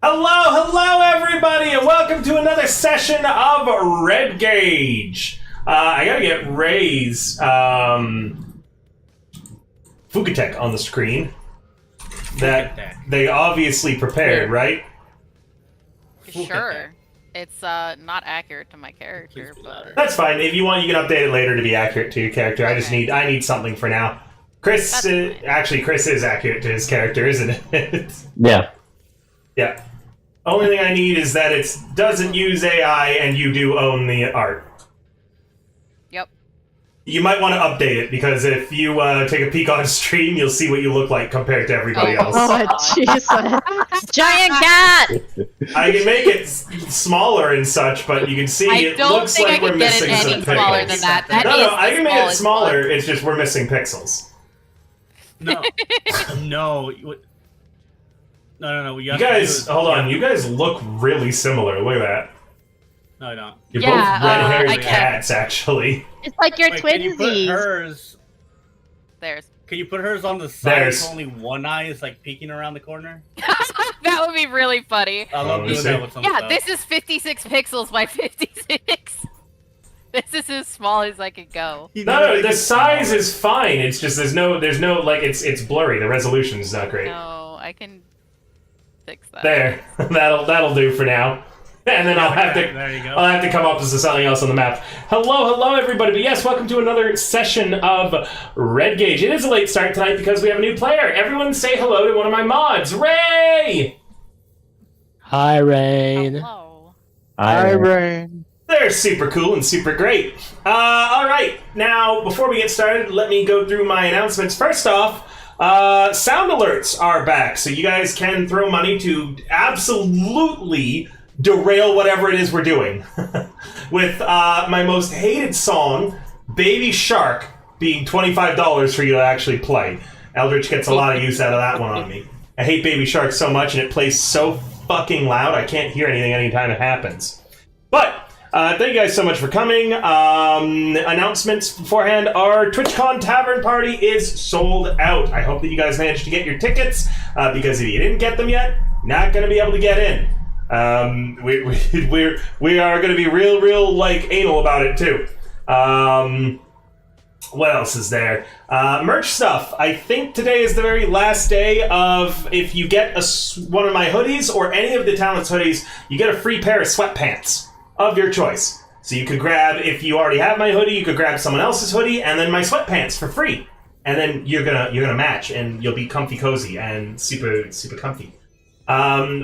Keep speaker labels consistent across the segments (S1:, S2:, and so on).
S1: Hello, everybody, and welcome to another session of Red Gauge. I gotta get Ray's Fugatech on the screen. That they obviously prepared, right?
S2: Sure. It's not accurate to my character, but
S1: that's fine. If you want, you can update it later to be accurate to your character. Okay. I need something for now. Chris, actually, Chris is accurate to his character, isn't it?
S3: Yeah.
S1: Yeah. Only thing I need is that it doesn't use AI and you do own the art.
S2: Yep.
S1: You might want to update it, because if you take a peek on stream, you'll see what you look like compared to everybody else.
S4: Oh, Jesus.
S2: Giant cat!
S1: I can make it smaller and such, but you can see it looks like we're missing some pixels.
S2: Smaller than that.
S1: No, I can make it smaller, it's just we're missing pixels.
S5: No. No. No.
S1: You guys, hold on. You guys look really similar. Look at that.
S5: No, I don't.
S1: You're both red-haired cats, actually.
S4: It's like your
S5: Wait,
S4: twinsies.
S5: can you put hers? Can you put hers on the side so only one eye is like peeking around the corner?
S2: That would be really funny.
S5: I love doing that with some stuff.
S2: This is 56 pixels by 56. This is as small as I could go.
S1: No, the size is fine. It's just there's no like it's blurry. The resolution's not great.
S2: No, I can fix that.
S1: There, that'll do for now. And then I'll have to come up with something else on the map. Hello, everybody. But yes, welcome to another session of Red Gauge. It is a late start tonight because we have a new player. Everyone say hello to one of my mods, Ray.
S3: Hi, Rain.
S2: Hello.
S3: Hi, Rain.
S1: They're super cool and super great. Alright, now, before we get started, let me go through my announcements. First off, sound alerts are back, so you guys can throw money to absolutely derail whatever it is we're doing. With my most hated song, Baby Shark, being $25 for you to actually play. Eldritch gets a lot of use out of that one on me. I hate Baby Shark so much, and it plays so fucking loud, I can't hear anything anytime it happens. But thank you guys so much for coming. Announcements beforehand. Our TwitchCon Tavern Party is sold out. I hope that you guys managed to get your tickets, because if you didn't get them yet, not going to be able to get in. We are going to be real like anal about it too. What else is there? Merch stuff. I think today is the very last day of, if you get one of my hoodies or any of the Talents hoodies, you get a free pair of sweatpants of your choice. So you could grab, if you already have my hoodie, you could grab someone else's hoodie and then my sweatpants for free. And then you're gonna match and you'll be comfy cozy and super comfy.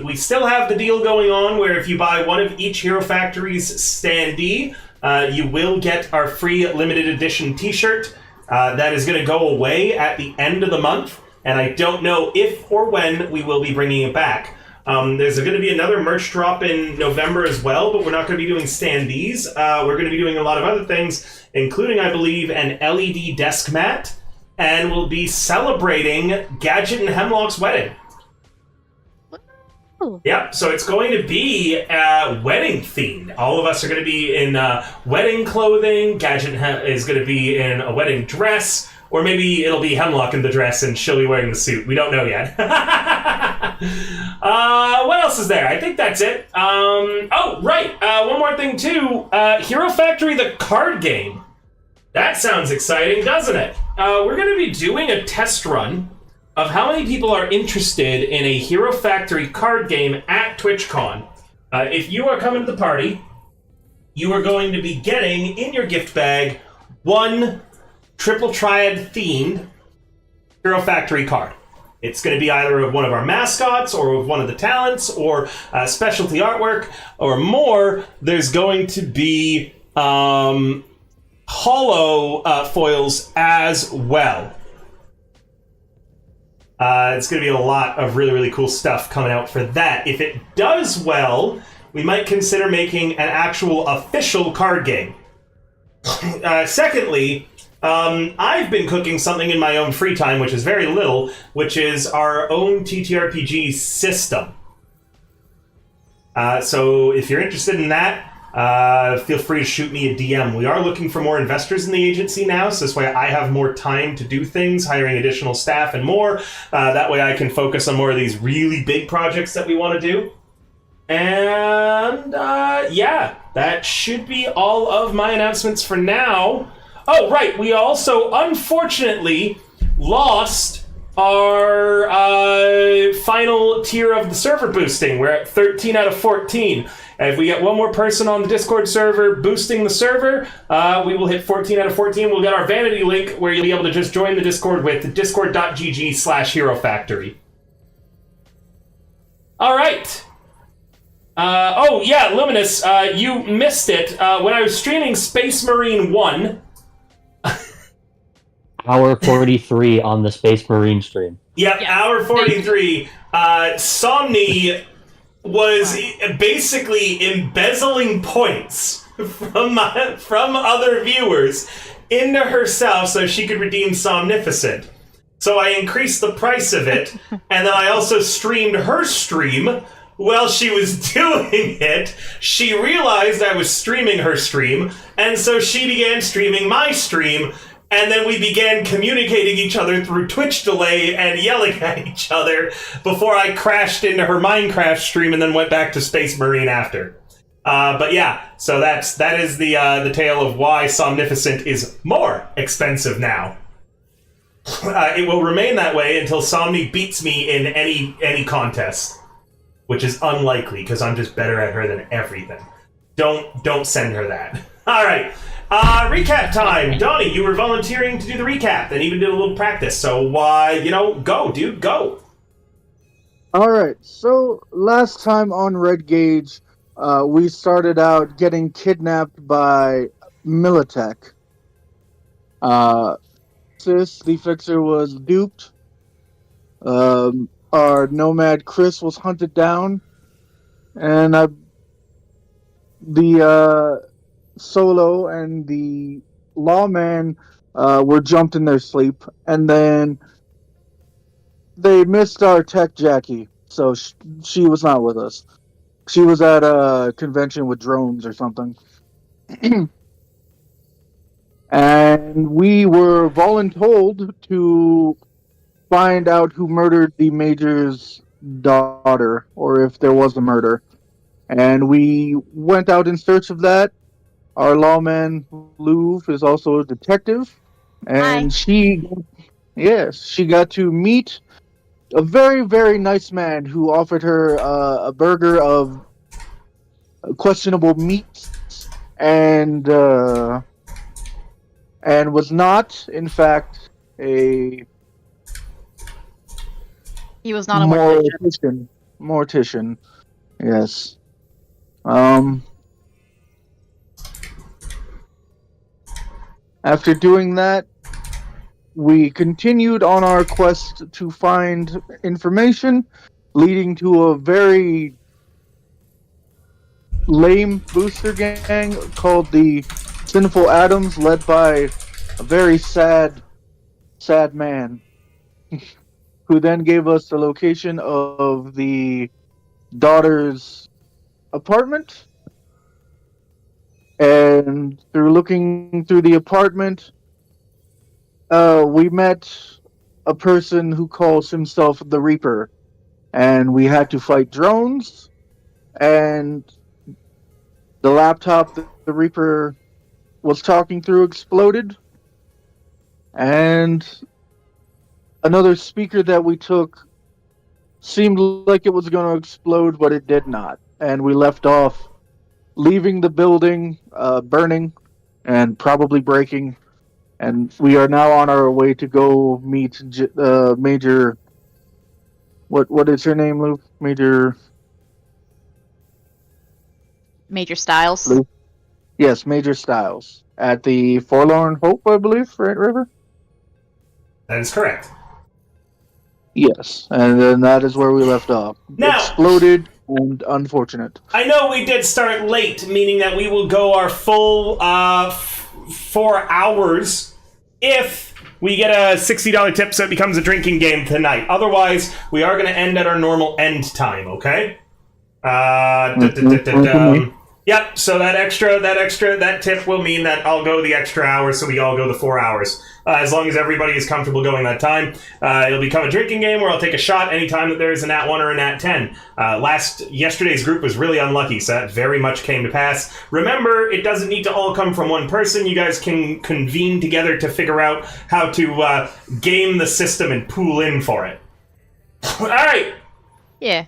S1: We still have the deal going on where if you buy one of each Hero Factory's standee, you will get our free limited edition t-shirt. That is going to go away at the end of the month, and I don't know if or when we will be bringing it back. There's going to be another merch drop in November as well, but we're not going to be doing standees. We're going to be doing a lot of other things, including, I believe, an LED desk mat, and we'll be celebrating Gadget and Hemlock's wedding. Yep, so it's going to be wedding themed. All of us are going to be in wedding clothing. Gadget is going to be in a wedding dress, or maybe it'll be Hemlock in the dress and she'll be wearing the suit. We don't know yet. What else is there? I think that's it. Oh, right. One more thing, too. Hero Factory, the card game. That sounds exciting, doesn't it? We're going to be doing a test run of how many people are interested in a Hero Factory card game at TwitchCon. If you are coming to the party, you are going to be getting in your gift bag one Triple Triad themed Hero Factory card. It's going to be either of one of our mascots or of one of the talents or specialty artwork or more. There's going to be holo foils as well. It's going to be a lot of really cool stuff coming out for that. If it does well, we might consider making an actual official card game. Secondly, I've been cooking something in my own free time, which is very little, which is our own TTRPG system. So if you're interested in that, feel free to shoot me a DM. We are looking for more investors in the agency now, so this way I have more time to do things, hiring additional staff and more. That way I can focus on more of these really big projects that we want to do. And, yeah, that should be all of my announcements for now. Oh, right, we also, unfortunately, lost our final tier of the server boosting. We're at 13 out of 14. And if we get one more person on the Discord server boosting the server, we will hit 14 out of 14. We'll get our vanity link where you'll be able to just join the Discord with discord.gg/Hero Factory. All right. Oh, yeah, Luminous, you missed it. When I was streaming Space Marine 1...
S3: Hour 43 on the Space Marine stream.
S1: Yep, yes. Hour 43. Somni was basically embezzling points from other viewers into herself so she could redeem Somnificent. So I increased the price of it, and then I also streamed her stream. While she was doing it, she realized I was streaming her stream, and so she began streaming my stream. And then we began communicating each other through Twitch delay and yelling at each other before I crashed into her Minecraft stream and then went back to Space Marine after. But yeah, so that is the tale of why Somnificent is more expensive now. It will remain that way until Somni beats me in any contest, which is unlikely because I'm just better at her than everything. Don't send her that. All right. Recap time. Donnie, you were volunteering to do the recap and even did a little practice. So, go, dude, go.
S4: All right. So, last time on Red Gauge, we started out getting kidnapped by Militech. The Fixer was duped. Our Nomad Chris was hunted down. And the Solo and the Lawman were jumped in their sleep, and then they missed our tech Jackie, so she was not with us. She was at a convention with drones or something. And we were voluntold to find out who murdered the Major's daughter, or if there was a murder. And we went out in search of that. Our lawman, Louvre, is also a detective. And she got to meet a very, very nice man who offered her a burger of questionable meats and was not, in fact, he
S6: was not a
S4: mortician. Yes. After doing that, we continued on our quest to find information, leading to a very lame booster gang called the Sinful Atoms, led by a very sad man, who then gave us the location of the daughter's apartment. And through looking through the apartment, we met a person who calls himself the Reaper. And we had to fight drones. And the laptop that the Reaper was talking through exploded. And another speaker that we took seemed like it was going to explode, but it did not. And we left off leaving the building, burning, and probably breaking. And we are now on our way to go meet Major... What is her name, Luke? Major
S6: Styles?
S4: Luke? Yes, Major Styles. At the Forlorn Hope, I believe, right, River?
S1: That is correct.
S4: Yes, and then that is where we left off.
S1: Now,
S4: exploded and unfortunate.
S1: I know we did start late, meaning that we will go our full 4 hours if we get a $60 tip so it becomes a drinking game tonight. Otherwise, we are going to end at our normal end time, okay? Yep, so that tip will mean that I'll go the extra hour, so we all go the 4 hours. As long as everybody is comfortable going that time. It'll become a drinking game where I'll take a shot anytime that there is a nat 1 or a nat 10. Yesterday's group was really unlucky, so that very much came to pass. Remember, it doesn't need to all come from one person. You guys can convene together to figure out how to game the system and pool in for it. Alright!
S6: Yeah.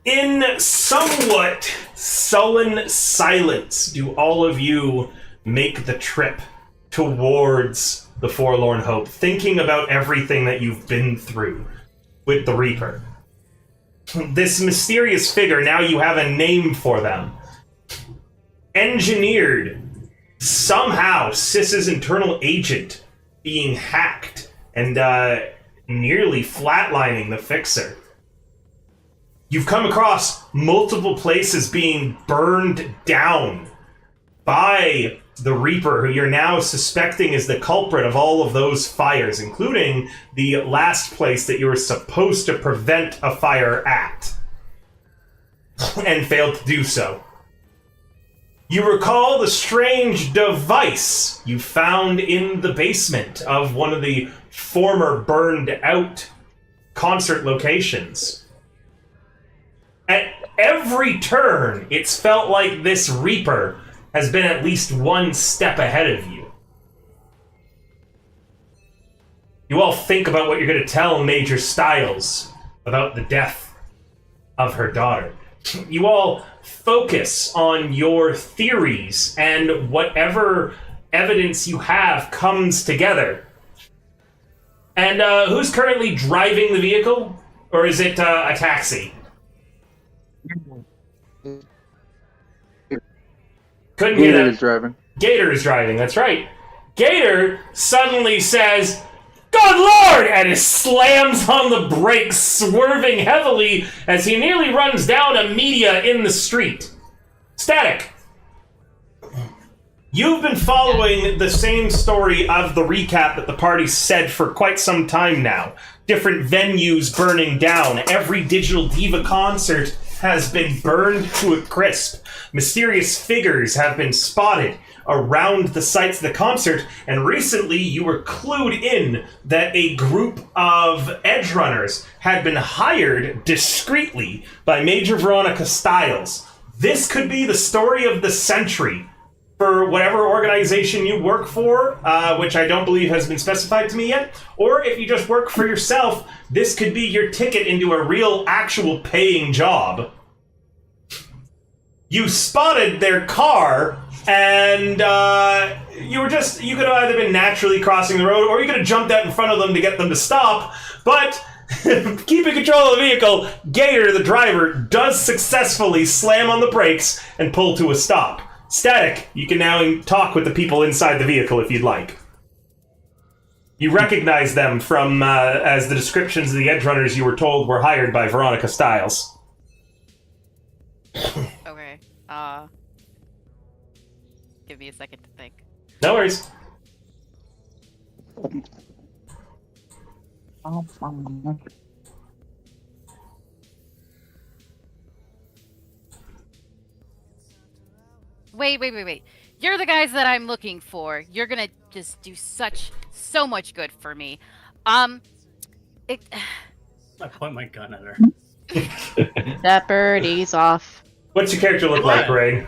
S1: In somewhat sullen silence, do all of you make the trip towards the Forlorn Hope, thinking about everything that you've been through with the Reaper. This mysterious figure, now you have a name for them. Engineered, somehow, Sis's internal agent being hacked and nearly flatlining the Fixer. You've come across multiple places being burned down by the Reaper, who you're now suspecting is the culprit of all of those fires, including the last place that you were supposed to prevent a fire at, and failed to do so. You recall the strange device you found in the basement of one of the former burned-out concert locations. At every turn, it's felt like this Reaper has been at least one step ahead of you. You all think about what you're going to tell Major Styles about the death of her daughter. You all focus on your theories, and whatever evidence you have comes together. And who's currently driving the vehicle? Or is it a taxi? Couldn't hear
S4: Gator
S1: that.
S4: is driving.
S1: Gator is driving, that's right. Gator suddenly says, "Good Lord!" and slams on the brakes, swerving heavily as he nearly runs down a media in the street. Static. You've been following the same story of the recap that the party said for quite some time now. Different venues burning down. Every Digital Diva concert has been burned to a crisp. Mysterious figures have been spotted around the sites of the concert, and recently you were clued in that a group of edge runners had been hired discreetly by Major Veronica Styles. This could be the story of the century for whatever organization you work for, which I don't believe has been specified to me yet, or if you just work for yourself, this could be your ticket into a real, actual paying job. You spotted their car, and you could have either been naturally crossing the road, or you could have jumped out in front of them to get them to stop, but keeping control of the vehicle, Gator, the driver, does successfully slam on the brakes and pull to a stop. Static, you can now talk with the people inside the vehicle if you'd like. You recognize them from as the descriptions of the edge runners you were told were hired by Veronica Styles.
S2: Okay. Give me a second to think.
S1: No worries.
S2: Wait. You're the guys that I'm looking for. You're gonna just do so much good for me. I
S5: point my gun at her.
S6: That birdie's off.
S1: What's your character look like, Ray?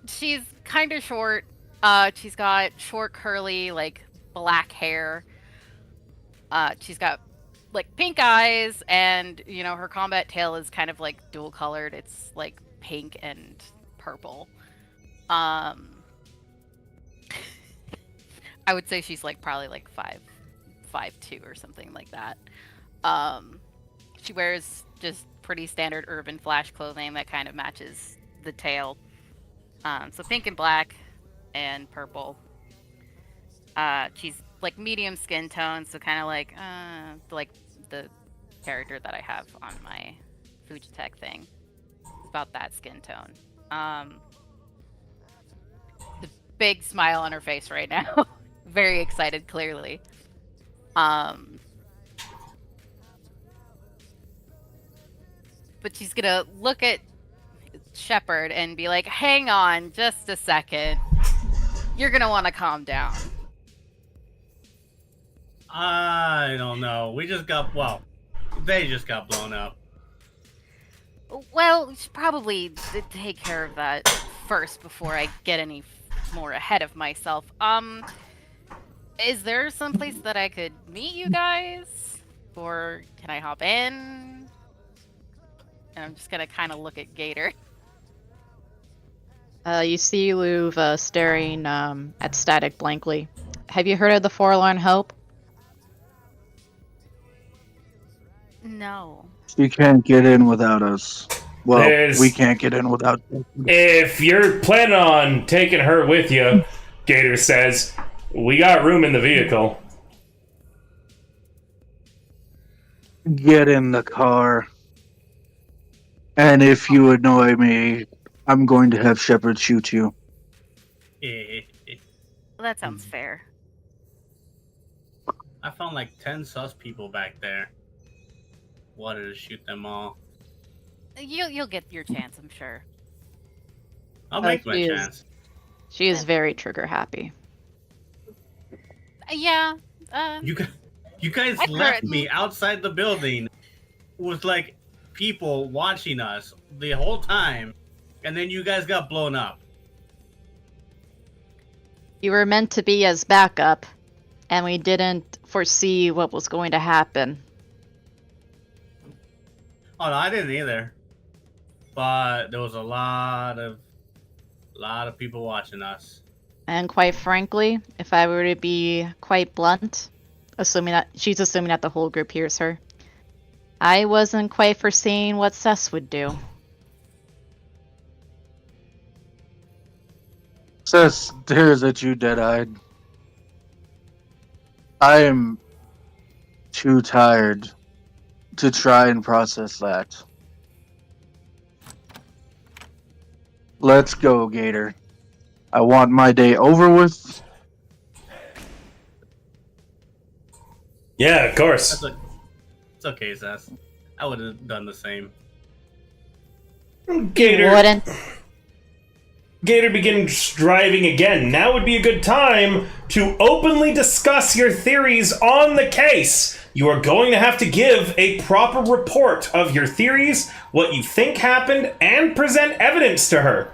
S2: She's kind of short. She's got short, curly, like, black hair. She's got, like, pink eyes, and, you know, her combat tail is kind of, like, dual-colored. It's, like, pink and purple. I would say she's, like, probably, like, 5'2" or something like that. She wears just pretty standard urban flash clothing that kind of matches the tail. So pink and black and purple. She's like medium skin tone, so kind of like the character that I have on my Fujitech thing. It's about that skin tone. The big smile on her face right now. Very excited, clearly. But she's gonna look at Shepard and be like, hang on just a second. You're going to want to calm down.
S5: I don't know. They just got blown up.
S2: Well, we should probably take care of that first before I get any more ahead of myself. Is there some place that I could meet you guys? Or can I hop in? And I'm just gonna kind of look at Gator.
S6: You see Luv staring at Static blankly. Have you heard of the Forlorn Hope?
S2: No.
S4: She can't get in without us. Well,
S1: There's-
S4: we can't get in without.
S1: If you're planning on taking her with you, Gator says, we got room in the vehicle.
S4: Get in the car. And if you annoy me, I'm going to have Shepard shoot you.
S2: Well, that sounds fair.
S5: I found like 10 sus people back there. Wanted to shoot them all.
S2: You'll get your chance, I'm sure.
S5: I'll make my
S6: she is-
S5: chance.
S6: She is very trigger happy.
S2: Yeah.
S5: You guys
S2: I've
S5: left
S2: heard-
S5: me outside the building with like people watching us the whole time, and then you guys got blown up.
S6: You were meant to be as backup, and we didn't foresee what was going to happen.
S5: Oh no, I didn't either. But there was a lot of people watching us.
S6: And quite frankly, if I were to be quite blunt, assuming that the whole group hears her, I wasn't quite foreseeing what Cess would do.
S4: Cess stares at you dead-eyed. I am too tired to try and process that. Let's go, Gator. I want my day over with.
S1: Yeah, of course.
S5: It's okay, Seth. I would have done the same.
S1: Gator.
S6: Wouldn't.
S1: Gator begins driving again. Now would be a good time to openly discuss your theories on the case. You are going to have to give a proper report of your theories, what you think happened, and present evidence to her.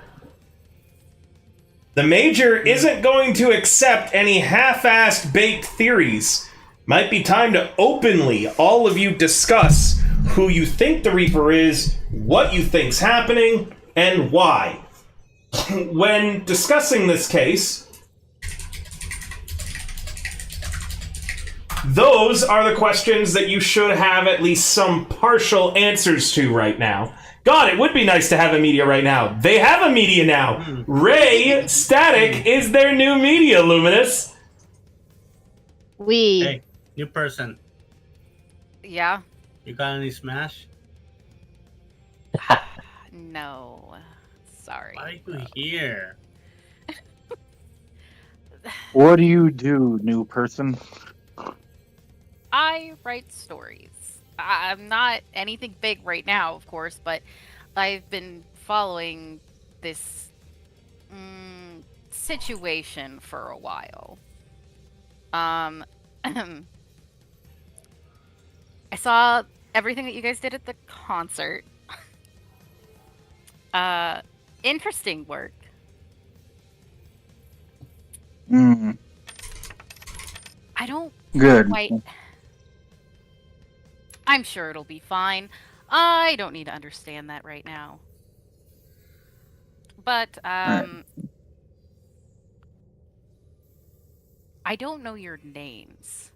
S1: The Major isn't going to accept any half-assed baked theories. Might be time to openly, all of you, discuss who you think the Reaper is, what you think's happening, and why. When discussing this case, those are the questions that you should have at least some partial answers to right now. God, it would be nice to have a media right now. They have a media now. Ray Static is their new media, Luminous.
S5: Hey, new person.
S2: Yeah?
S5: You got any smash?
S2: No. Sorry.
S5: Why are you here?
S4: What do you do, new person?
S2: I write stories. I'm not anything big right now, of course, but I've been following this situation for a while. I saw everything that you guys did at the concert. Interesting work.
S4: Mm,
S2: I don't
S4: good.
S2: quite... I'm sure it'll be fine. I don't need to understand that right now. But, I don't know your names.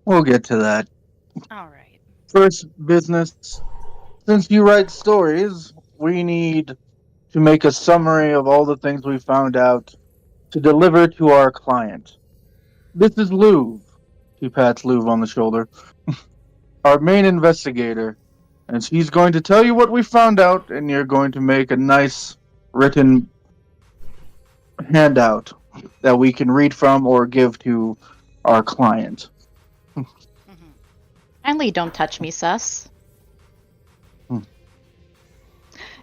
S4: We'll get to that.
S2: Alright.
S4: First business. Since you write stories, we need to make a summary of all the things we found out to deliver to our client. This is Luv. He pats Luv on the shoulder. Our main investigator. And she's going to tell you what we found out, and you're going to make a nice written handout that we can read from or give to our client.
S6: Kindly don't touch me, Sus.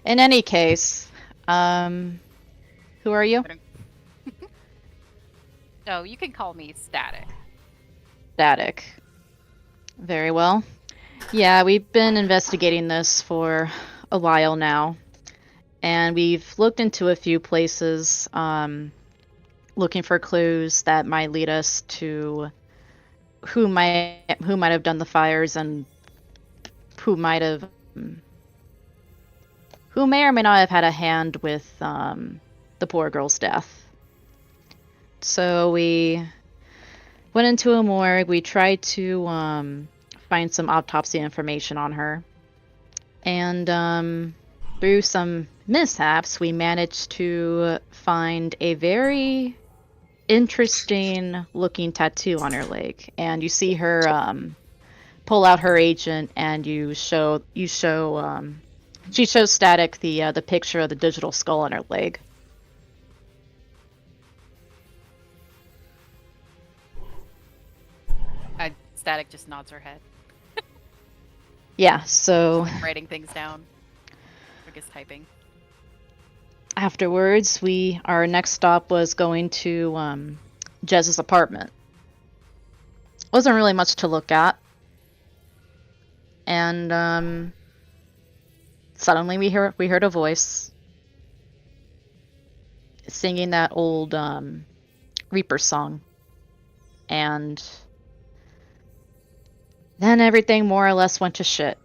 S6: In any case, who are you?
S2: Oh, you can call me Static.
S6: Static. Very well. Yeah, we've been investigating this for a while now, and we've looked into a few places, looking for clues that might lead us to who might have done the fires and who may or may not have had a hand with the poor girl's death. So we went into a morgue. We tried to find some autopsy information on her, and through some mishaps, we managed to find a very interesting looking tattoo on her leg. And you see her pull out her agent, and she shows Static the picture of the digital skull on her leg.
S2: Static just nods her head,
S6: Yeah, so
S2: writing things down. I guess typing.
S6: afterwards, our next stop was going to Jez's apartment. Wasn't really much to look at, and suddenly we heard a voice singing that old Reaper song, and then everything more or less went to shit.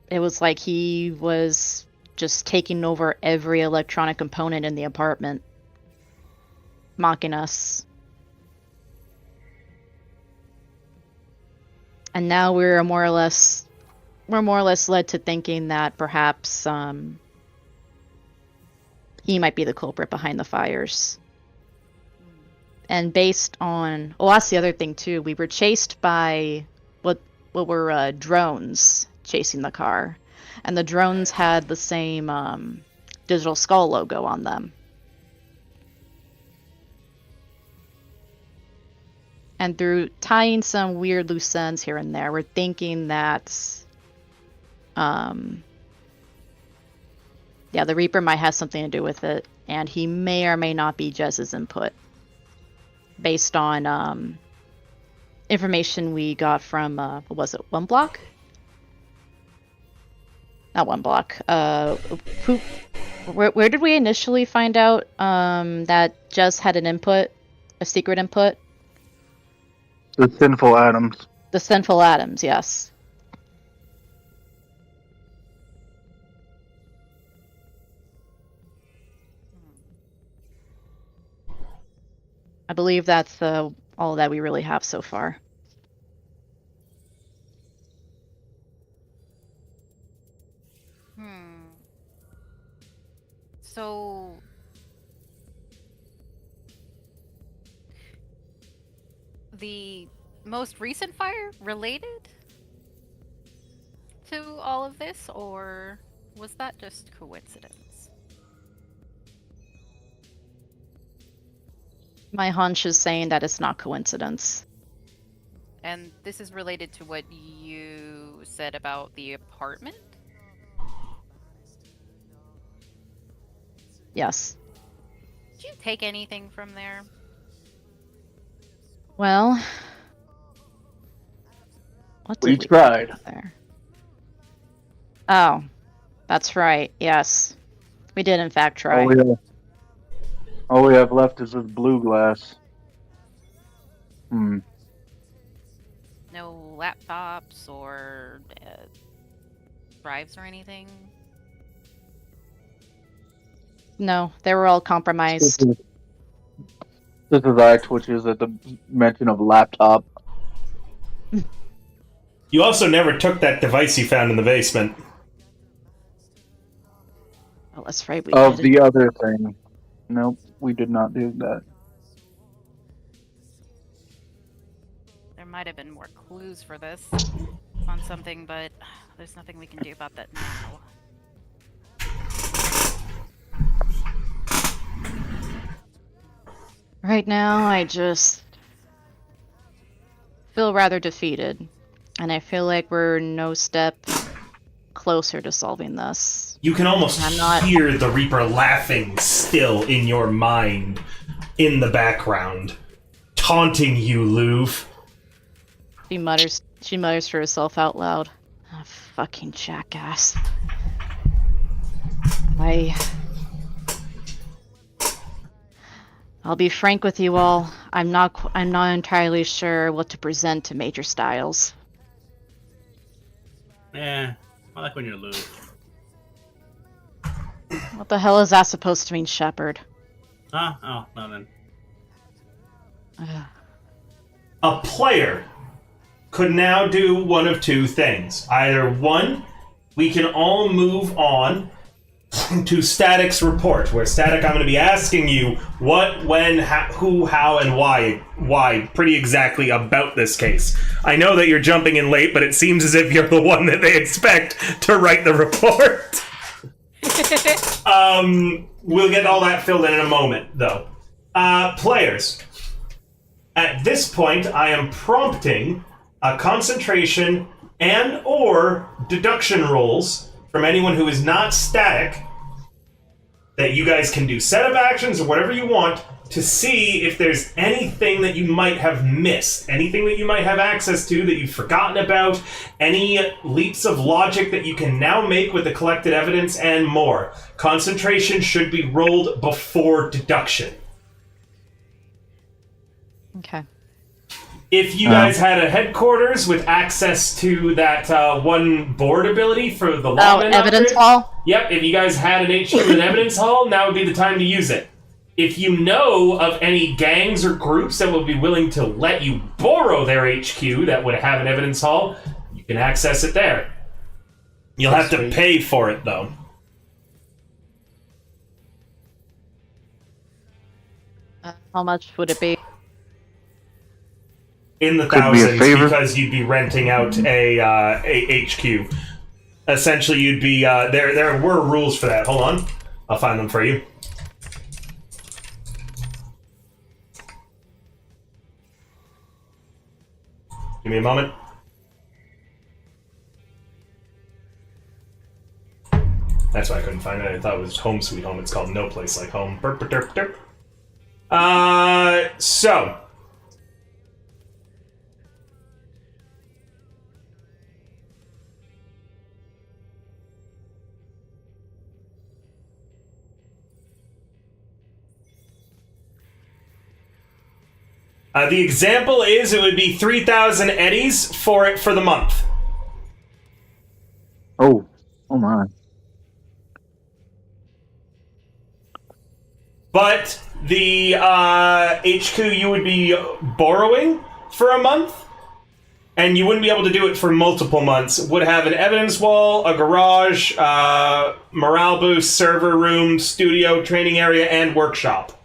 S6: It was like he was just taking over every electronic component in the apartment, mocking us. And now we're more or less led to thinking that perhaps he might be the culprit behind the fires. And based on, well, that's the other thing too. We were chased by what were drones chasing the car, and the drones had the same digital skull logo on them. And through tying some weird loose ends here and there, we're thinking that, the Reaper might have something to do with it, and he may or may not be Jez's input, based on information we got from, what was it, One Block? Not One Block. Where did we initially find out that Jez had an input, a secret input?
S4: The Sinful Atoms.
S6: The Sinful Atoms, yes. I believe that's all that we really have so far.
S2: So the most recent fire related to all of this, or was that just coincidence?
S6: My hunch is saying that it's not coincidence.
S2: And this is related to what you said about the apartment?
S6: Yes.
S2: Did you take anything from there?
S6: Well, what did
S4: We tried.
S6: take there? Oh, that's right. Yes, we did in fact try.
S4: All we have left is this blue glass.
S2: No laptops or drives or anything?
S6: No, they were all compromised.
S4: This is eye twitches at the mention of laptop.
S1: You also never took that device you found in the basement.
S6: Oh, that's right. We
S4: Of
S6: did.
S4: the other thing. Nope, we did not do that.
S2: There might have been more clues for this on something, but there's nothing we can do about that now.
S6: Right now, I just feel rather defeated, and I feel like we're no step closer to solving this.
S1: You can almost
S6: I'm not-
S1: hear the Reaper laughing still in your mind, in the background, taunting you, Louv.
S6: She mutters to herself out loud. Oh, fucking jackass. I'll be frank with you all. I'm not entirely sure what to present to Major Styles.
S5: Yeah, I like when you're loose.
S6: What the hell is that supposed to mean, Shepard?
S5: Huh? Oh, no then.
S6: Ugh.
S1: A player could now do one of two things. Either one, we can all move on to Static's report, where Static, I'm going to be asking you what, when, who, how, and why pretty exactly about this case. I know that you're jumping in late, but it seems as if you're the one that they expect to write the report. We'll get all that filled in a moment, though. Players, at this point, I am prompting a concentration and or deduction rolls from anyone who is not Static, that you guys can do setup actions or whatever you want to see if there's anything that you might have missed, anything that you might have access to that you've forgotten about, any leaps of logic that you can now make with the collected evidence, and more. Concentration should be rolled before deduction.
S6: Okay.
S1: If you guys had a headquarters with access to that one board ability for the login
S6: evidence
S1: upgrade,
S6: hall?
S1: Yep, if you guys had an HQ with an evidence hall, now would be the time to use it. If you know of any gangs or groups that will be willing to let you borrow their HQ that would have an evidence hall, you can access it there. You'll have to pay for it, though.
S6: How much would it be?
S1: In the
S4: Could be a
S1: thousands,
S4: favor.
S1: because you'd be renting out a HQ. Essentially, you'd be there were rules for that. Hold on, I'll find them for you. Give me a moment. That's why I couldn't find it. I thought it was Home Sweet Home. It's called No Place Like Home. Burp, burp, derp, derp. So. The example is it would be 3,000 eddies for it for the month.
S4: Oh my.
S1: But the HQ you would be borrowing for a month, and you wouldn't be able to do it for multiple months, would have an evidence wall, a garage, morale boost, server room, studio, training area, and workshop.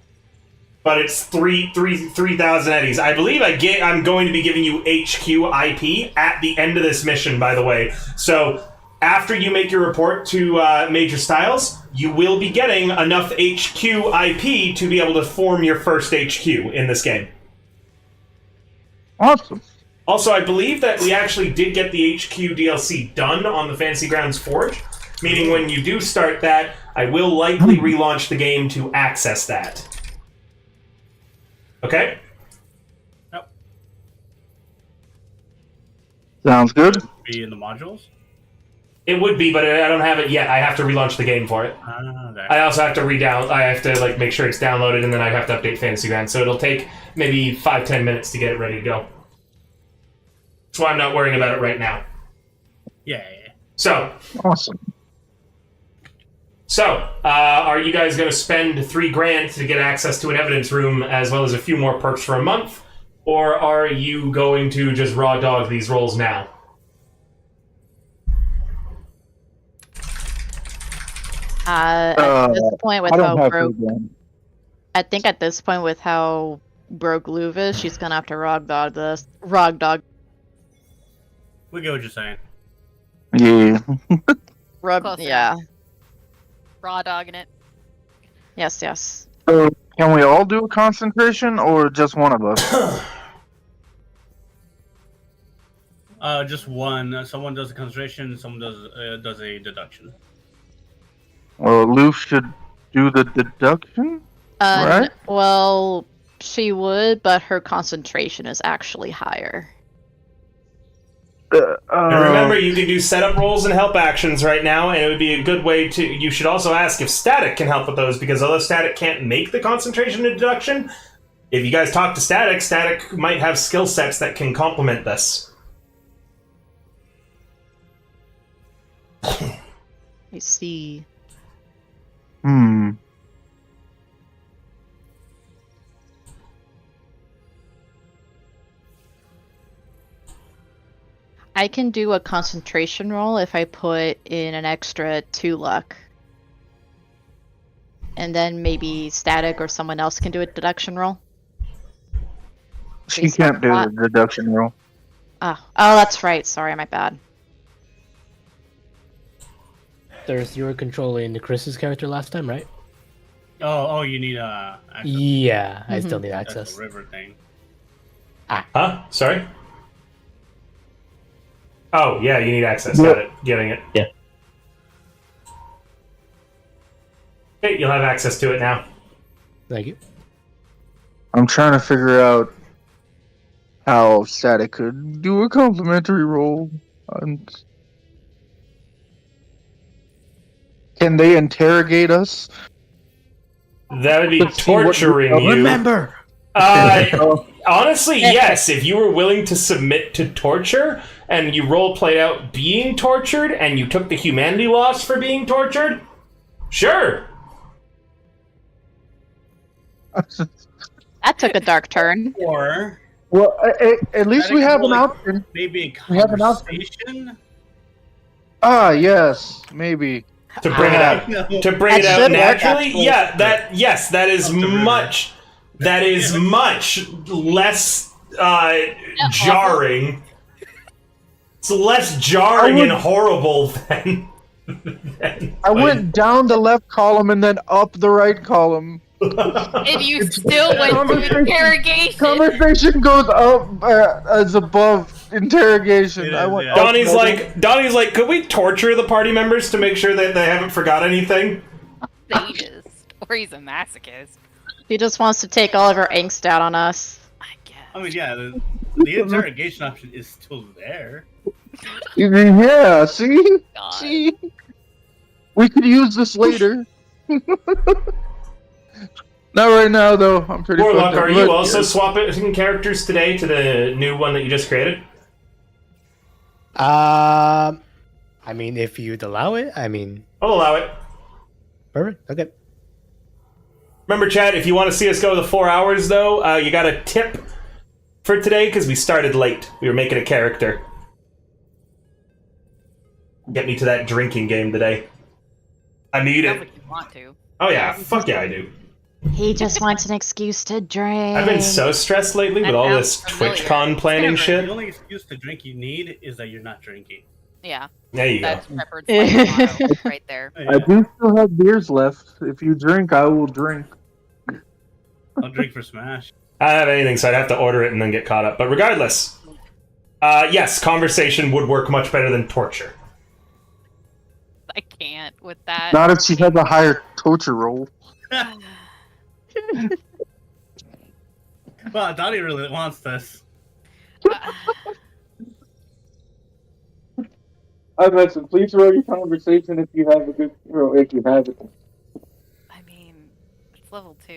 S1: But it's 3,000 eddies. I believe I'm going to be giving you HQ IP at the end of this mission, by the way. So after you make your report to Major Styles, you will be getting enough HQ IP to be able to form your first HQ in this game.
S4: Awesome.
S1: Also, I believe that we actually did get the HQ DLC done on the Fantasy Grounds Forge, meaning when you do start that, I will likely relaunch the game to access that. Okay?
S5: Yep.
S4: Sounds good.
S5: Be in the modules?
S1: It would be, but I don't have it yet. I have to relaunch the game for it.
S5: Okay.
S1: I also have to I have to make sure it's downloaded, and then I have to update Fantasy Grounds. So it'll take maybe 5-10 minutes to get it ready to go. That's why I'm not worrying about it right now.
S5: Yeah.
S1: So,
S4: Awesome.
S1: are you guys going to spend $3,000 to get access to an evidence room as well as a few more perks for a month, or are you going to just raw dog these rolls now?
S6: At this point, with
S4: I
S6: how
S4: don't have
S6: broke,
S4: to again.
S6: I think at this point, with how broke Louv is, she's gonna have to rog dog this. Rog dog.
S5: We get what you're saying.
S4: Yeah.
S2: Close
S6: Yeah.
S2: Raw dogging it.
S6: Yes. Yes.
S4: So, can we all do a concentration, or just one of us?
S5: Just one. Someone does a concentration, someone does a deduction.
S4: Well, Lou should do the deduction, right?
S6: Well, she would, but her concentration is actually higher.
S1: And remember, you can do setup rolls and help actions right now, and it would be a good way to... You should also ask if Static can help with those, because although Static can't make the concentration and deduction, if you guys talk to Static, Static might have skill sets that can complement this.
S6: I see. I can do a concentration roll if I put in an extra 2 luck. And then maybe Static or someone else can do a deduction roll.
S4: She can't do the deduction roll.
S6: Oh, that's right. Sorry, my bad.
S7: There's you were controlling Chris's character last time, right?
S5: Oh, you need access.
S7: Yeah, I still need
S5: That's
S7: access.
S5: the river thing.
S1: Huh? Sorry? Oh, yeah, you need access.
S4: Yep.
S1: Got it. Getting it.
S3: Yeah.
S1: Okay, you'll have access to it now.
S7: Thank you.
S4: I'm trying to figure out how Static could do a complimentary roll. Can they interrogate us?
S1: That would be
S4: Let's see what
S1: torturing
S4: we-
S1: you.
S7: Remember!
S1: Honestly, yes. If you were willing to submit to torture, and you role-played out being tortured, and you took the humanity loss for being tortured, sure.
S6: That took a dark turn.
S5: Or
S4: Well, at least we have an option.
S5: maybe a
S4: We have an option.
S5: conversation.
S4: Yes, maybe.
S1: To bring it out, to bring it
S6: That
S1: out
S6: should work,
S1: naturally,
S6: actually.
S1: yeah. That is
S5: Up the river.
S1: much. That is much less jarring. It's less jarring and horrible than.
S4: I went down the left column and then up the right column.
S2: And you still went to
S4: Conversation-
S2: interrogation.
S4: Conversation goes up as above interrogation.
S5: It
S4: I
S5: is,
S4: went
S5: yeah.
S4: up
S1: Donnie's like, could we torture the party members to make sure that they haven't forgot anything?
S2: Sadist. Or he's a masochist.
S6: He just wants to take all of her angst out on us.
S2: I guess.
S5: I mean, yeah, the interrogation option is still there.
S4: Yeah, see?
S2: God.
S4: See? We could use this later. Not right now, though. I'm pretty
S1: Warlock,
S4: fucked up.
S1: are you
S4: Look,
S1: also swapping characters today to the new one that you just created?
S7: I mean, if you'd allow it, I mean,
S1: I'll allow it.
S7: perfect. Okay.
S1: Remember, Chad, if you want to see us go the 4 hours, though, you got a tip for today because we started late. We were making a character. Get me to that drinking game today. I need
S2: Sounds
S1: it.
S2: like you want to.
S1: Oh yeah, fuck yeah, I do.
S6: He just wants an excuse to drink.
S1: I've been so stressed lately with
S2: That
S1: all
S2: sounds
S1: this
S2: familiar.
S1: TwitchCon planning
S5: The
S1: shit.
S5: only excuse to drink you need is that you're not drinking.
S2: Yeah,
S1: There you go.
S2: that's Peppered's like motto right there.
S4: I do still have beers left. If you drink, I will drink.
S5: I'll drink for Smash.
S1: I don't have anything, so I'd have to order it and then get caught up. But regardless, yes, conversation would work much better than torture.
S2: I can't with that.
S4: Not if she has a higher torture roll.
S5: Well, Donnie really wants this.
S4: I've had some. Please roll your conversation if you have a good if you have it.
S2: I mean, it's level 2.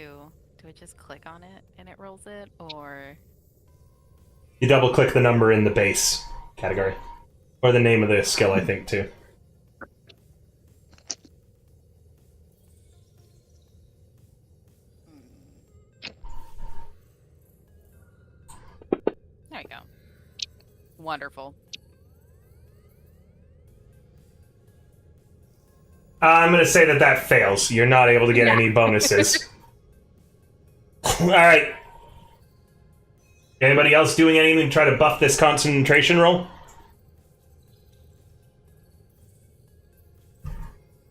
S2: Do I just click on it and it rolls it, or
S1: You double click the number in the base category. Or the name of the skill, I think, too.
S2: there you go. Wonderful.
S1: I'm going to say that fails. You're not able to get any bonuses. Alright. Anybody else doing anything to try to buff this concentration roll?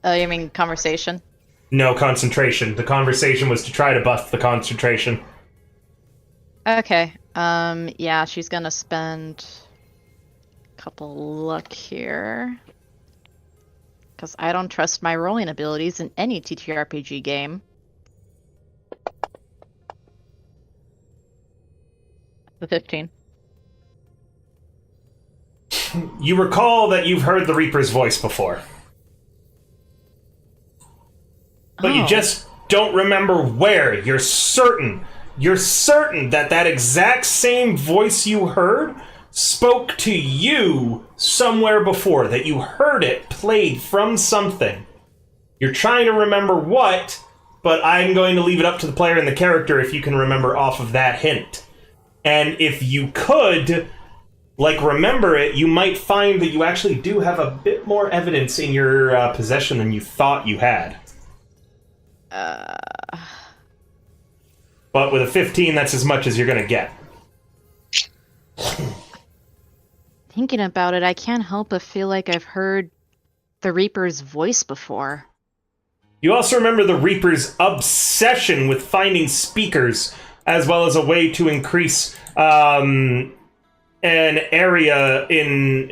S6: Oh, you mean conversation?
S1: No concentration. The conversation was to try to buff the concentration.
S6: Okay. Yeah, she's gonna spend Couple luck here. Because I don't trust my rolling abilities in any TTRPG game. The 15.
S1: You recall that you've heard the Reaper's voice before. But you just don't remember where. You're certain that that exact same voice you heard spoke to you somewhere before, that you heard it played from something. You're trying to remember what, but I'm going to leave it up to the player and the character if you can remember off of that hint. And if you could, remember it, you might find that you actually do have a bit more evidence in your possession than you thought you had. But with a 15, that's as much as you're going to get.
S6: Thinking about it, I can't help but feel like I've heard the Reaper's voice before.
S1: You also remember the Reaper's obsession with finding speakers, as well as a way to increase an area in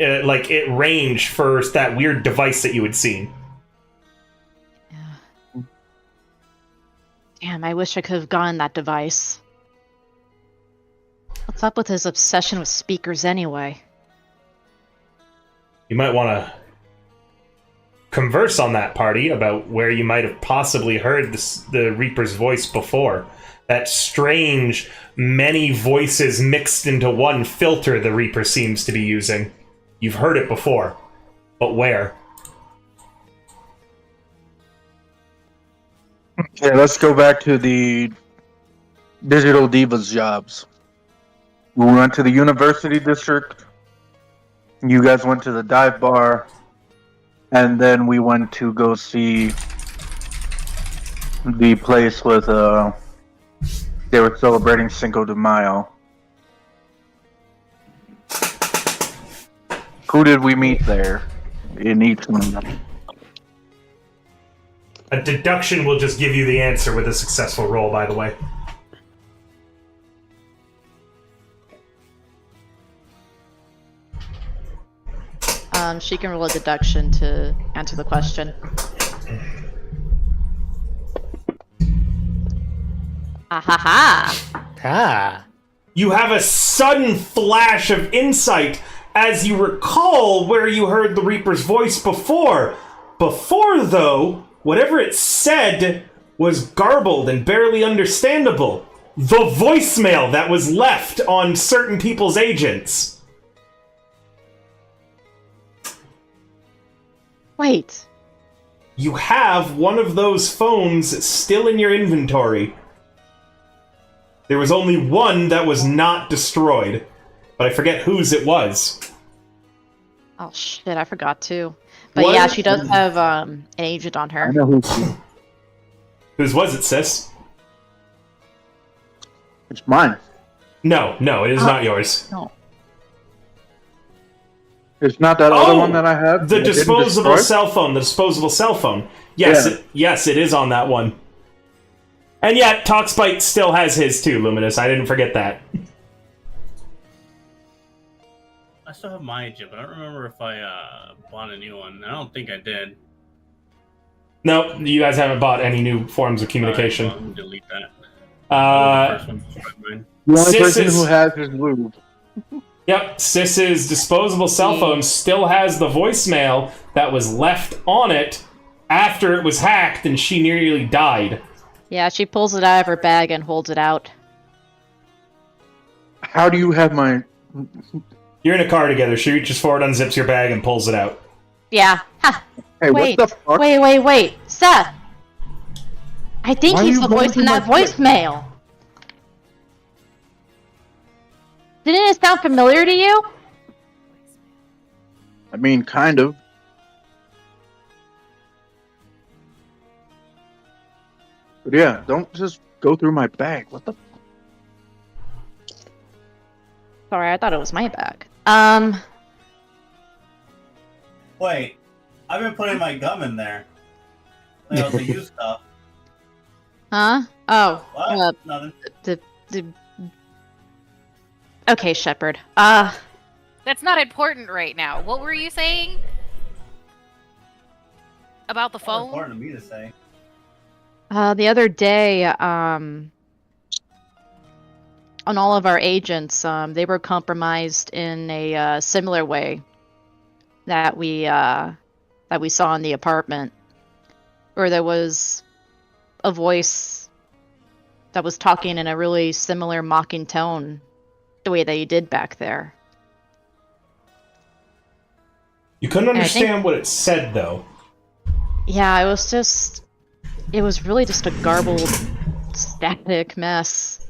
S1: range for that weird device that you had seen.
S6: Damn, I wish I could have gotten that device. What's up with his obsession with speakers anyway?
S1: You might want to converse on that party about where you might have possibly heard the Reaper's voice before. That strange, many voices mixed into one filter the Reaper seems to be using. You've heard it before, but where?
S4: Okay, let's go back to the Digital Divas jobs. We went to the University District. You guys went to the dive bar. And then we went to go see the place with, they were celebrating Cinco de Mayo. Who did we meet there in each one of them?
S1: A deduction will just give you the answer with a successful roll, by the way.
S6: She can roll a deduction to answer the question. Ahaha!
S7: Ah.
S1: You have a sudden flash of insight as you recall where you heard the Reaper's voice before. Before, though, whatever it said was garbled and barely understandable. The voicemail that was left on certain people's agents.
S6: Wait.
S1: You have one of those phones still in your inventory. There was only one that was not destroyed, but I forget whose it was.
S6: Oh shit, I forgot too. But
S1: What?
S6: yeah, she does have an agent on
S4: I
S6: her.
S4: know who's.
S1: Whose was it, sis?
S4: It's mine.
S1: No, it is not yours.
S6: No.
S4: It's not that other one that I have.
S1: The
S4: that I didn't
S1: disposable
S4: destroy?
S1: cell phone. The disposable cell phone. Yes,
S4: Yeah.
S1: yes, it is on that one. And yet, Talkspite still has his too, Luminous. I didn't forget that.
S5: I still have my agent, but I don't remember if I bought a new one. I don't think I did.
S1: No, you guys haven't bought any new forms of communication.
S5: Alright, well, delete that. First one destroyed mine.
S4: The only
S1: Sis
S4: person
S1: is-
S4: who has is lube.
S1: Yep, Sis's disposable cell phone still has the voicemail that was left on it after it was hacked and she nearly died.
S6: Yeah, she pulls it out of her bag and holds it out.
S4: How do you have my?
S1: You're in a car together. She reaches forward, unzips your bag, and pulls it out.
S6: Yeah. Ha.
S4: Hey,
S6: Wait.
S4: what the fuck?
S6: Wait. Seth! I think
S4: Why are
S6: he's
S4: you
S6: the
S4: going
S6: voice in
S4: through
S6: that
S4: my shit?
S6: voicemail. Didn't it sound familiar to you?
S4: I mean, kind of. But yeah, don't just go through my bag. What the?
S6: Sorry, I thought it was my bag.
S8: Wait, I've been putting my gum in there. That was the used stuff.
S6: Huh? Oh.
S8: What? Nothing.
S6: Okay, Shepard.
S2: That's not important right now. What were you saying? About the
S8: That's
S2: phone?
S8: important to me to say.
S6: The other day, on all of our agents, they were compromised in a similar way that we saw in the apartment, where there was a voice that was talking in a really similar mocking tone, the way that you did back there.
S1: You couldn't
S6: And I think-
S1: understand what it said, though.
S6: Yeah, it was really just a garbled, static mess.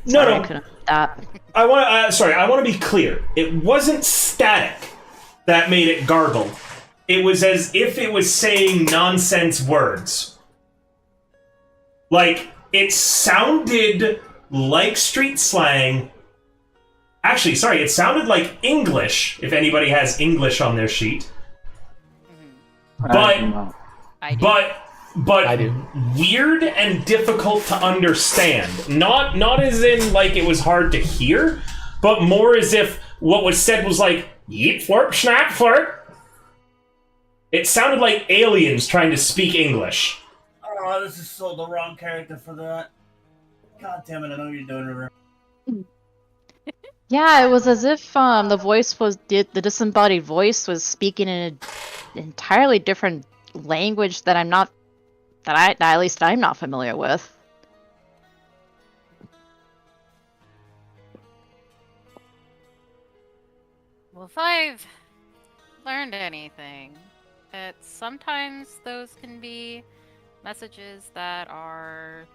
S6: Sorry, I
S1: No.
S6: couldn't stop.
S1: I want to be clear. It wasn't static that made it garbled. It was as if it was saying nonsense words. Like, it sounded like street slang. Actually, sorry, it sounded like English, if anybody has English on their sheet. But
S2: I do.
S1: But
S7: I do.
S1: weird and difficult to understand. Not as in like it was hard to hear, but more as if what was said was like yeet florp snap florp. It sounded like aliens trying to speak English.
S8: Oh, this is so the wrong character for that. God damn it! I know what you're doing, River.
S6: Yeah, it was as if the voice was the disembodied voice was speaking in an entirely different language that at least I'm not familiar with.
S2: Well, if I've learned anything, that sometimes those can be messages that are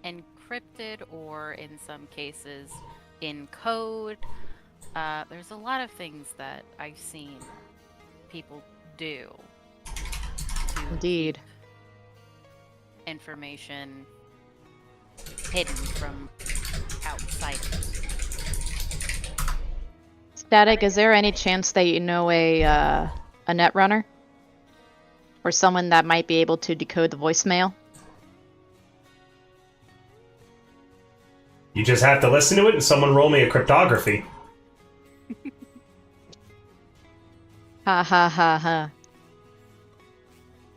S2: encrypted or, in some cases, in code. There's a lot of things that I've seen people do to
S6: Indeed.
S2: keep information hidden from outsiders.
S6: Static, is there any chance that you know a netrunner? Or someone that might be able to decode the voicemail?
S1: You just have to listen to it and someone roll me a cryptography.
S6: Ha ha ha ha.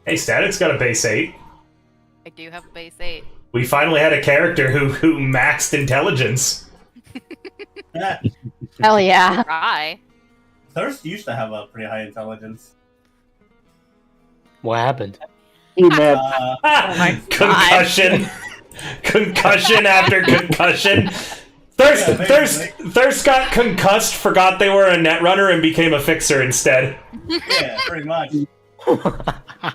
S1: Hey, Static's got a base 8.
S2: I do have a base 8.
S1: We finally had a character who maxed intelligence.
S6: Hell yeah.
S2: Try.
S8: Thirst used to have a pretty high intelligence.
S7: What happened?
S4: He met
S1: Concussion. Concussion after concussion. Thirst got concussed, forgot they were a netrunner, and became a fixer instead.
S8: Yeah, pretty much.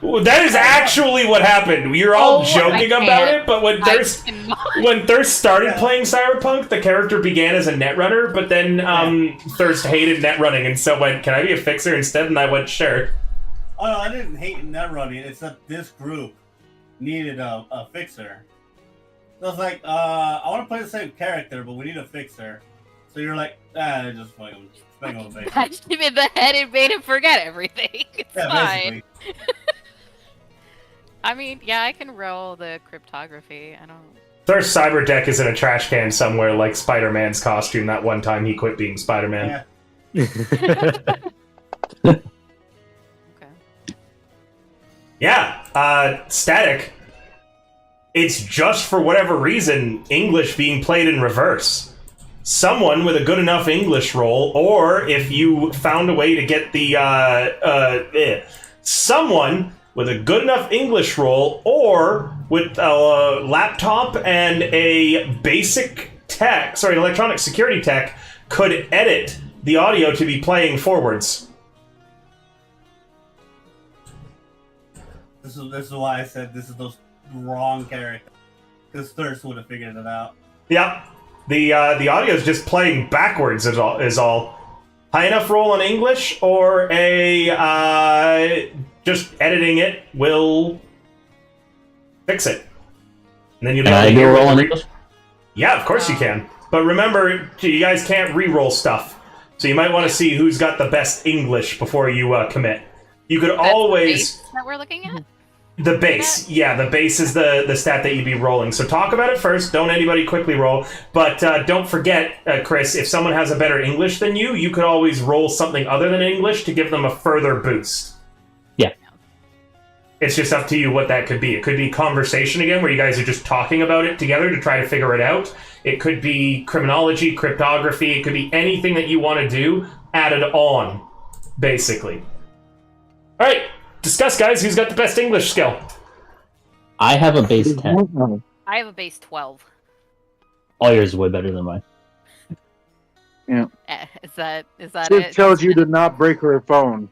S1: Well, that is actually what happened. You're all
S2: Oh,
S1: joking
S2: I
S1: about
S2: can't.
S1: it, but when Thirst
S2: cannot.
S1: when Thirst started playing Cyberpunk, the character began as a netrunner, but then Thirst hated netrunning and so went, "Can I be a fixer instead?" And I went, "Sure."
S8: Oh no, I didn't hate net running. It's that this group needed a fixer. So I was like, I want to play the same character, but we need a fixer. So you're like, just play him. Just play him a
S2: Punched him in the head and made him forget everything. It's
S8: Yeah,
S2: fine.
S8: basically.
S2: I mean, yeah, I can roll the cryptography. I don't.
S1: Thirst cyber deck is in a trash can somewhere, like Spider-Man's costume that one time he quit being Spider-Man.
S8: Yeah.
S2: Okay.
S1: Yeah, Static. It's just for whatever reason English being played in reverse. Someone with a good enough English roll, or if you found a way to get the someone with a good enough English roll, or with a laptop and a basic electronic security tech, could edit the audio to be playing forwards.
S8: This is why I said this is the wrong character. Because Thirst would have figured it out.
S1: Yep. The audio is just playing backwards is all. High enough roll on English, or just editing it will fix it. And then you'll be
S3: Can I
S1: able to
S3: do a
S1: hear
S3: roll
S1: what
S3: on
S1: the-
S3: English?
S1: Yeah, of course you can. But remember, you guys can't re-roll stuff. So you might want to see who's got the best English before you commit. You could
S2: That's the
S1: always...
S2: base that we're looking at.
S1: The base, yeah, the base is the stat that you'd be rolling. So talk about it first. Don't anybody quickly roll. But don't forget, Chris, if someone has a better English than you could always roll something other than English to give them a further boost.
S3: Yeah.
S1: It's just up to you what that could be. It could be conversation again, where you guys are just talking about it together to try to figure it out. It could be criminology, cryptography. It could be anything that you want to do added on, basically. All right. Discuss, guys. Who's got the best English skill?
S3: I have a base 10.
S2: I have a base 12.
S3: All yours is way better than mine.
S2: Is that
S4: Sid
S2: it?
S4: tells you to not break her phone.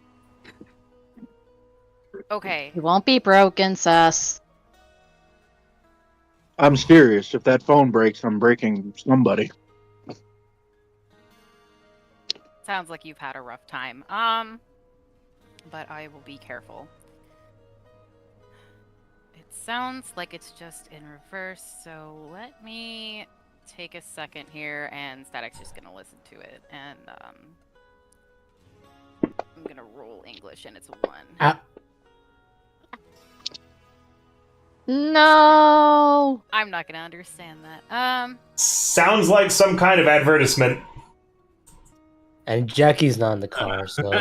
S2: Okay.
S6: It won't be broken, sus.
S4: I'm serious. If that phone breaks, I'm breaking somebody.
S2: Sounds like you've had a rough time. But I will be careful. It sounds like it's just in reverse, so let me take a second here, and Static's just gonna listen to it, and I'm gonna roll English, and it's a 1.
S6: No!
S2: I'm not gonna understand that.
S1: Sounds like some kind of advertisement.
S7: And Jackie's not in the car, so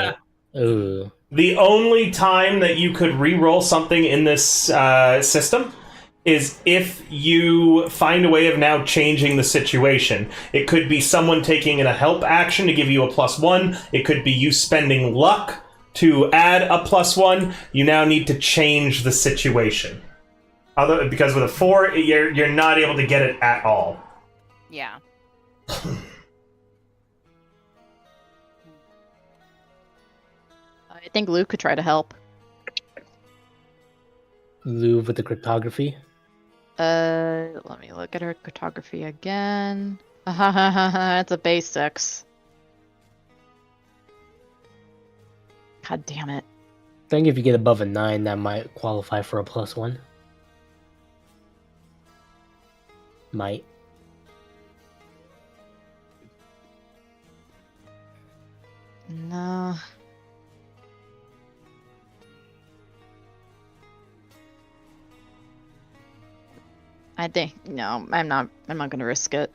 S7: ooh.
S1: The only time that you could re-roll something in this system is if you find a way of now changing the situation. It could be someone taking a help action to give you a +1. It could be you spending luck to add a +1. You now need to change the situation. Because with a 4, you're not able to get it at all.
S2: Yeah.
S6: I think Luke could try to help.
S7: Lou with the cryptography.
S6: Let me look at her cryptography again. It's a base 6. God damn it.
S7: I think if you get above a 9, that might qualify for a +1. Might.
S6: No. I think no, I'm not gonna risk it.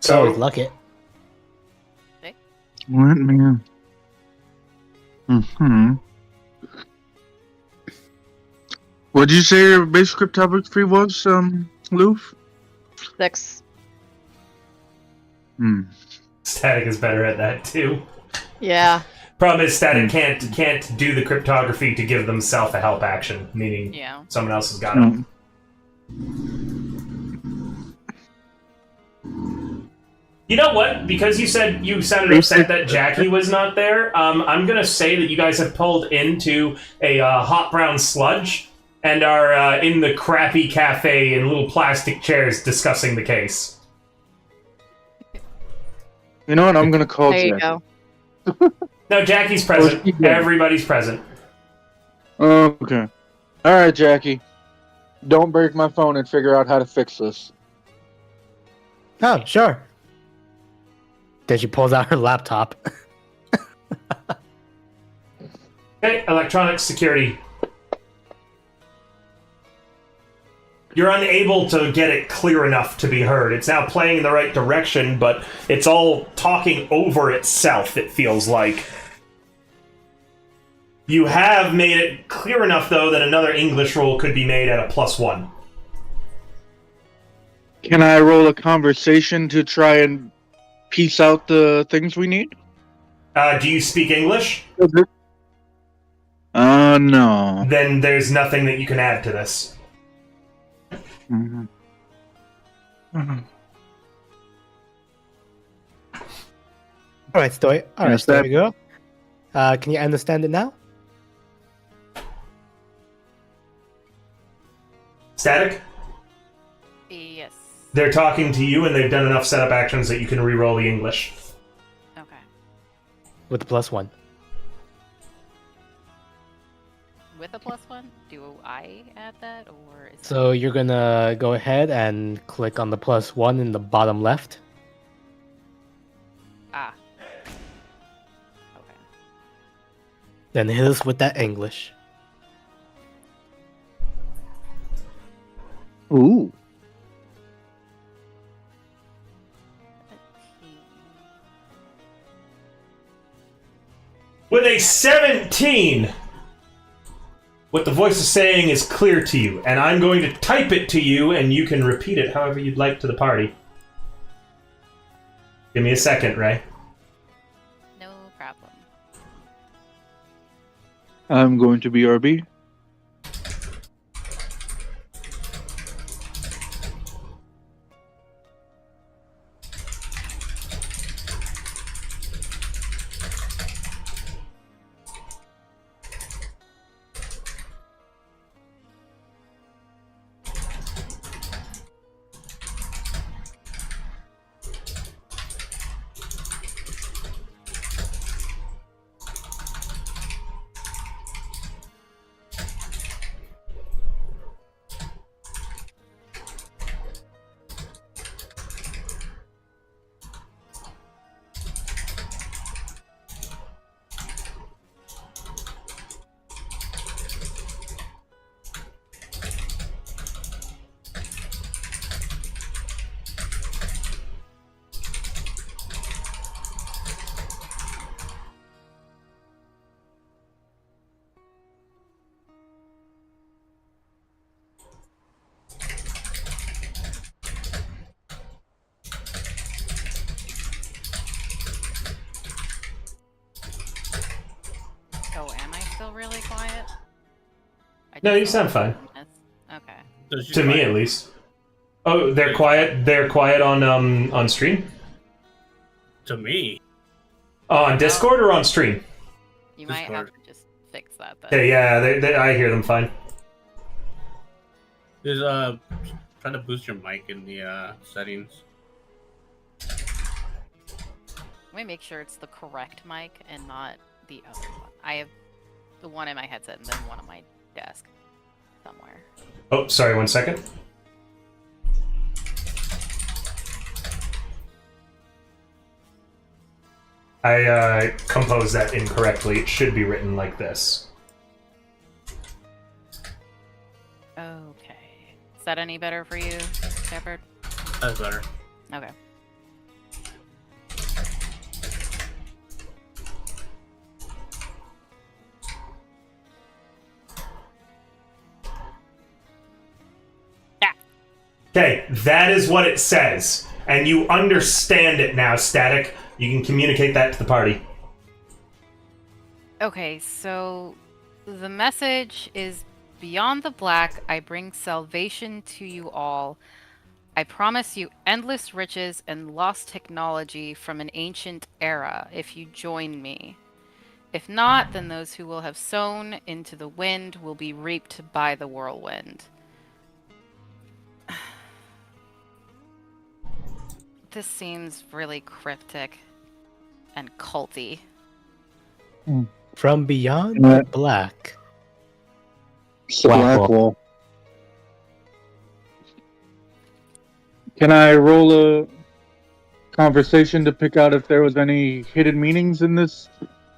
S7: So
S1: So
S7: luck it.
S4: Let me. What'd you say your base cryptography was, Loof?
S6: 6.
S1: Static is better at that too.
S6: Yeah.
S1: Problem is, Static can't do the cryptography to give themselves a help action, meaning
S2: Yeah.
S1: someone else has got it. You know what? Because you sounded upset that Jackie was not there, I'm gonna say that you guys have pulled into a hot brown sludge and are in the crappy cafe in little plastic chairs discussing the case.
S4: You know what? I'm gonna call
S6: There you
S4: Jackie.
S6: go.
S1: No, Jackie's present.
S4: she did.
S1: Everybody's present.
S4: Okay. Alright, Jackie. Don't break my phone and figure out how to fix this.
S7: Oh, sure. Then she pulls out her laptop.
S1: Okay, electronic security. You're unable to get it clear enough to be heard. It's now playing in the right direction, but it's all talking over itself, it feels like. You have made it clear enough, though, that another English roll could be made at a +1.
S4: Can I roll a conversation to try and piece out the things we need?
S1: Do you speak English?
S4: No.
S1: Then there's nothing that you can add to this.
S7: Alright, Stoy. Alright,
S4: Yes,
S7: there
S4: that-
S7: we go. Can you understand it now?
S1: Static?
S2: Yes.
S1: They're talking to you, and they've done enough setup actions that you can re-roll the English.
S2: Okay.
S7: With the +1.
S2: With a +1, do I add that, or is
S7: So you're gonna go ahead and click on the +1 in the bottom left.
S2: Ah. Okay.
S7: Then hit us with that English.
S4: Ooh.
S1: With a 17, what the voice is saying is clear to you, and I'm going to type it to you, and you can repeat it however you'd like to the party. Give me a second, Ray.
S2: No problem.
S4: I'm going to BRB.
S2: Oh, am I still really quiet? I
S1: No,
S2: just
S1: you sound fine.
S2: Okay.
S5: So she's
S1: To me,
S5: quiet.
S1: at least. Oh, they're quiet. They're quiet on stream.
S5: To me.
S1: On Discord or on stream?
S2: You might have
S5: Discord.
S2: to just fix that then.
S1: Okay, yeah, I hear them fine.
S5: There's try to boost your mic in the settings.
S2: Let me make sure it's the correct mic and not the other one. I have the one in my headset and then one on my desk somewhere.
S1: Oh, sorry, 1 second. I composed that incorrectly. It should be written like this.
S2: Okay. Is that any better for you, Shepard?
S5: That's better.
S2: Okay.
S1: Okay, that is what it says. And you understand it now, Static. You can communicate that to the party.
S2: Okay, so the message is beyond the black, I bring salvation to you all. I promise you endless riches and lost technology from an ancient era if you join me. If not, then those who will have sown into the wind will be reaped by the whirlwind. This seems really cryptic and culty.
S7: From beyond
S4: Yeah.
S7: the black.
S4: Blackwall. Can I roll a conversation to pick out if there was any hidden meanings in this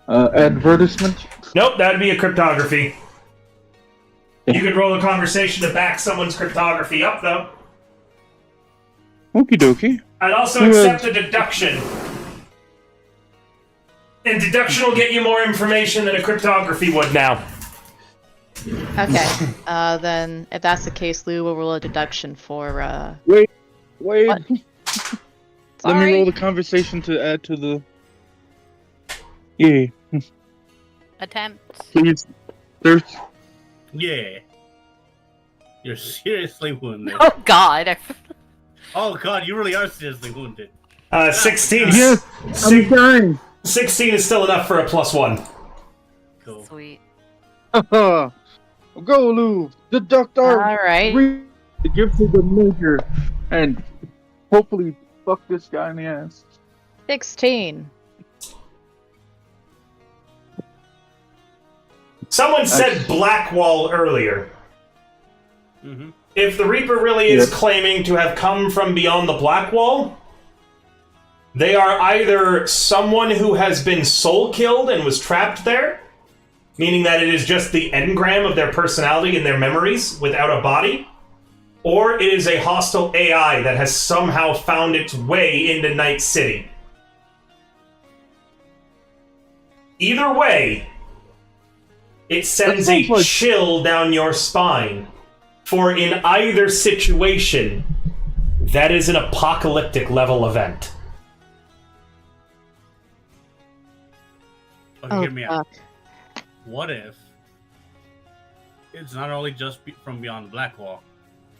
S4: advertisement?
S1: Nope, that'd be a cryptography. You could roll a conversation to back someone's cryptography up, though.
S4: Okie dokie.
S1: I'd also
S4: Good.
S1: accept a deduction. And deduction will get you more information than a cryptography would now.
S6: Okay. Then if that's the case, Lou will roll a deduction for.
S4: Wait.
S6: What?
S4: Let me
S6: Sorry.
S4: roll the conversation to add to the. Yeah.
S2: Attempt.
S4: Please. There's.
S5: Yeah. You're seriously wounded.
S2: Oh God.
S5: Oh god, you really are seriously wounded.
S1: 16.
S4: Yes, I'm dying.
S1: 16 is still enough for a +1.
S5: Cool.
S2: Sweet.
S4: Go, Lou. Deduct our.
S6: All right.
S4: The gift to the major, and hopefully fuck this guy in the ass.
S6: 16.
S1: Someone said Blackwall earlier.
S5: Mm-hmm.
S1: If the Reaper really is
S4: Yes.
S1: claiming to have come from beyond the Blackwall, they are either someone who has been soul killed and was trapped there, meaning that it is just the engram of their personality and their memories without a body, or it is a hostile AI that has somehow found its way into Night City. Either way, it sends a chill down your spine. For in either situation, that is an apocalyptic level event.
S5: Okay,
S6: Oh,
S5: hear me out.
S6: fuck.
S5: What if it's not only just from Beyond the Black Wall,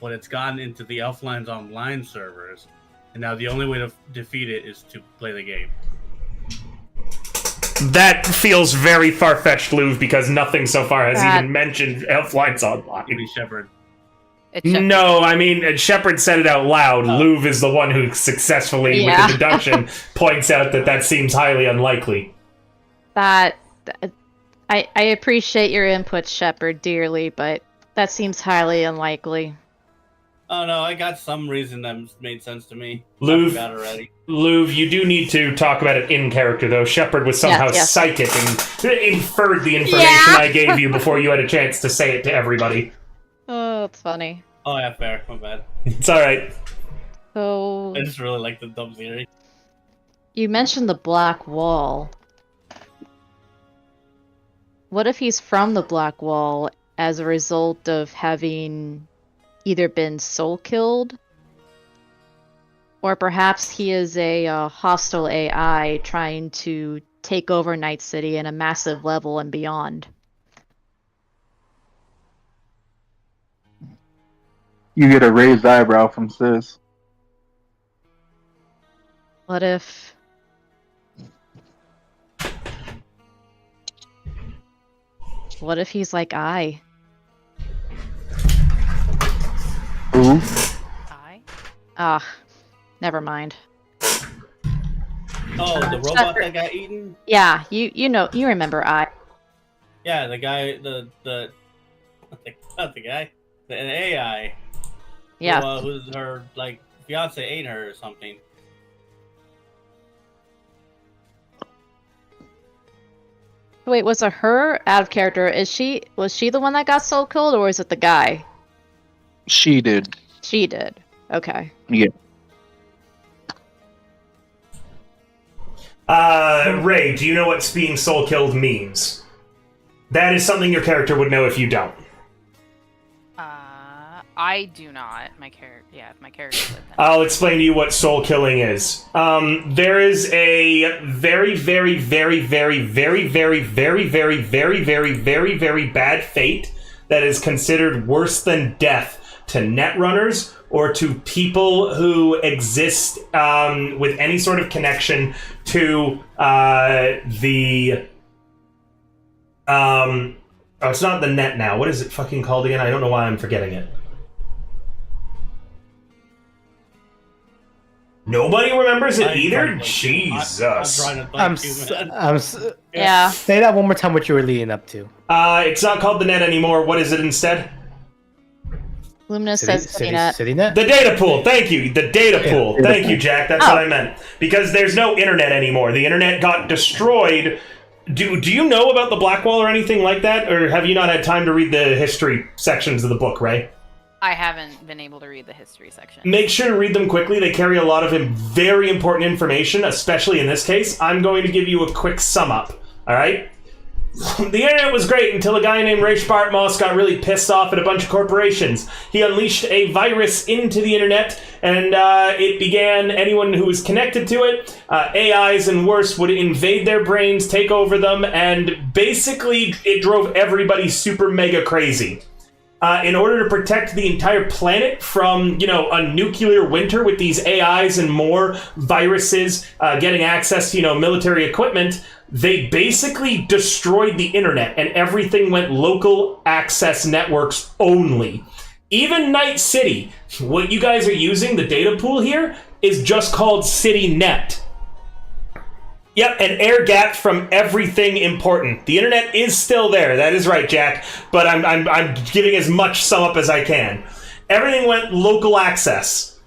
S5: but it's gotten into the Elflines Online servers, and now the only way to defeat it is to play the game?
S1: That feels very far-fetched, Louvre, because nothing so far has
S6: That-
S1: even mentioned Elflines Online.
S5: Maybe Shepard.
S2: It's Shepard.
S1: No, I mean, Shepard said it out loud. Louvre is the one who successfully,
S6: Yeah.
S1: with the deduction, points out that seems highly unlikely.
S6: I appreciate your input, Shepard, dearly, but that seems highly unlikely.
S5: Oh no, I got some reason that made sense to me.
S1: Louvre.
S5: I forgot already.
S1: Louvre, you do need to talk about it in character, though. Shepard was somehow
S6: Yes.
S1: psychic and inferred the information I gave you before you had a chance to say it to everybody.
S6: Oh, it's funny.
S5: Oh yeah, fair. My bad.
S1: It's alright.
S6: So,
S5: I just really like the dumb theory.
S6: you mentioned the Black Wall. What if he's from the Black Wall as a result of having either been soul killed, or perhaps he is a hostile AI trying to take over Night City in a massive level and beyond?
S4: You get a raised eyebrow from Sis.
S6: What if... What if he's like I?
S4: Who?
S6: Ah, never mind.
S5: Oh, the robot that got eaten?
S6: Yeah, you remember I.
S5: Yeah, the guy, not the guy, the AI.
S6: Yeah.
S5: Who's her, like, fiance ate her or something.
S6: Wait, was it her? Out of character. Was she the one that got soul killed, or is it the guy?
S4: She did.
S6: She did. Okay.
S4: Yeah.
S1: Ray, do you know what being soul killed means? That is something your character would know if you don't.
S2: I do not. My character, my character would. Then.
S1: I'll explain to you what soul killing is. There is a very, very, very, very, very, very, very, very, very, very, very, very bad fate that is considered worse than death to netrunners or to people who exist with any sort of connection to the... oh, it's not the net now. What is it fucking called again? I don't know why I'm forgetting it. Nobody remembers it either? Jesus.
S6: Yeah.
S7: Say that one more time. What you were leading up to?
S1: It's not called the net anymore. What is it instead?
S6: Luminous says CityNet.
S7: CityNet?
S1: The data pool. Thank you. The data pool. Thank you, Jack. That's what I meant. Because there's no internet anymore. The internet got destroyed. Do you know about the Black Wall or anything like that? Or have you not had time to read the history sections of the book, Ray?
S2: I haven't been able to read the history section.
S1: Make sure to read them quickly. They carry a lot of very important information, especially in this case. I'm going to give you a quick sum up. All right? The internet was great until a guy named Ray Spartmoss got really pissed off at a bunch of corporations. He unleashed a virus into the internet, and it began anyone who was connected to it. AIs and worse would invade their brains, take over them, and basically it drove everybody super mega crazy. In order to protect the entire planet from, a nuclear winter with these AIs and more viruses getting access to, military equipment, they basically destroyed the internet and everything went local access networks only. Even Night City, what you guys are using, the data pool here, is just called CityNet. Yep, an air gap from everything important. The internet is still there. That is right, Jack. But I'm giving as much sum up as I can. Everything went local access.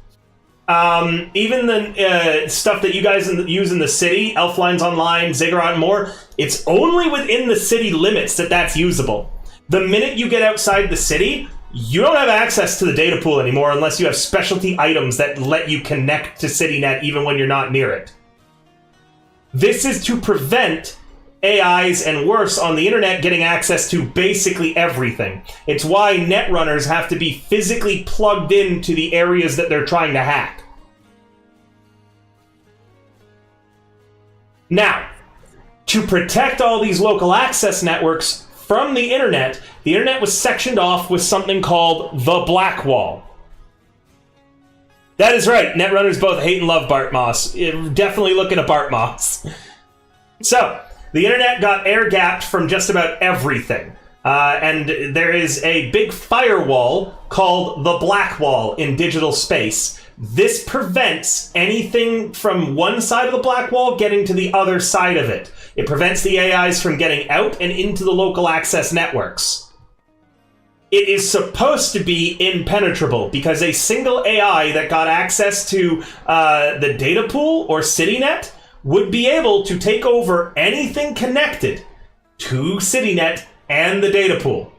S1: Even the stuff that you guys use in the city, Elflines Online, Ziggurat, and more, it's only within the city limits that that's usable. The minute you get outside the city, you don't have access to the data pool anymore unless you have specialty items that let you connect to CityNet even when you're not near it. This is to prevent AIs and worse on the internet getting access to basically everything. It's why netrunners have to be physically plugged into the areas that they're trying to hack. Now, to protect all these local access networks from the internet was sectioned off with something called the Black Wall. That is right, netrunners both hate and love Bart Moss. Definitely looking at Bart Moss. So, the internet got air-gapped from just about everything. And there is a big firewall called the Black Wall in digital space. This prevents anything from one side of the Black Wall getting to the other side of it. It prevents the AIs from getting out and into the local access networks. It is supposed to be impenetrable because a single AI that got access to the data pool or CityNet would be able to take over anything connected to CityNet and the data pool.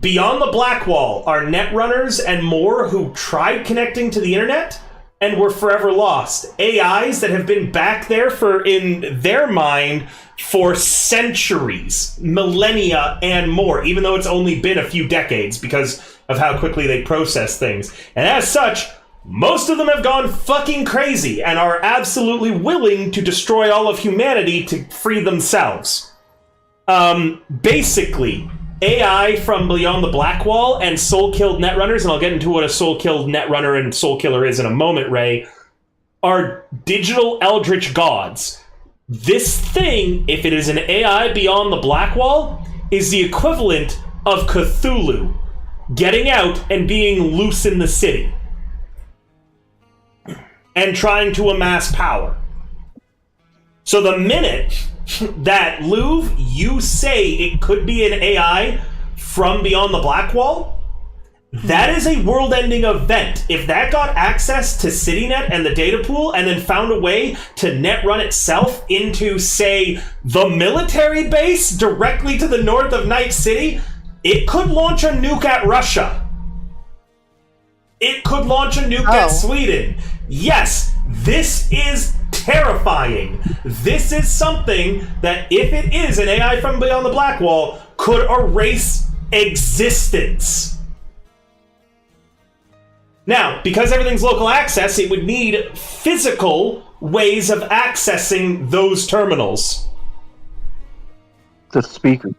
S1: Beyond the Black Wall are netrunners and more who tried connecting to the internet and were forever lost. AIs that have been back there in their mind for centuries, millennia, and more, even though it's only been a few decades because of how quickly they process things. And as such, most of them have gone fucking crazy and are absolutely willing to destroy all of humanity to free themselves. Basically, AI from Beyond the Black Wall and soul-killed netrunners, and I'll get into what a soul-killed netrunner and soul-killer is in a moment, Ray, are digital eldritch gods. This thing, if it is an AI beyond the Black Wall, is the equivalent of Cthulhu getting out and being loose in the city and trying to amass power. So the minute that, Louv, you say it could be an AI from Beyond the Black Wall, that is a world-ending event. If that got access to CityNet and the data pool and then found a way to netrun itself into, say, the military base directly to the north of Night City, it could launch a nuke at Russia. It could launch a nuke at Sweden. Yes, this is terrifying. This is something that, if it is an AI from Beyond the Black Wall, could erase existence. Now, because everything's local access, it would need physical ways of accessing those terminals.
S4: The speakers.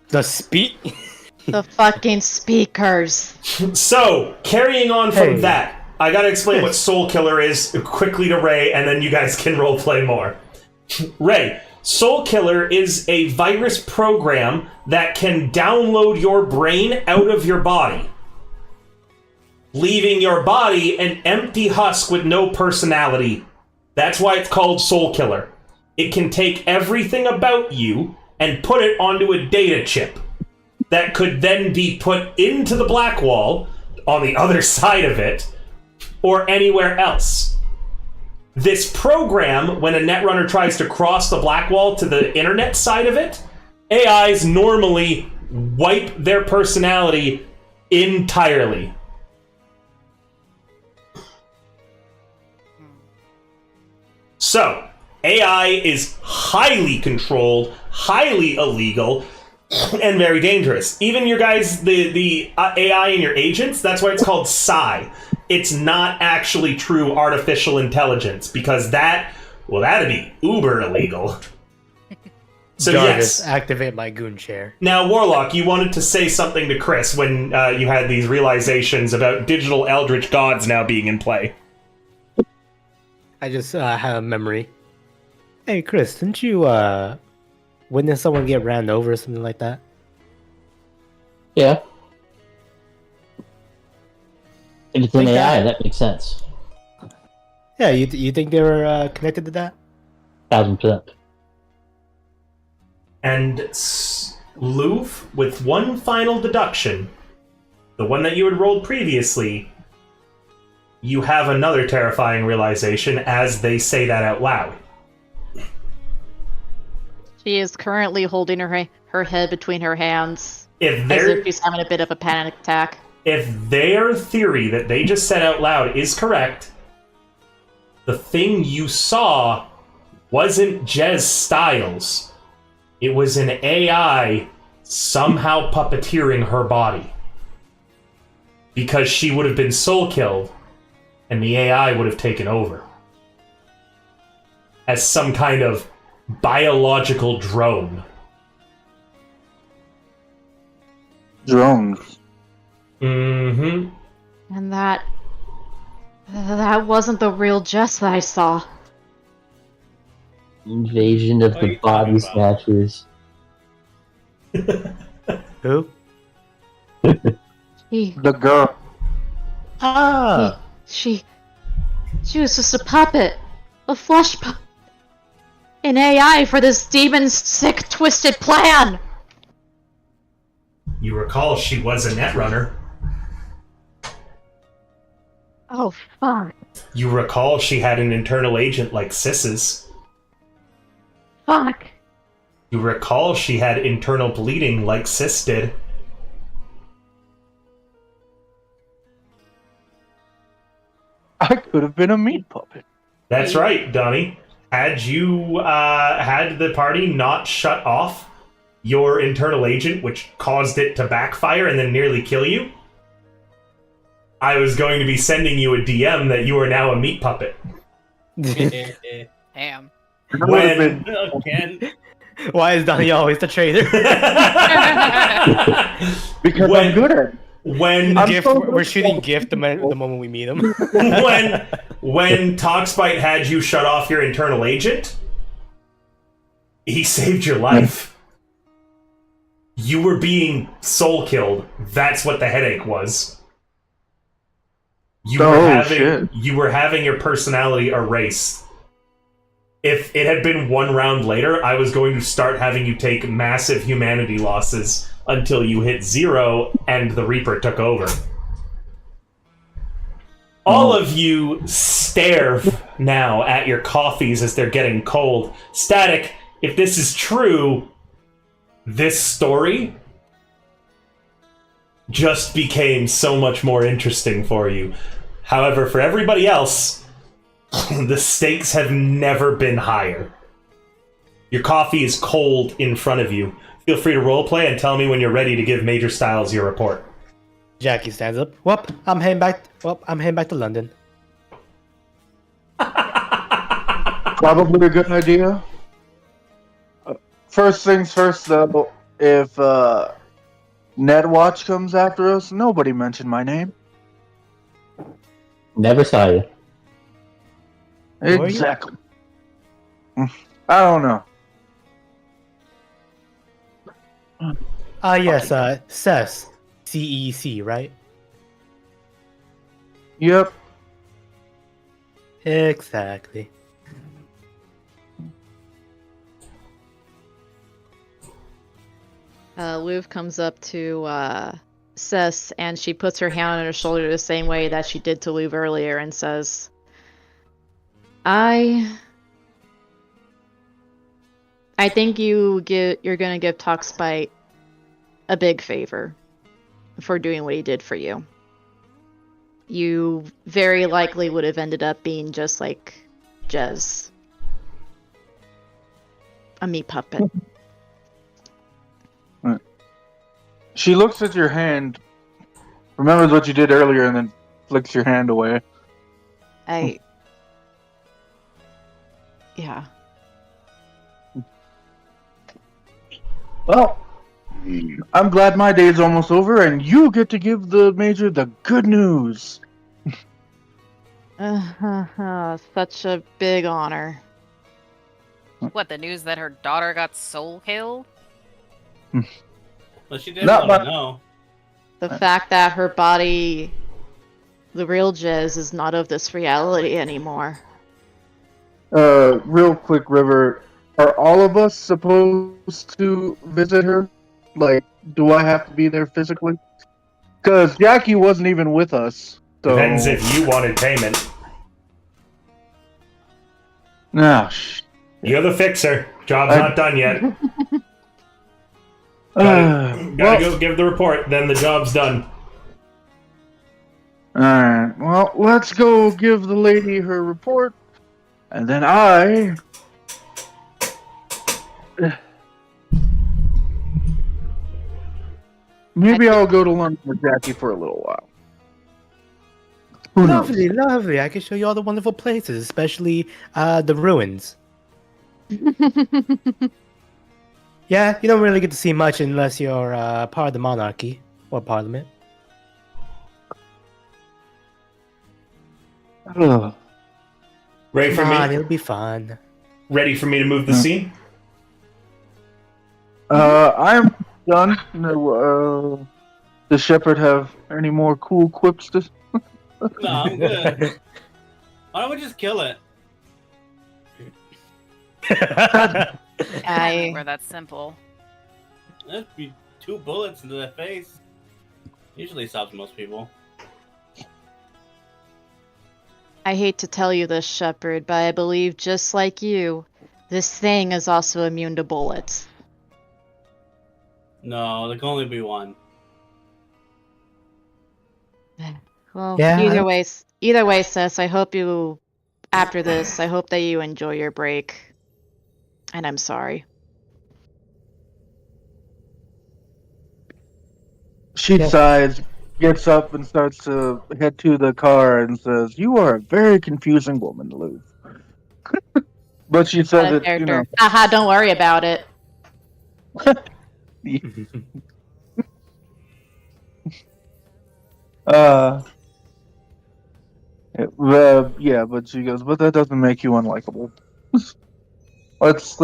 S6: The fucking speakers.
S1: So, carrying on from that, I gotta explain what Soul Killer is quickly to Ray, and then you guys can roleplay more. Ray, Soul Killer is a virus program that can download your brain out of your body, leaving your body an empty husk with no personality. That's why it's called Soul Killer. It can take everything about you and put it onto a data chip that could then be put into the Black Wall on the other side of it, or anywhere else. This program, when a netrunner tries to cross the Black Wall to the internet side of it, AIs normally wipe their personality entirely. So, AI is highly controlled, highly illegal, and very dangerous. Even your guys, the AI and your agents, that's why it's called Psi. It's not actually true artificial intelligence, because that'd be uber illegal. So
S7: Jarvis,
S1: yes.
S7: activate my goon chair.
S1: Now, Warlock, you wanted to say something to Chris when you had these realizations about digital eldritch gods now being in play.
S7: I just have a memory. Hey, Chris, didn't you witness someone get ran over or something like that?
S3: Yeah. If it's an
S7: Like
S3: AI,
S7: that.
S3: that makes sense.
S7: Yeah, you think they were connected to that?
S3: 1000%.
S1: And Louv, with one final deduction, the one that you had rolled previously, you have another terrifying realization as they say that out loud.
S6: She is currently holding her head between her hands,
S1: If
S6: as if she's having a bit of a panic attack.
S1: If their theory that they just said out loud is correct, the thing you saw wasn't Jez Styles. It was an AI somehow puppeteering her body. Because she would have been soul killed, and the AI would have taken over. As some kind of biological drone.
S4: Drones.
S1: Mm-hmm.
S6: And that wasn't the real Jess that I saw.
S3: Invasion of
S8: What are
S3: the
S8: you talking
S3: body
S8: about?
S3: snatchers.
S7: Who?
S4: The girl.
S7: Ah!
S6: She was just a puppet. A flesh puppet. An AI for this demon's sick, twisted plan!
S1: You recall she was a netrunner.
S6: Oh, fuck.
S1: You recall she had an internal agent like Sis's.
S6: Fuck.
S1: You recall she had internal bleeding like Sis did.
S4: I could have been a meat puppet.
S1: That's right, Donnie. Had you had the party not shut off your internal agent, which caused it to backfire and then nearly kill you, I was going to be sending you a DM that you are now a meat puppet.
S2: Damn.
S4: That would have been
S5: Again.
S7: Why is Donnie always the traitor?
S4: because
S1: When-
S4: I'm good at it.
S1: When
S4: I'm
S7: Gift,
S4: so
S7: we're shooting
S4: good.
S7: Gift the moment we meet him.
S1: when Toxbite had you shut off your internal agent, he saved your life. You were being soul killed. That's what the headache was. You were having your personality erased. If it had been one round later, I was going to start having you take massive humanity losses until you hit 0 and the Reaper took over. All of you stare now at your coffees as they're getting cold. Static, if this is true, this story just became so much more interesting for you. However, for everybody else, the stakes have never been higher. Your coffee is cold in front of you. Feel free to roleplay and tell me when you're ready to give Major Styles your report.
S7: Jackie stands up. Well, I'm heading back to London.
S4: Probably a good idea. First things first, though, if Netwatch comes after us, nobody mentioned my name.
S3: Never saw you.
S7: Who are you?
S4: Exactly. I don't know.
S7: Yes, CEC, CEC, right?
S4: Yep.
S7: Exactly.
S6: Luv comes up to Cess and she puts her hand on her shoulder the same way that she did to Luv earlier and says, I think you're gonna give Toxbite a big favor for doing what he did for you. You very likely would have ended up being just like Jez. A meat puppet.
S4: She looks at your hand, remembers what you did earlier, and then flicks your hand away.
S6: Yeah.
S4: Well, I'm glad my day's almost over, and you get to give the Major the good news.
S6: Such a big honor.
S2: What, the news that her daughter got soul killed?
S5: Well, she didn't
S4: Not
S5: want to
S4: my-
S5: know.
S6: The fact that her body, the real Jez, is not of this reality anymore.
S4: Real quick, River, are all of us supposed to visit her? Like, do I have to be there physically? Because Jackie wasn't even with us So,
S1: Depends if you wanted payment.
S4: Nah,
S1: You're the fixer. Job's not done yet. Gotta
S4: well,
S1: go give the report, then the job's done.
S4: alright. Well, let's go give the lady her report, and then maybe I'll go to London with Jackie for a little while. Who knows?
S7: Lovely, lovely. I can show you all the wonderful places, especially the ruins. Yeah, you don't really get to see much unless you're part of the monarchy or parliament.
S4: Ugh.
S1: Ready for
S7: Come on,
S1: me?
S7: it'll be fun.
S1: Ready for me to move the scene?
S4: I'm done. No, does Shepard have any more cool quips to?
S5: No, I'm good. Why don't we just kill it?
S2: I where that's simple.
S5: That'd be 2 bullets into the face. Usually stops most people.
S6: I hate to tell you this, Shepard, but I believe just like you, this thing is also immune to bullets.
S5: No, there can only be one.
S6: Well,
S7: Yeah.
S6: either way, sis, I hope you, after this, I hope that you enjoy your break. And I'm sorry.
S4: She sighs, gets up, and starts to head to the car and says, "You are a very confusing woman, Lou." But she says it, you know.
S6: Haha, don't worry about it.
S4: Yeah, but she goes, but that doesn't make you unlikable. Let's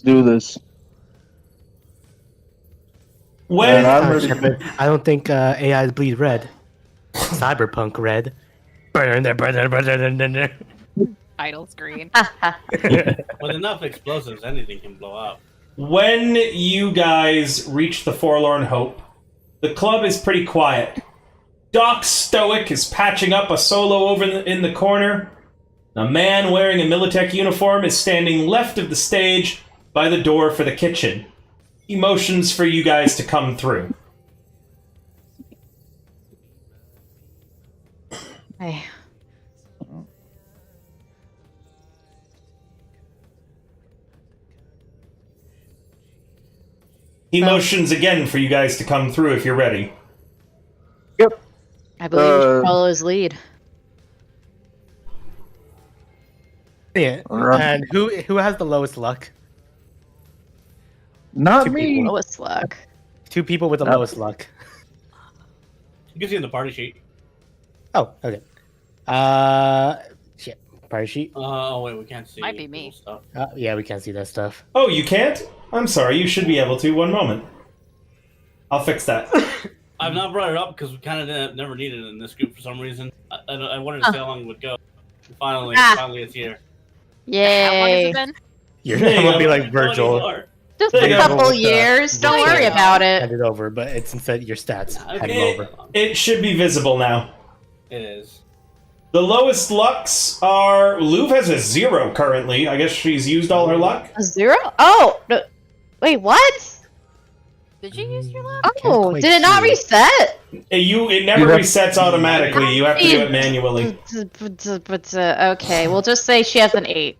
S4: do this.
S1: When
S4: And I'm ready.
S7: Shepard, I don't think AIs bleed red. Cyberpunk red.
S2: Idle screen.
S5: With enough explosives, anything can blow up.
S1: When you guys reach the Forlorn Hope, the club is pretty quiet. Doc Stoic is patching up a solo over in the corner. A man wearing a Militech uniform is standing left of the stage by the door for the kitchen. He motions for you guys to come through.
S6: Hey.
S1: He motions again for you guys to come through if you're ready.
S4: Yep.
S6: I believe we should follow his lead.
S7: Yeah. And who has the lowest luck?
S4: Not
S7: 2
S4: me.
S7: people.
S6: Lowest luck.
S7: 2 people with the lowest luck.
S5: You can see in the party sheet.
S7: Oh, okay. Shit. Party sheet.
S5: Oh wait, we can't see.
S2: Might be me.
S5: Stuff.
S7: Yeah, we can't see that stuff.
S1: Oh, you can't? I'm sorry, you should be able to. One moment. I'll fix that.
S5: I've not brought it up because we kind of never needed it in this group for some reason. I wanted to see how long it would go. Finally it's here.
S2: How long has
S6: Yay.
S2: it been?
S7: You're
S1: There you
S7: gonna be
S1: go.
S7: like Virgil.
S6: Just
S1: There
S6: a
S1: you go.
S6: couple years. Don't
S2: There you
S6: worry
S2: go.
S6: about
S7: Hand
S6: it.
S7: it over, but it's instead your stats. Hand him
S1: It,
S7: over.
S1: it should be visible now.
S5: It is.
S1: The lowest lucks are... Louv has a 0 currently. I guess she's used all her luck.
S6: A 0? Oh, no. Wait, what?
S2: Did you use your luck?
S6: Oh,
S7: quite
S6: did it not
S7: see.
S6: reset?
S1: It never resets automatically. You have to do it manually.
S6: But okay, we'll just say she has an 8.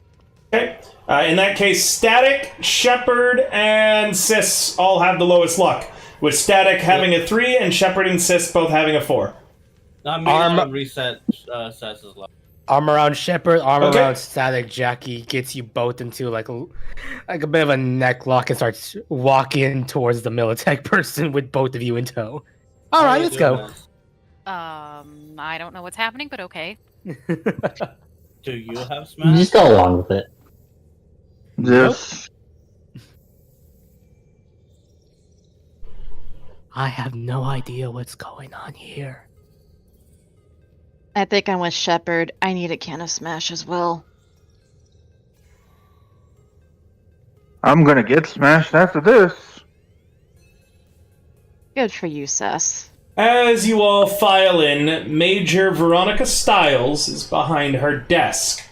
S1: Okay. In that case, Static, Shepard, and Sis all have the lowest luck. With Static having a 3 and Shepard and Sis both having a 4.
S5: Not me.
S7: Arm-
S5: Reset Sess's luck.
S7: Arm around Shepard, arm
S1: Okay.
S7: around Static. Jackie gets you both into like a bit of a neck lock and starts walking towards the Militech person with both of you in tow. All right, let's go.
S2: I don't know what's happening, but okay.
S5: Do you have
S3: You
S5: smash?
S3: just go along with it.
S4: Just
S7: I have no idea what's going on here.
S6: I think I'm with Shepard. I need a can of Smash as well.
S4: I'm gonna get smashed after this.
S6: Good for you, Sess.
S1: As you all file in, Major Veronica Stiles is behind her desk.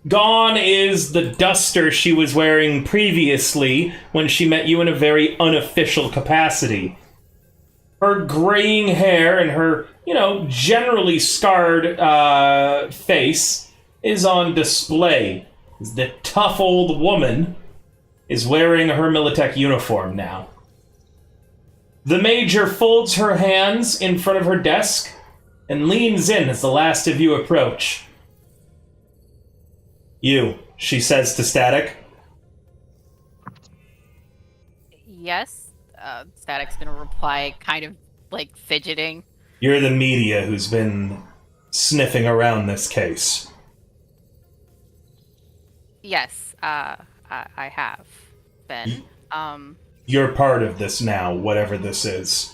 S1: Gone is the duster she was wearing previously when she met you in a very unofficial capacity. Her graying hair and her, generally scarred face is on display. The tough old woman is wearing her Militech uniform now. The Major folds her hands in front of her desk and leans in as the last of you approach. You, she says to Static.
S2: Yes. Static's gonna reply, kind of like fidgeting.
S1: You're the media who's been sniffing around this case.
S2: Yes, I have been.
S1: You're part of this now, whatever this is.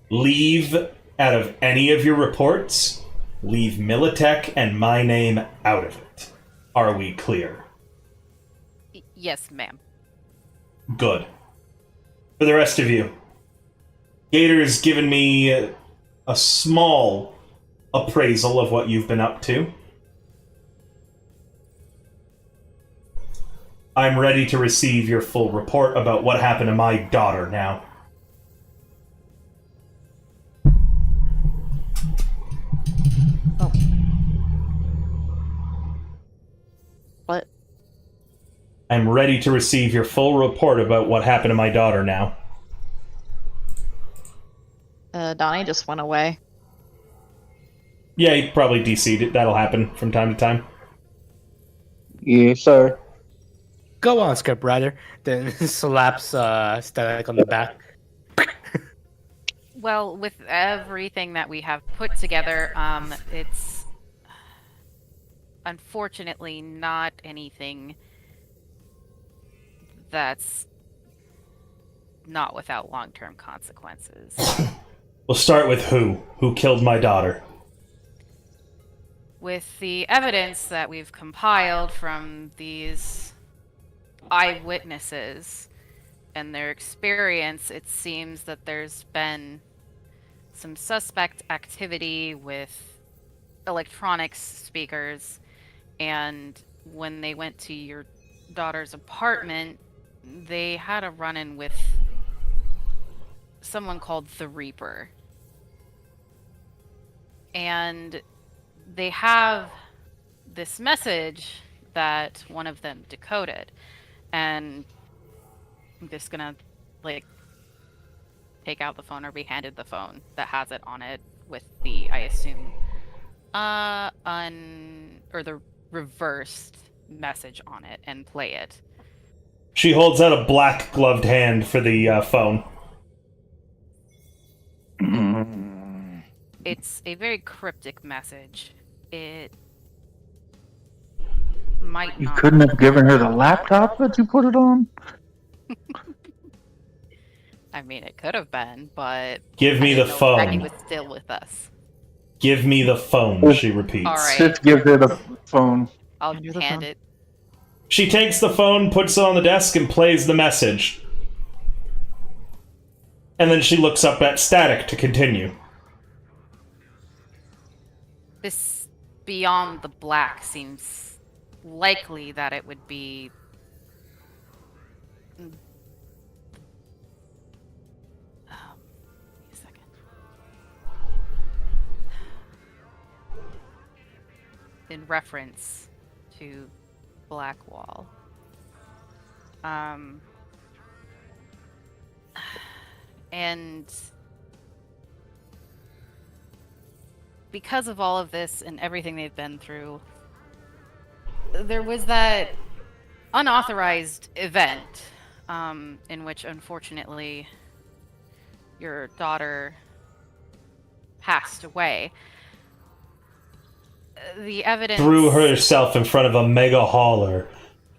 S1: Leave out of any of your reports. Leave Militech and my name out of it. Are we clear?
S2: Yes, ma'am.
S1: Good. For the rest of you, Gator's given me a small appraisal of what you've been up to. I'm ready to receive your full report about what happened to my daughter now.
S6: Oh. What?
S1: I'm ready to receive your full report about what happened to my daughter now.
S6: Donnie just went away.
S1: Yeah, he probably DC'd it. That'll happen from time to time.
S4: Yes, sir.
S7: Go on, scriptwriter. Then slaps Static on the back.
S2: Well, with everything that we have put together, it's unfortunately not anything that's not without long-term consequences.
S1: We'll start with who? Who killed my daughter?
S2: With the evidence that we've compiled from these eyewitnesses and their experience, it seems that there's been some suspect activity with electronics speakers, and when they went to your daughter's apartment, they had a run-in with someone called the Reaper. And they have this message that one of them decoded. And I'm just gonna, take out the phone or be handed the phone that has it on it with the, I assume, or the reversed message on it and play it.
S1: She holds out a black gloved hand for the phone.
S2: It's a very cryptic message. It might
S4: You
S2: not...
S4: couldn't have given her the laptop that you put it on?
S2: I mean, it could have been, but...
S1: Give me the phone.
S2: Maggie was still with us.
S1: Give me the phone, she repeats.
S2: All right.
S4: Just give her the phone.
S2: I'll
S6: Hand you the
S2: hand
S6: phone.
S2: it.
S1: She takes the phone, puts it on the desk, and plays the message. And then she looks up at Static to continue.
S2: This Beyond the Black seems likely that it would be... wait a second. In reference to Blackwall. And because of all of this and everything they've been through, there was that unauthorized event in which, unfortunately, your daughter passed away. The evidence...
S1: Threw herself in front of a mega hauler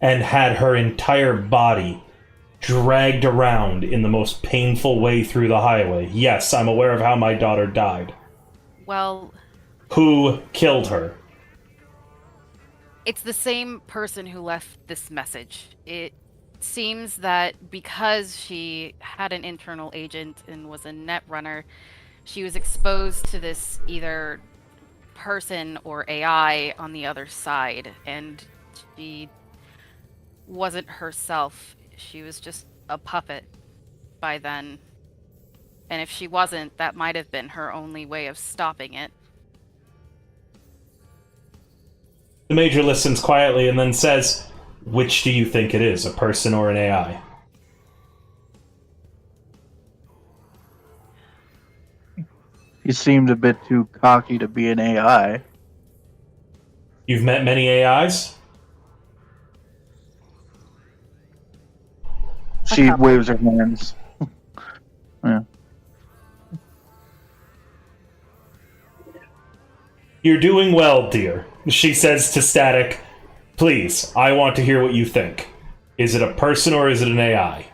S1: and had her entire body dragged around in the most painful way through the highway. Yes, I'm aware of how my daughter died.
S2: Well...
S1: Who killed her?
S2: It's the same person who left this message. It seems that because she had an internal agent and was a net runner, she was exposed to this either person or AI on the other side, and she wasn't herself. She was just a puppet by then. And if she wasn't, that might have been her only way of stopping it.
S1: The Major listens quietly and then says, "Which do you think it is, a person or an AI?"
S4: He seemed a bit too cocky to be an AI.
S1: You've met many AIs?
S4: She waves her hands. Yeah.
S1: You're doing well, dear. She says to Static, "Please, I want to hear what you think. Is it a person or is it an AI?"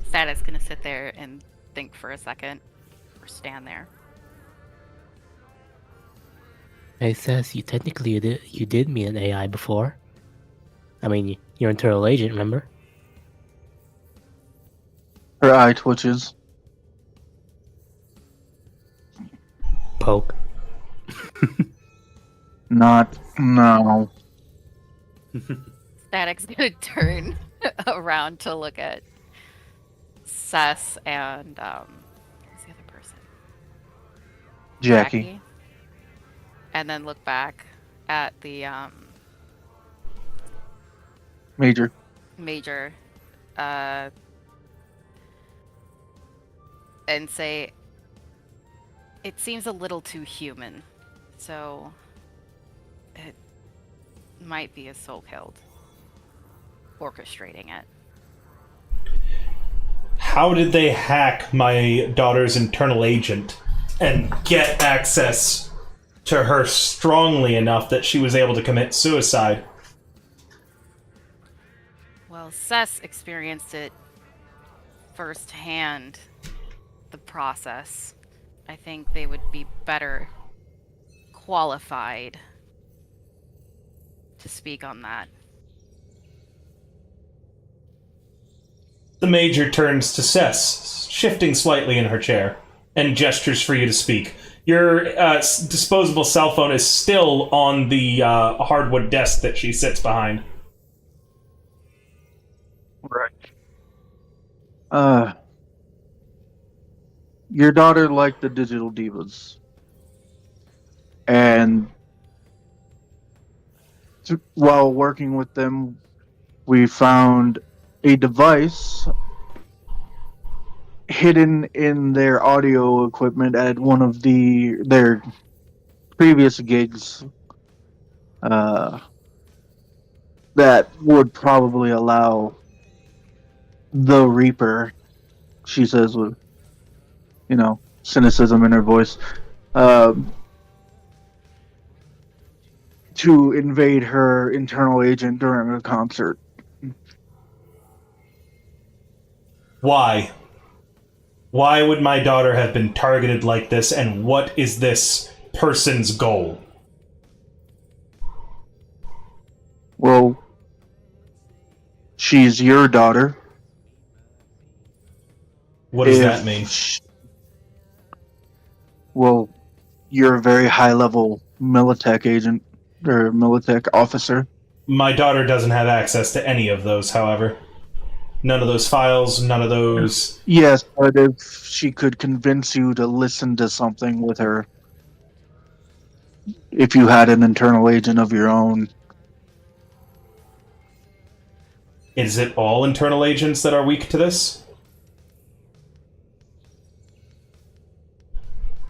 S2: Static's gonna sit there and think for a second, or stand there.
S7: Hey, Seth, you technically you did meet an AI before. I mean, you're internal agent, remember?
S4: Her eye twitches.
S7: Poke.
S4: No.
S2: Static's gonna turn around to look at Sess and who's the other person?
S4: Jackie.
S2: And then look back at the
S4: Major.
S2: Major, and say, "It seems a little too human, so it might be a soul killed orchestrating it."
S1: How did they hack my daughter's internal agent and get access to her strongly enough that she was able to commit suicide?
S2: Well, Sess experienced it firsthand, the process. I think they would be better qualified to speak on that.
S1: The Major turns to Cess, shifting slightly in her chair, and gestures for you to speak. Your disposable cell phone is still on the hardwood desk that she sits behind.
S4: Right. Your daughter liked the digital divas. And while working with them, we found a device hidden in their audio equipment at one of their previous gigs that would probably allow the Reaper, she says with, cynicism in her voice, to invade her internal agent during a concert.
S1: Why? Why would my daughter have been targeted like this, and what is this person's goal?
S4: Well, she's your daughter.
S1: What does that mean?
S4: Well, you're a very high-level Militech agent, or Militech officer.
S1: My daughter doesn't have access to any of those, however. None of those files, none of those...
S4: Yes, but if she could convince you to listen to something with her, if you had an internal agent of your own.
S1: Is it all internal agents that are weak to this?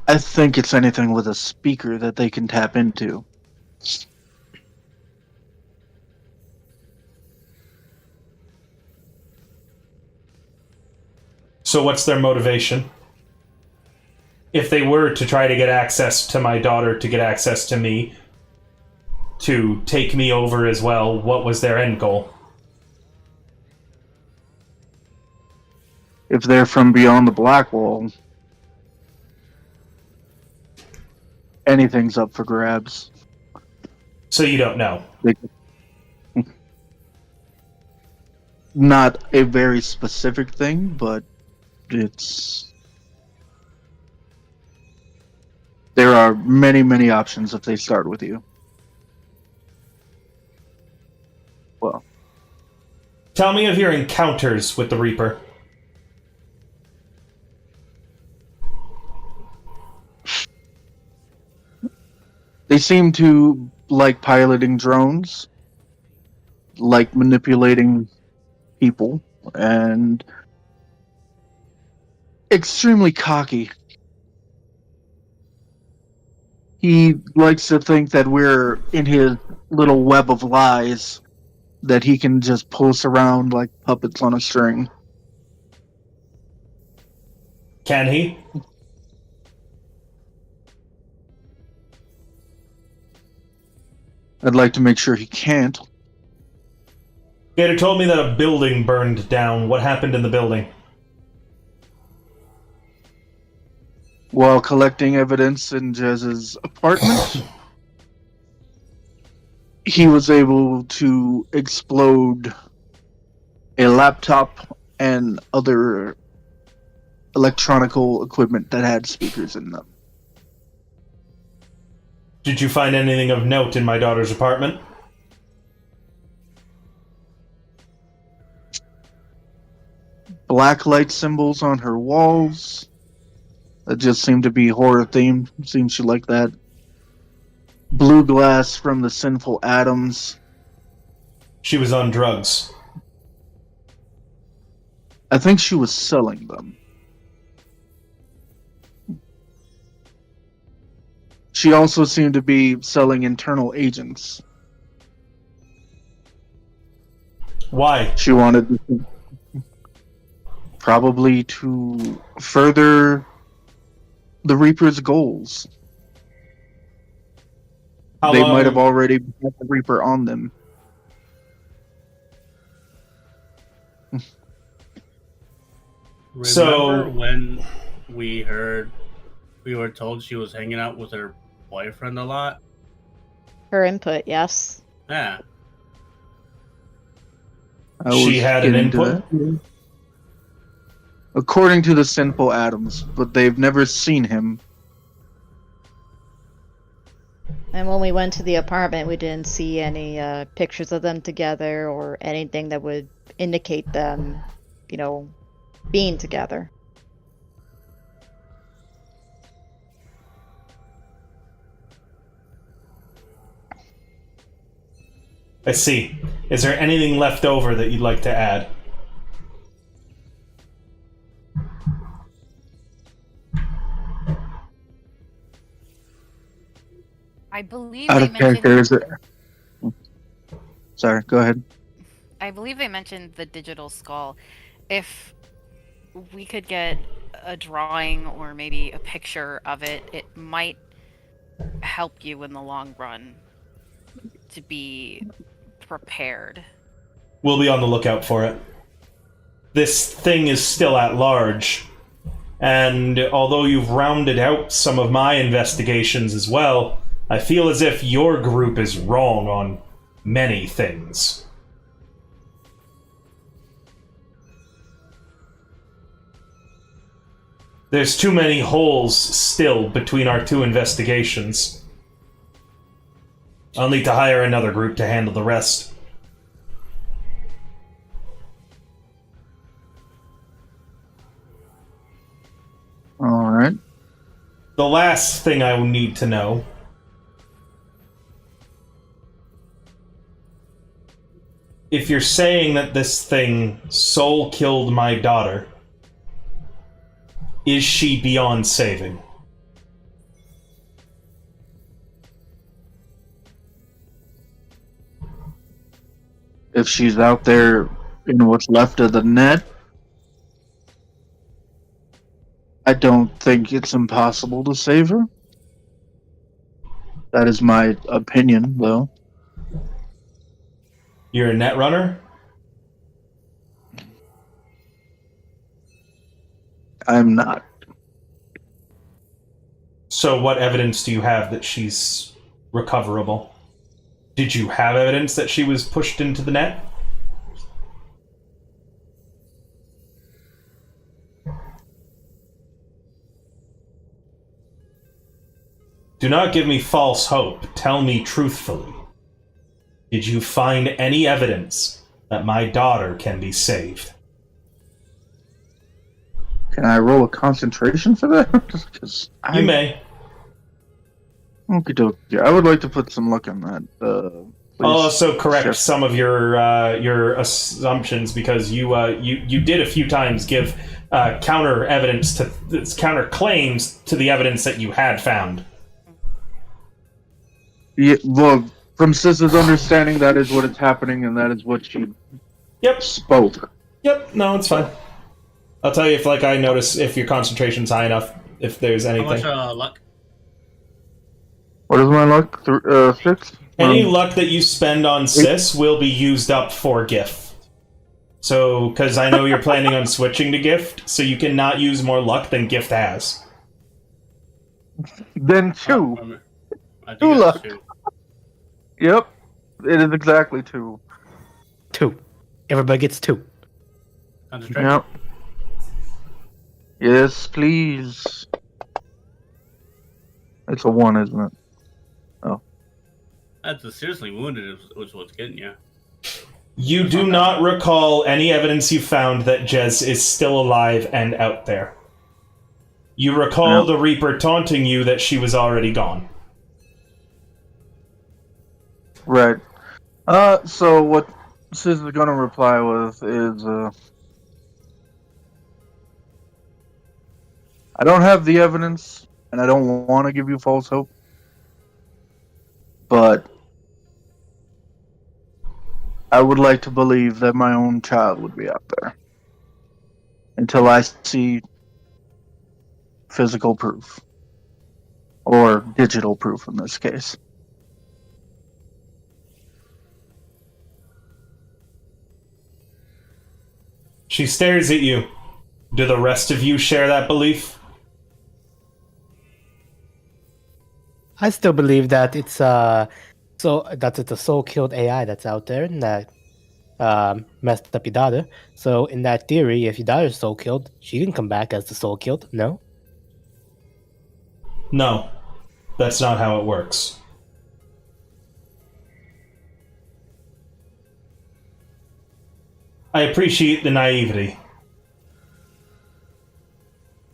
S4: I think it's anything with a speaker that they can tap into.
S1: So what's their motivation? If they were to try to get access to my daughter, to get access to me, to take me over as well, what was their end goal?
S4: If they're from beyond the Black Wall, anything's up for grabs.
S1: So you don't know?
S4: not a very specific thing, but it's... There are many, many options if they start with you. Well,
S1: Tell me of your encounters with the Reaper.
S4: they seem to like piloting drones, like manipulating people, and extremely cocky. He likes to think that we're in his little web of lies that he can just pull us around like puppets on a string.
S1: Can he?
S4: I'd like to make sure he can't.
S1: Gator told me that a building burned down. What happened in the building?
S4: While collecting evidence in Jez's apartment, he was able to explode a laptop and other electronical equipment that had speakers in them.
S1: Did you find anything of note in my daughter's apartment?
S4: Black light symbols on her walls. That just seemed to be horror themed. Seems she liked that. Blue glass from the sinful atoms.
S1: She was on drugs.
S4: I think she was selling them. She also seemed to be selling internal agents.
S1: Why?
S4: She wanted to, probably to further the Reaper's goals.
S1: How
S4: They
S1: long-
S4: might have already had the Reaper on them.
S5: Remember when we were told she was hanging out with her boyfriend a lot?
S6: Her input, yes.
S5: Yeah.
S4: I
S1: She
S4: was
S1: had an
S4: getting to
S1: input?
S4: that. According to the sinful atoms, but they've never seen him.
S6: And when we went to the apartment, we didn't see any pictures of them together or anything that would indicate them, being together.
S1: I see. Is there anything left over that you'd like to add?
S2: I believe
S4: Out
S2: they
S4: of character,
S2: mentioned.
S4: is it? Sorry, go ahead.
S2: I believe they mentioned the digital skull. If we could get a drawing or maybe a picture of it, it might help you in the long run to be prepared.
S1: We'll be on the lookout for it. This thing is still at large, and although you've rounded out some of my investigations as well, I feel as if your group is wrong on many things. There's too many holes still between our two investigations. I'll need to hire another group to handle the rest.
S4: Alright.
S1: The last thing I will need to know if you're saying that this thing soul killed my daughter, is she beyond saving?
S4: If she's out there in what's left of the net, I don't think it's impossible to save her. That is my opinion, though.
S1: You're a net runner?
S4: I'm not.
S1: So what evidence do you have that she's recoverable? Did you have evidence that she was pushed into the net? Do not give me false hope. Tell me truthfully. Did you find any evidence that my daughter can be saved?
S4: Can I roll a concentration for that? 'Cause
S1: You may.
S4: Okey-dokey. I would like to put some luck in that.
S1: I'll
S4: Please.
S1: also correct
S4: Chef.
S1: some of your assumptions because you did a few times give counter evidence to counter claims to the evidence that you had found.
S4: Yeah, well, from Sis's understanding, that is what is happening, and that is what she
S1: Yep.
S4: spoke.
S1: Yep. No, it's fine. I'll tell you if I notice if your concentration's high enough. If there's
S5: How
S1: anything.
S5: much luck?
S4: What is my luck? 6?
S1: Any luck that you spend on Sis will be used up for gift. So, because I know you're planning on switching to gift, so you cannot use more luck than gift has.
S4: Then 2.
S5: I think
S4: Two
S5: it's
S4: luck.
S5: 2.
S4: Yep. It is exactly 2.
S7: 2. Everybody gets 2.
S5: Concentration.
S4: Yep. Yes, please. It's a 1, isn't it?
S5: That's a seriously wounded is what's getting you.
S1: You do not recall any evidence you found that Jez is still alive and out there. You recall the Reaper taunting you that she was already gone.
S4: Right. So what Sis is gonna reply with is, I don't have the evidence, and I don't want to give you false hope, but I would like to believe that my own child would be out there until I see physical proof, or digital proof in this case.
S1: She stares at you. Do the rest of you share that belief?
S7: I still believe that it's a soul-killed AI that's out there and that messed up your daughter. So in that theory, if your daughter's soul-killed, she can come back as the soul-killed. No?
S1: No. That's not how it works. I appreciate the naivety.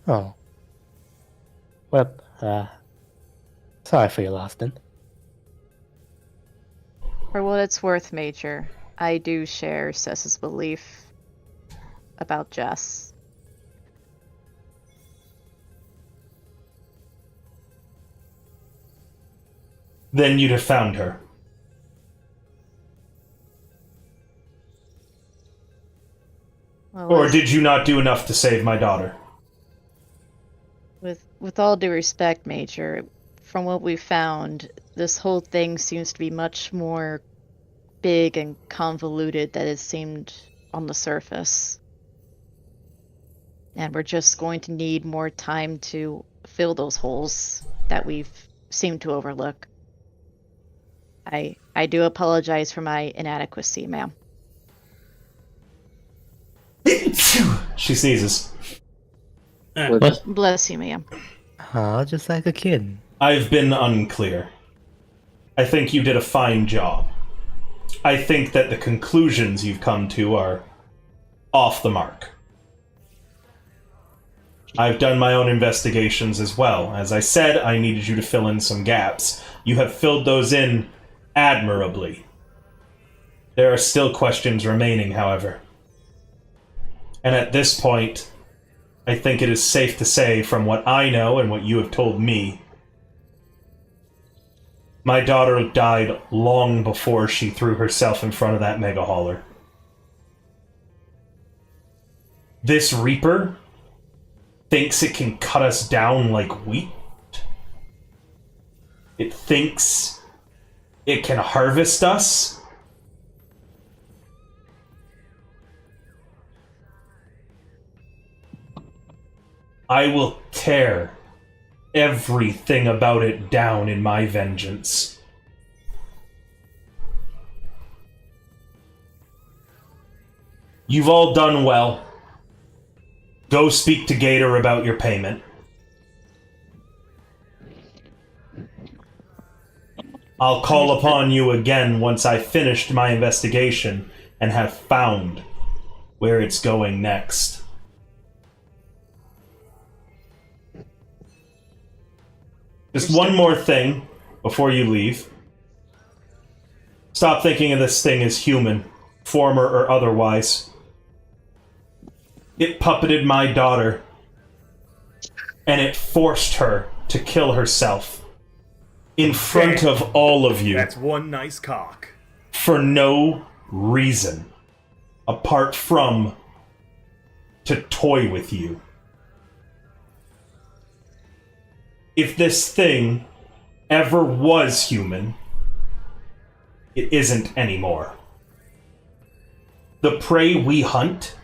S7: Oh. Well, sorry for your loss then.
S6: For what it's worth, Major, I do share Sess's belief about Jess.
S1: Then you'd have found her.
S6: Well,
S1: Or did you not do enough to save my daughter?
S6: with all due respect, Major, from what we found, this whole thing seems to be much more big and convoluted than it seemed on the surface. And we're just going to need more time to fill those holes that we've seemed to overlook. I do apologize for my inadequacy, ma'am.
S1: She sneezes.
S3: What?
S6: Bless you, ma'am.
S7: Oh, just like a kid.
S1: I've been unclear. I think you did a fine job. I think that the conclusions you've come to are off the mark. I've done my own investigations as well. As I said, I needed you to fill in some gaps. You have filled those in admirably. There are still questions remaining, however. And at this point, I think it is safe to say, from what I know and what you have told me, my daughter died long before she threw herself in front of that mega hauler. This Reaper thinks it can cut us down like wheat. It thinks it can harvest us. I will tear everything about it down in my vengeance. You've all done well. Go speak to Gator about your payment. I'll call upon you again once I finished my investigation and have found where it's going next. Just one more thing before you leave. Stop thinking of this thing as human, former or otherwise. It puppeted my daughter, and it forced her to kill herself in front of all of you.
S9: That's one nice cock.
S1: For no reason, apart from to toy with you. If this thing ever was human, it isn't anymore. The prey we hunt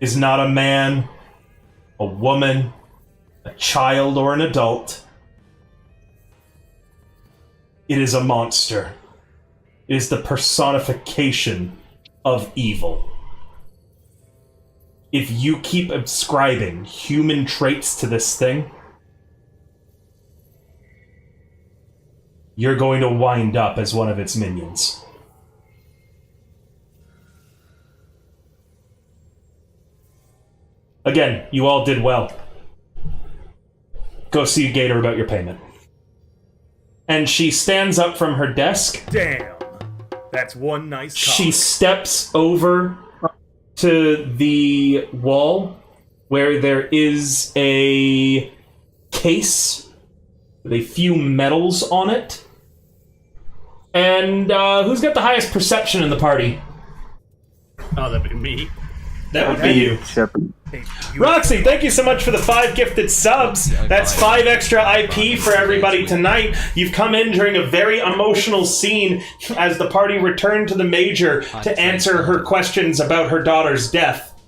S1: is not a man, a woman, a child, or an adult. It is a monster. It is the personification of evil. If you keep ascribing human traits to this thing, you're going to wind up as one of its minions. Again, you all did well. Go see Gator about your payment. And she stands up from her desk.
S9: Damn. That's one nice cock.
S1: She steps over to the wall where there is a case with a few medals on it. And who's got the highest perception in the party?
S5: Oh, that'd be me.
S1: That would be you.
S4: Shepard.
S1: Roxy, thank you so much for the 5 gifted subs. That's 5 extra IP for everybody tonight. You've come in during a very emotional scene as the party returned to the Major to answer her questions about her daughter's death.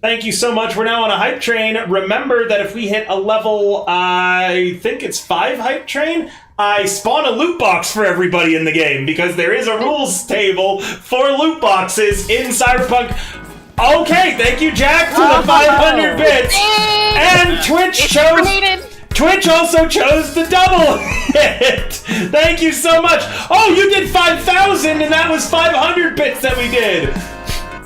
S1: Thank you so much. We're now on a hype train. Remember that if we hit a level, I think it's 5 hype train, I spawn a loot box for everybody in the game because there is a rules table for loot boxes in Cyberpunk. Okay, thank you, Jack, for the 500 bits. And Twitch also chose the double hit. Thank you so much. Oh, you did 5,000, and that was 500 bits that we did.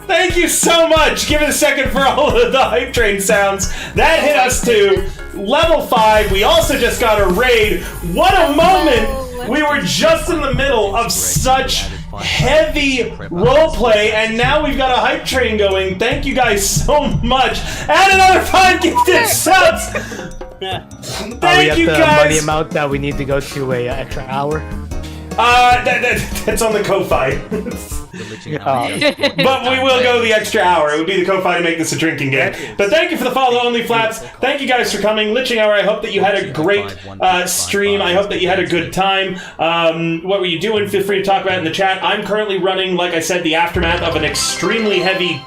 S1: Thank you so much. Give it a second for all of the hype train sounds. That hit us to level 5. We also just got a raid. What a moment. We were just in the middle of such heavy roleplay, and now we've got a hype train going. Thank you guys so much. And another 5 gifted subs. Thank you
S7: the
S1: guys.
S7: money amount that we need to go to a extra hour.
S1: That's on the Ko-Fi. But we will go the extra hour. It would be the Ko-Fi to make this a drinking game. But thank you for the follow only flaps. Thank you guys for coming. Liching Hour, I hope that you had a great stream. I hope that you had a good time. What were you doing? Feel free to talk about it in the chat. I'm currently running, like I said, the aftermath of an extremely heavy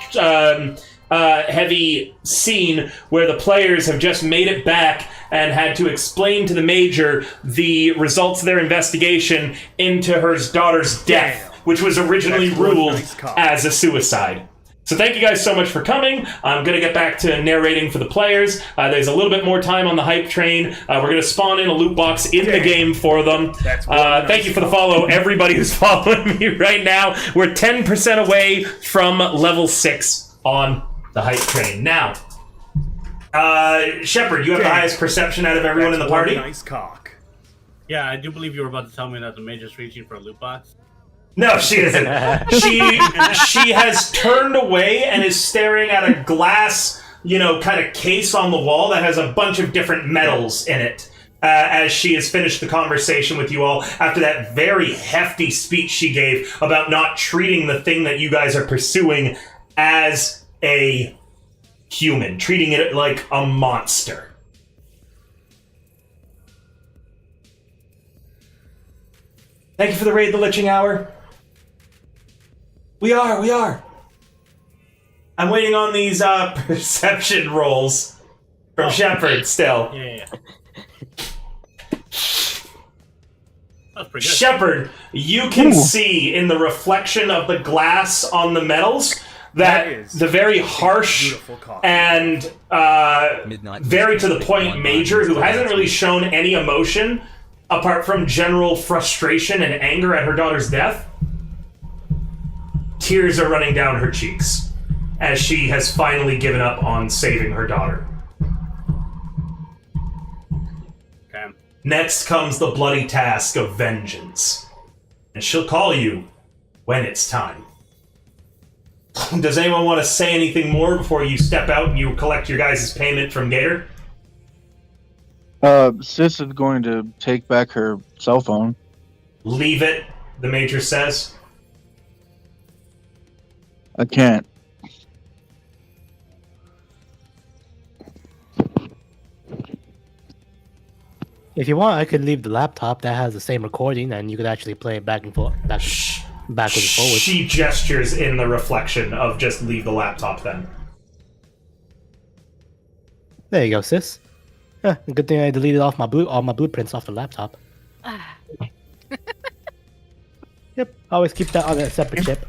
S1: scene where the players have just made it back and had to explain to the Major the results of their investigation into her daughter's death, which was originally ruled as a suicide. So thank you guys so much for coming. I'm going to get back to narrating for the players. There's a little bit more time on the hype train. We're going to spawn in a loot box in the game for them. Thank you for the follow, everybody who's following me right now. We're 10% away from level 6 on the hype train. Now, Shepard, you have the highest perception out of everyone in the party?
S9: Nice cock.
S5: Yeah, I do believe you were about to tell me that the Major's reaching for a loot box.
S1: No, she isn't. She has turned away and is staring at a glass, kind of case on the wall that has a bunch of different medals in it. As she has finished the conversation with you all after that very hefty speech she gave about not treating the thing that you guys are pursuing as a human, treating it like a monster. Thank you for the raid, the Liching Hour. We are. I'm waiting on these perception rolls from Shepard still.
S5: Yeah. That's pretty good.
S1: Shepard, you can see in the reflection of the glass on the medals that the very harsh and very to the point Major, who hasn't really shown any emotion, apart from general frustration and anger at her daughter's death, tears are running down her cheeks as she has finally given up on saving her daughter.
S5: Okay.
S1: Next comes the bloody task of vengeance, and she'll call you when it's time. Does anyone want to say anything more before you step out and you collect your guys' payment from Gator?
S4: Sis is going to take back her cell phone.
S1: Leave it, the Major says.
S4: I can't.
S7: If you want, I could leave the laptop that has the same recording, and you could actually play it back and forth, backwards and forwards.
S1: She gestures in the reflection of just leave the laptop then.
S7: There you go, sis. Good thing I deleted off all my blueprints off the laptop. Yep, always keep that on a separate chip.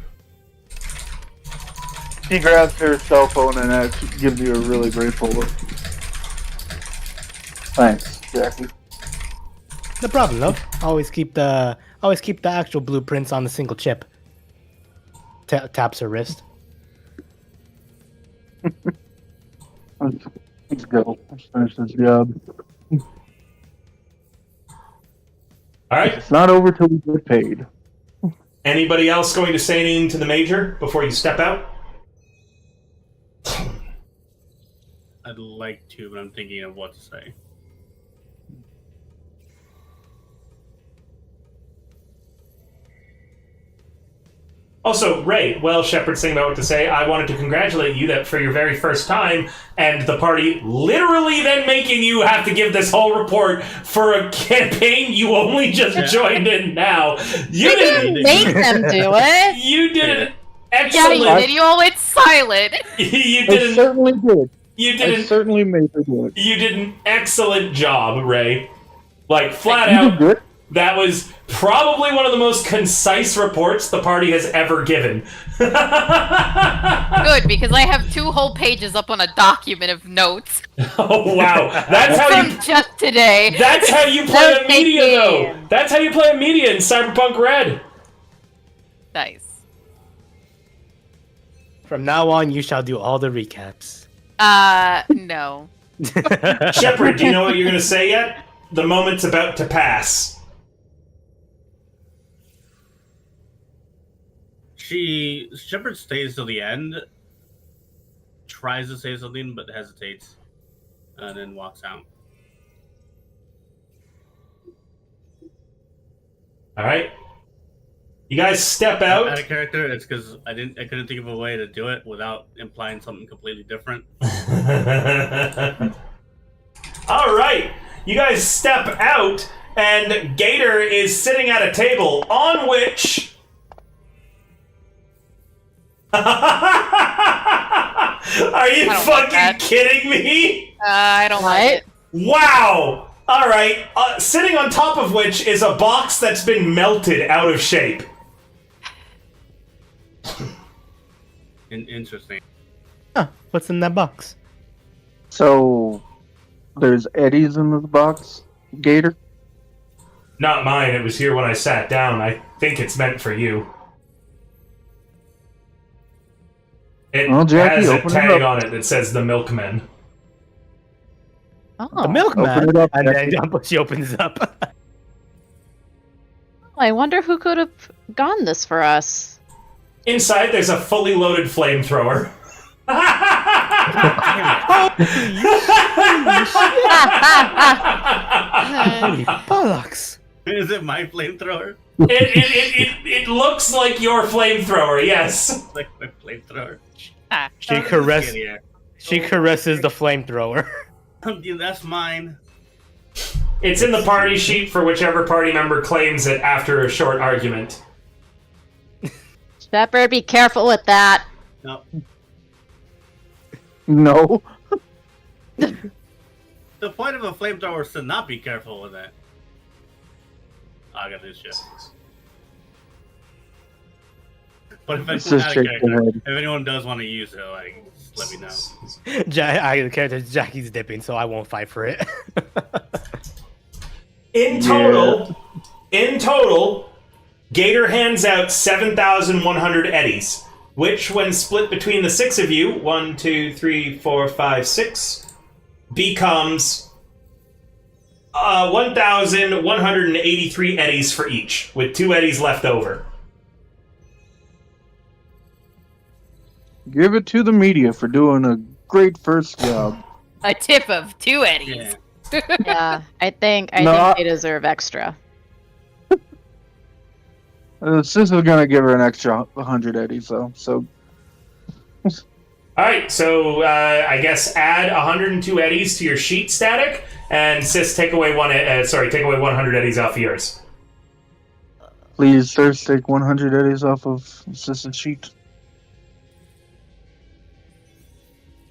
S4: She grabs her cell phone and gives you a really grateful look. Thanks, Jackie.
S7: No problem, though. Always keep the actual blueprints on the single chip. Taps her wrist.
S4: Let's go. Let's finish this job.
S1: Alright.
S4: It's not over till we get paid.
S1: Anybody else going to say anything to the Major before you step out?
S5: I'd like to, but I'm thinking of what to say.
S1: Also, Ray, while Shepard's thinking about what to say, I wanted to congratulate you that for your very first time, and the party literally then making you have to give this whole report for a campaign you only just joined in now. You didn't
S6: make them do it.
S1: You did an
S2: Yeah,
S1: excellent.
S2: you did. You all went silent.
S1: You
S4: I
S1: did.
S4: certainly did.
S1: You
S4: I
S1: did.
S4: certainly made her do it.
S1: You did an excellent job, Ray. Like flat
S4: You did
S1: out.
S4: good.
S1: That was probably one of the most concise reports the party has ever given.
S2: Good, because I have 2 whole pages up on a document of notes
S1: Oh wow, that's how you.
S2: from just today.
S1: That's how you play
S6: Note
S1: a media,
S6: taking.
S1: though. That's how you play a media in Cyberpunk Red.
S2: Nice.
S7: From now on, you shall do all the recaps.
S2: No.
S1: Shepard, do you know what you're gonna say yet? The moment's about to pass.
S5: Shepard stays till the end, tries to say something, but hesitates, and then walks out.
S1: All right, you guys step out.
S5: Out of character, it's because I couldn't think of a way to do it without implying something completely different.
S1: All right, you guys step out, and Gator is sitting at a table on which. Are you
S2: I don't like
S1: fucking
S2: that.
S1: kidding me?
S2: I don't like it.
S1: Wow! Alright, sitting on top of which is a box that's been melted out of shape.
S5: Interesting.
S7: Huh, what's in that box?
S4: So, there's eddies in this box, Gator?
S1: Not mine, it was here when I sat down. I think it's meant for you. It
S4: Well, Jackie,
S1: has a
S4: open it
S1: tag
S4: up.
S1: on it that says the Milkman.
S6: Oh,
S7: The milkman.
S4: Open it up,
S7: And then
S4: Jackie.
S7: she opens it up.
S6: I wonder who could have gone this for us.
S1: Inside, there's a fully loaded flamethrower.
S7: Holy bollocks.
S5: Is it my flamethrower?
S1: It looks like your flamethrower, yes.
S5: Like my flamethrower.
S7: She caresses the flamethrower.
S5: Dude, that's mine.
S1: It's in the party sheet for whichever party member claims it after a short argument.
S6: Shepard, be careful with that.
S5: No.
S4: No.
S5: The point of a flamethrower is to not be careful with it. Oh, I got this shit. But if
S4: This
S5: anyone,
S4: is
S5: out of character,
S4: straightforward.
S5: if anyone does want to use it, like, just let me know.
S7: The character Jackie's dipping, so I won't fight for it.
S1: In total, Gator hands out 7,100 eddies, which, when split between the 6 of you, 1, 2, 3, 4, 5, 6, becomes 1,183 eddies for each, with 2 eddies left over.
S4: Give it to the media for doing a great first job.
S2: A tip of 2 eddies.
S5: Yeah.
S6: Yeah, I think they deserve extra.
S4: Sis is gonna give her an extra 100 eddies, though. So,
S1: All right, so I guess add 102 eddies to your sheet static, and Sis, take away 100 eddies off of yours.
S4: please, sir, take 100 eddies off of Sis's sheet.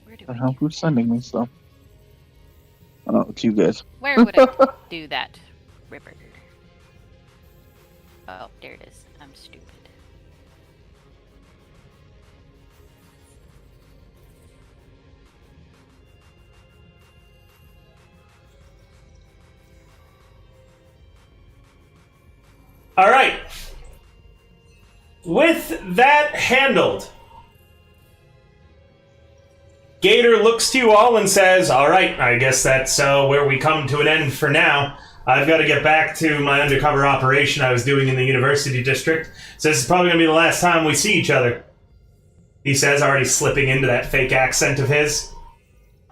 S2: Where do
S4: The
S2: I
S4: hell,
S2: do
S4: who's sending me stuff? Oh, it's you guys.
S2: Where would I do that, Ripper? Oh, there it is. I'm stupid.
S1: All right. With that handled, Gator looks to you all and says, all right, I guess that's where we come to an end for now. I've got to get back to my undercover operation I was doing in the university district. So this is probably going to be the last time we see each other. He says, already slipping into that fake accent of his.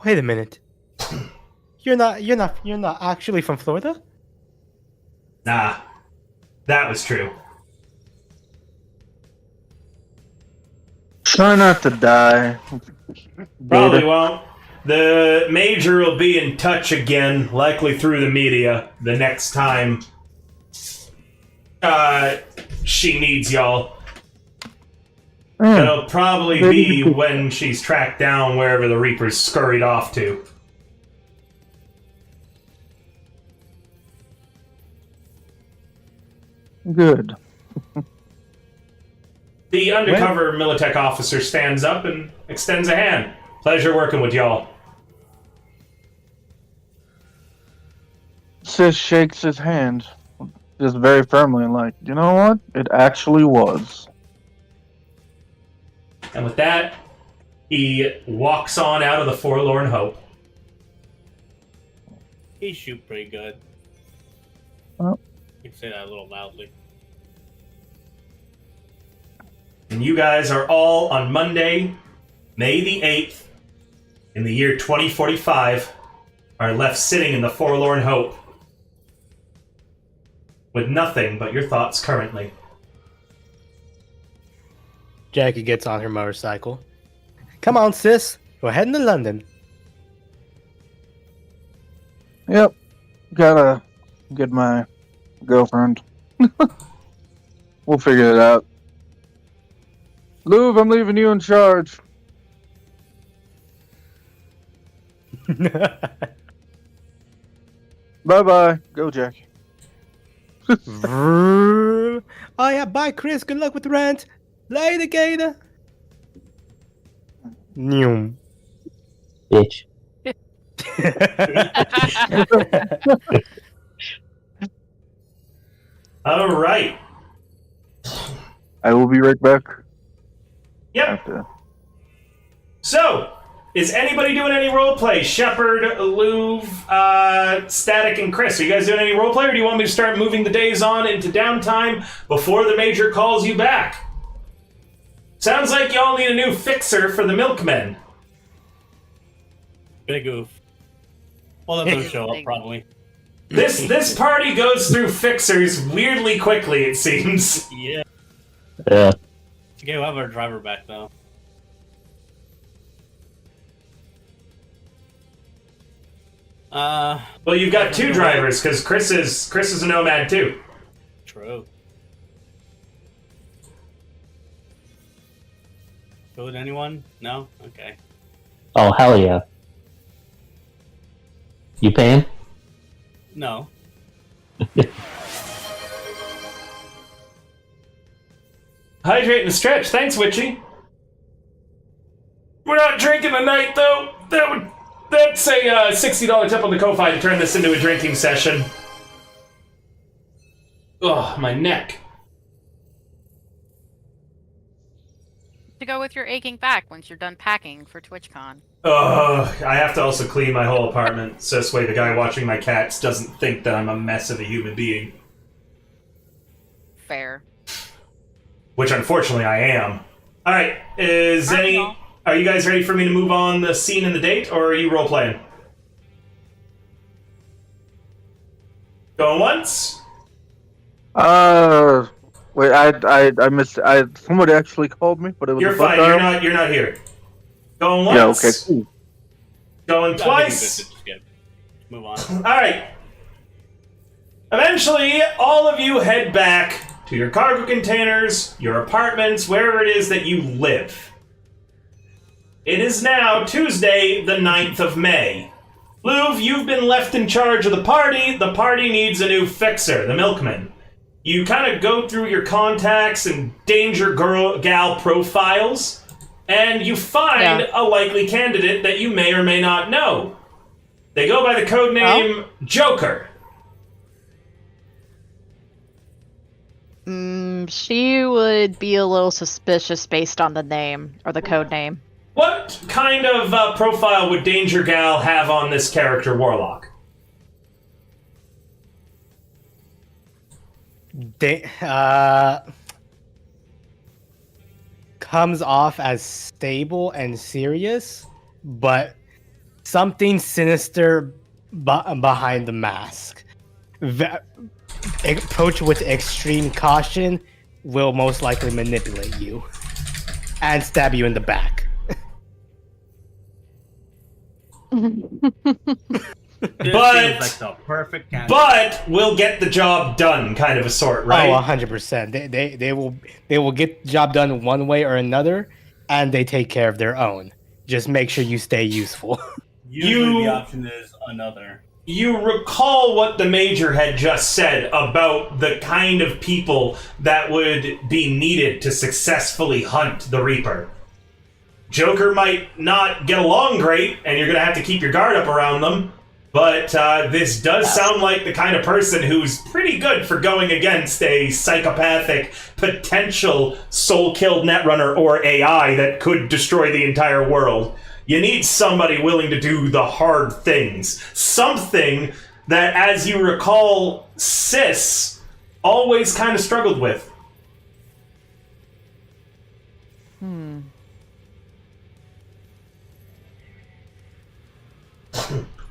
S7: Wait a minute. You're not actually from Florida?
S1: Nah, that was true.
S4: Try not to die.
S1: Probably
S4: Gator.
S1: won't. The Major will be in touch again, likely through the media, the next time she needs y'all. It'll probably be when she's tracked down wherever the Reapers scurried off to.
S4: Good.
S1: The undercover Militech officer stands up and extends a hand. Pleasure working with y'all.
S4: Sis shakes his hand, just very firmly, and like, you know what? It actually was.
S1: And with that, he walks on out of the Forlorn Hope.
S5: He shoot pretty good.
S4: Oh.
S5: You can say that a little loudly.
S1: And you guys are all on Monday, May the 8th, in the year 2045, are left sitting in the Forlorn Hope with nothing but your thoughts currently.
S7: Jackie gets on her motorcycle. Come on, sis. We're heading to London.
S4: Yep. Gotta get my girlfriend. We'll figure it out. Louv, I'm leaving you in charge. Bye-bye. Go, Jackie.
S7: Oh yeah, bye Chris. Good luck with the rent. Later, Gator. Noom.
S3: Bitch.
S1: All right.
S4: I will be right back.
S1: Yep.
S4: After.
S1: So, is anybody doing any roleplay? Shepard, Louv, Static, and Chris. Are you guys doing any roleplay, or do you want me to start moving the days on into downtime before the Major calls you back? Sounds like y'all need a new fixer for the milkmen.
S5: Big goof. Well, let them show up, probably.
S1: This party goes through fixers weirdly quickly, it seems.
S5: Yeah.
S3: Yeah.
S5: Okay, we'll have our driver back, though.
S1: Well, you've got two drivers, because Chris is a nomad too.
S5: True. Go with anyone? No? Okay.
S3: Oh, hell yeah. You paying?
S5: No.
S1: Hydrate and stretch. Thanks, Witchy. We're not drinking tonight, though. That's a $60 tip on the Ko-Fi to turn this into a drinking session. Ugh, my neck.
S2: To go with your aching back once you're done packing for TwitchCon.
S1: Ugh, I have to also clean my whole apartment, so this way the guy watching my cats doesn't think that I'm a mess of a human being.
S2: Fair.
S1: Which, unfortunately, I am. Alright, are you guys ready for me to move on the scene and the date, or are you role-playing? Going once?
S4: Wait, I missed. Somebody actually called me, but it was.
S1: You're
S4: a bug
S1: fine.
S4: dial.
S1: You're not here. Going
S4: Yeah.
S1: once.
S4: Okay. Cool.
S1: Going
S5: I think
S1: twice.
S5: we could skip. Move on.
S1: All right. Eventually, all of you head back to your cargo containers, your apartments, wherever it is that you live. It is now Tuesday, the 9th of May. Louv, you've been left in charge of the party. The party needs a new fixer, the milkman. You kind of go through your contacts and danger gal profiles, and you find a likely candidate that you may or may not know. They go by the codename Joker.
S6: She would be a little suspicious based on the name, or the code name.
S1: What kind of profile would Danger Gal have on this character, Warlock?
S7: Comes off as stable and serious, but something sinister behind the mask. Approach with extreme caution, will most likely manipulate you and stab you in the back.
S5: This
S1: But-
S5: seems like the perfect candidate.
S1: But we'll get the job done, kind of a sort, right?
S7: Oh, 100%. They will get the job done one way or another, and they take care of their own. Just make sure you stay useful.
S8: Usually the option is another.
S1: You recall what the Major had just said about the kind of people that would be needed to successfully hunt the Reaper. Joker might not get along great, and you're going to have to keep your guard up around them, but this does sound like the kind of person who's pretty good for going against a psychopathic, potential soul-killed Netrunner or AI that could destroy the entire world. You need somebody willing to do the hard things. Something that, as you recall, Sis always kind of struggled with.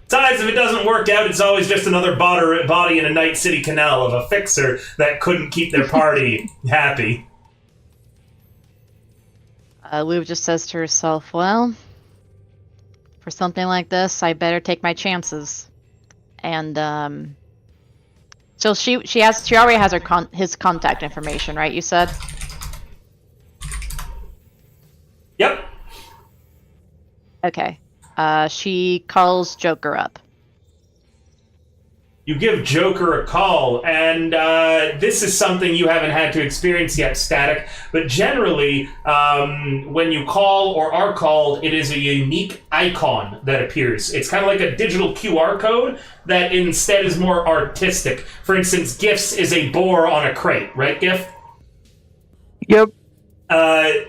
S1: Besides, if it doesn't work out, it's always just another body in a Night City canal of a fixer that couldn't keep their party happy.
S6: Lou just says to herself, well, for something like this, I better take my chances. And, so she already has his contact information, right, you said?
S1: Yep.
S6: Okay. She calls Joker up.
S1: You give Joker a call, and this is something you haven't had to experience yet, Static, but generally, when you call or are called, it is a unique icon that appears. It's kind of like a digital QR code that instead is more artistic. For instance, GIFs is a boar on a crate, right, GIF?
S4: Yep.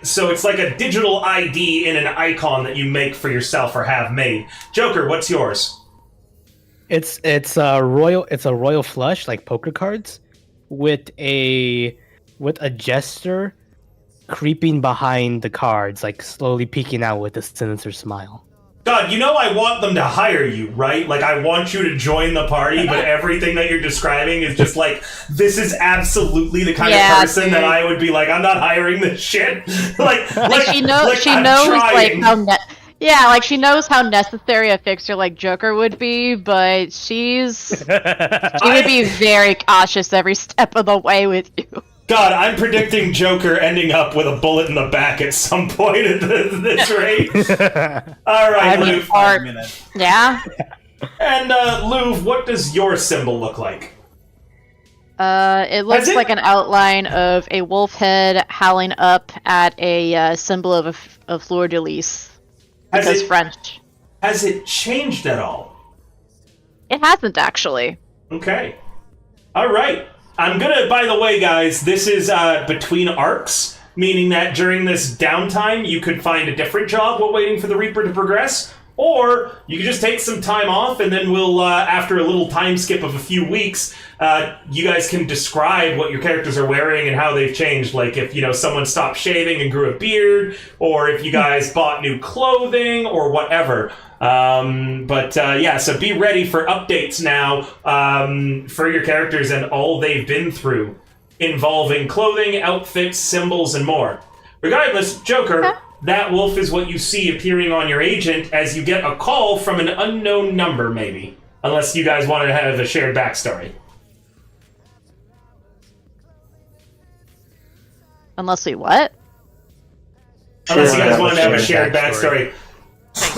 S1: So it's like a digital ID in an icon that you make for yourself or have made. Joker, what's yours?
S7: It's a royal flush, like poker cards, with a jester creeping behind the cards, like slowly peeking out with a sinister smile.
S1: God, you know I want them to hire you, right? Like, I want you to join the party, but everything that you're describing is just like, this is absolutely the kind of person that I would be like, I'm not hiring this shit. like
S6: she knows
S1: I'm
S6: like
S1: trying.
S6: how she knows how necessary a fixer like Joker would be, but she would be very cautious every step of the way with you.
S1: God, I'm predicting Joker ending up with a bullet in the back at some point at this rate. All right, Louv.
S6: Yeah.
S1: And Louv, what does your symbol look like?
S6: It looks like an outline of a wolf head howling up at a symbol of a fleur de lis. Because French.
S1: Has it changed at all?
S6: It hasn't, actually.
S1: Okay. All right. I'm gonna, by the way, guys, this is between arcs, meaning that during this downtime, you could find a different job while waiting for the Reaper to progress, or you could just take some time off, and then we'll, after a little time skip of a few weeks, you guys can describe what your characters are wearing and how they've changed. Like if, someone stopped shaving and grew a beard, or if you guys bought new clothing, or whatever. So be ready for updates now for your characters and all they've been through, involving clothing, outfits, symbols, and more. Regardless, Joker, that wolf is what you see appearing on your agent as you get a call from an unknown number, maybe. Unless you guys want to have a shared backstory.
S6: Unless we what?
S1: Unless you guys want to have a shared backstory.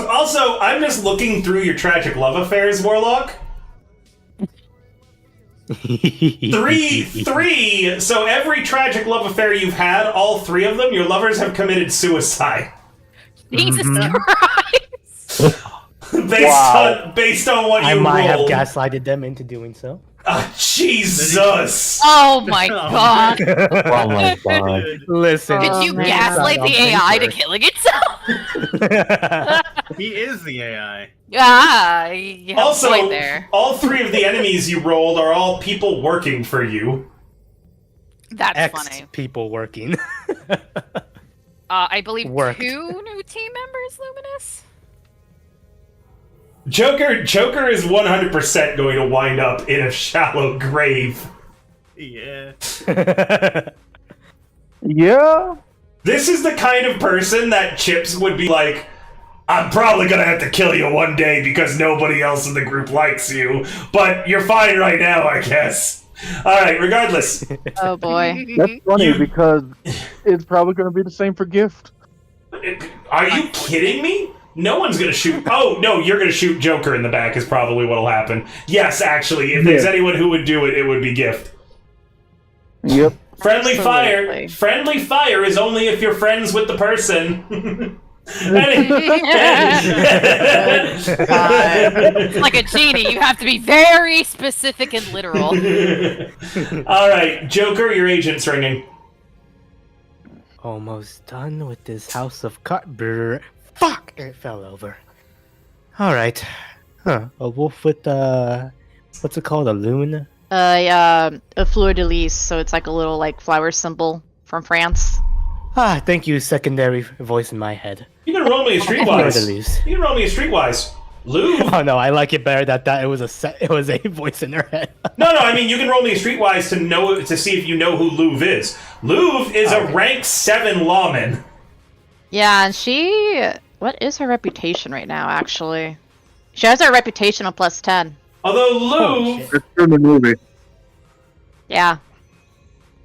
S1: Also, I'm just looking through your tragic love affairs, Warlock. Three. So every tragic love affair you've had, all three of them, your lovers have committed suicide.
S2: Jesus Christ!
S1: Based on what you rolled.
S7: I might have gaslighted them into doing so.
S1: Jesus!
S2: Oh my god!
S3: Oh my god.
S7: Listen.
S2: Did you
S6: man.
S2: gaslight the AI to killing itself?
S5: He is the AI.
S2: Yeah, you have
S1: Also,
S2: a point there.
S1: all three of the enemies you rolled are all people working for you.
S2: That's funny.
S7: People working.
S2: I believe
S7: Worked.
S2: 2 new team members, Luminous?
S1: Joker is 100% going to wind up in a shallow grave.
S5: Yeah.
S4: Yeah.
S1: This is the kind of person that Chips would be like, I'm probably gonna have to kill you one day because nobody else in the group likes you, but you're fine right now, I guess. Alright, regardless.
S6: Oh boy.
S4: That's funny because it's probably going to be the same for Gift.
S1: Are you kidding me? No one's gonna shoot. Oh, no, you're gonna shoot Joker in the back is probably what'll happen. Yes, actually, if there's anyone who would do it, it would be Gift.
S4: Yep.
S1: Friendly fire.
S6: Absolutely.
S1: Friendly fire is only if you're friends with the person.
S2: It's like a genie. You have to be very specific and literal.
S1: Alright, Joker, your agent's ringing.
S7: Almost done with this house of Brr. Fuck! It fell over. Alright. A wolf with, what's it called? A loon?
S6: A fleur de lis, so it's like a little flower symbol from France.
S7: Ah, thank you, secondary voice in my head.
S1: You can roll me a
S7: Fleur de
S1: streetwise.
S7: lis.
S1: You can roll me a streetwise. Lou?
S7: Oh no, I like it better that it was a voice in her head.
S1: No, I mean, you can roll me a streetwise to see if you know who Louv is. Louv is a rank 7 lawman.
S6: Yeah, and what is her reputation right now, actually? She has her reputation of +10.
S1: Although Louv...
S4: It's from the movie.
S6: Yeah.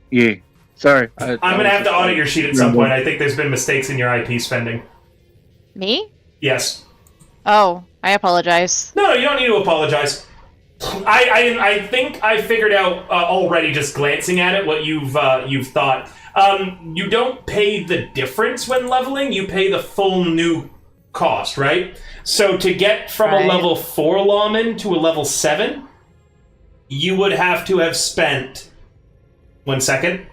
S4: Yeah. Sorry.
S1: I'm going to have to audit your sheet at some point. I think there's been mistakes in your IP spending.
S6: Me?
S1: Yes.
S6: Oh, I apologize.
S1: No, you don't need to apologize. I think I figured out already, just glancing at it, what you've thought. You don't pay the difference when leveling. You pay the full new cost, right? So to get from a level 4 lawman to a level 7, you would have to have spent... 1 second.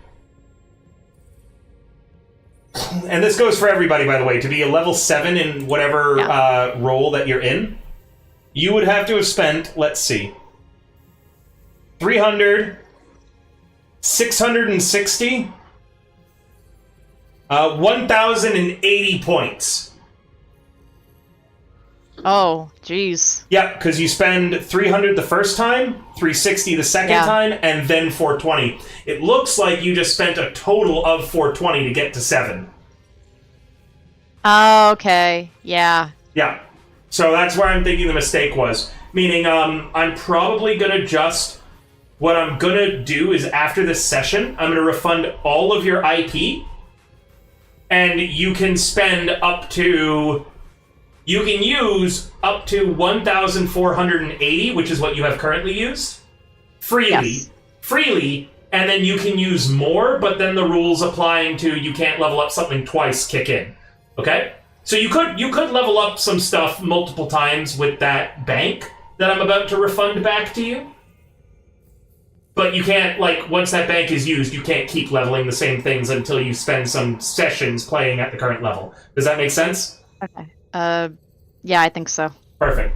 S1: And this goes for everybody, by the way. To be a level 7 in whatever role that you're in, you would have to have spent, let's see, 300, 660, 1,080 points.
S6: Oh, jeez.
S1: Yeah, because you spend 300 the first time, 360 the second time, and then 420. It looks like you just spent a total of 420 to get to 7.
S6: Oh, okay. Yeah.
S1: Yeah. So that's where I'm thinking the mistake was. Meaning, I'm probably gonna what I'm gonna do is after this session, I'm gonna refund all of your IP, and you can spend you can use up to 1,480, which is what you have currently used, freely, and then you can use more, but then the rules applying to you can't level up something twice kick in. Okay? So you could level up some stuff multiple times with that bank that I'm about to refund back to you. But you can't, like, once that bank is used, you can't keep leveling the same things until you spend some sessions playing at the current level. Does that make sense?
S6: Okay. Yeah, I think so.
S1: Perfect.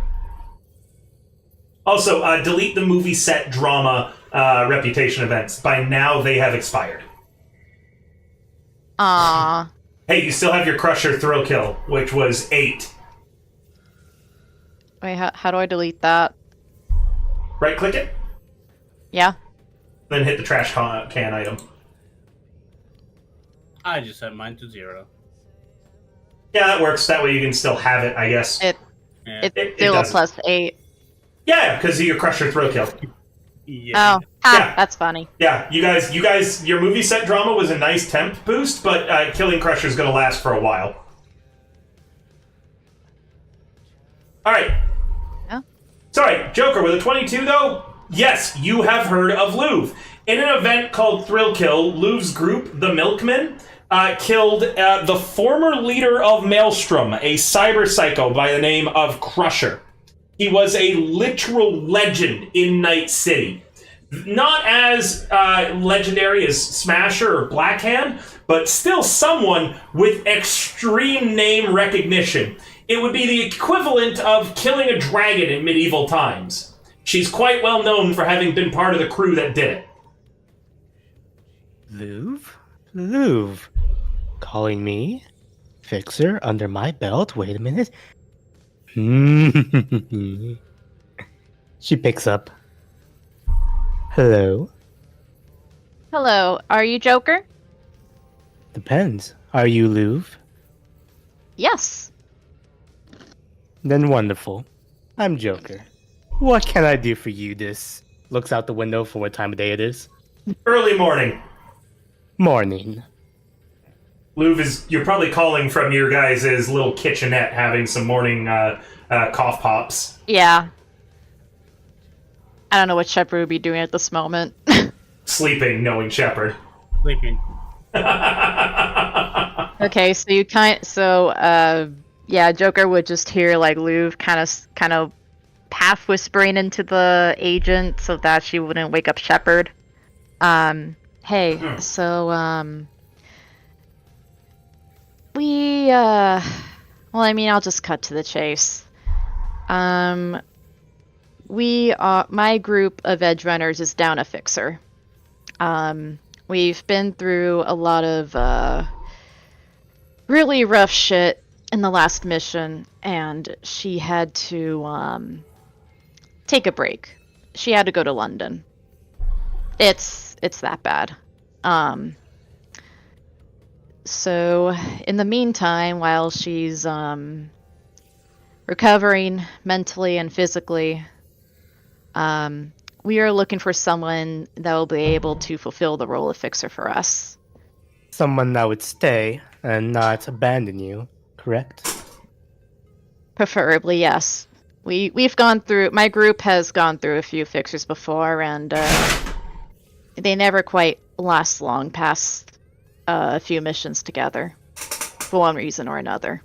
S1: Also, delete the movie set drama reputation events. By now, they have expired.
S6: Aww.
S1: Hey, you still have your Crusher Thrill Kill, which was 8.
S6: Wait, how do I delete that?
S1: Right-click it,
S6: Yeah.
S1: then hit the trash can item.
S5: I just set mine to 0.
S1: Yeah, that works. That way you can still have it, I guess.
S6: It's
S1: It
S6: still a
S1: doesn't.
S6: +8.
S1: Yeah, because of your Crusher Thrill Kill.
S5: Yeah.
S6: Oh, ha,
S1: Yeah.
S6: that's funny.
S1: Yeah, you guys, your movie set drama was a nice temp boost, but killing Crusher's gonna last for a while. Alright.
S6: Yeah.
S1: Sorry, Joker, with a 22 though? Yes, you have heard of Louvre. In an event called Thrill Kill, Louvre's group, the Milkmen, killed the former leader of Maelstrom, a cyber psycho by the name of Crusher. He was a literal legend in Night City. Not as legendary as Smasher or Blackhand, but still someone with extreme name recognition. It would be the equivalent of killing a dragon in medieval times. She's quite well known for having been part of the crew that did it.
S7: Louvre? Louvre. Calling me? Fixer under my belt? Wait a minute. She picks up. Hello?
S6: Hello, are you Joker?
S7: Depends. Are you Louvre?
S6: Yes.
S7: Then wonderful. I'm Joker. What can I do for you this? Looks out the window for what time of day it is.
S1: Early morning.
S7: Morning.
S1: Louvre you're probably calling from your guys' little kitchenette having some morning cough pops.
S6: Yeah. I don't know what Shepard would be doing at this moment.
S1: Sleeping, knowing Shepard.
S5: Sleeping.
S6: Okay, so yeah, Joker would just hear like Louvre kind of half whispering into the agent so that she wouldn't wake up Shepard. Hey, so well, I mean, I'll just cut to the chase. My group of edge runners is down a fixer. We've been through a lot of really rough shit in the last mission, and she had to take a break. She had to go to London. It's that bad. So in the meantime, while she's recovering mentally and physically, we are looking for someone that will be able to fulfill the role of fixer for us.
S7: Someone that would stay and not abandon you, correct?
S6: Preferably, yes. We've gone through. My group has gone through a few fixers before, and they never quite last long past a few missions together, for one reason or another.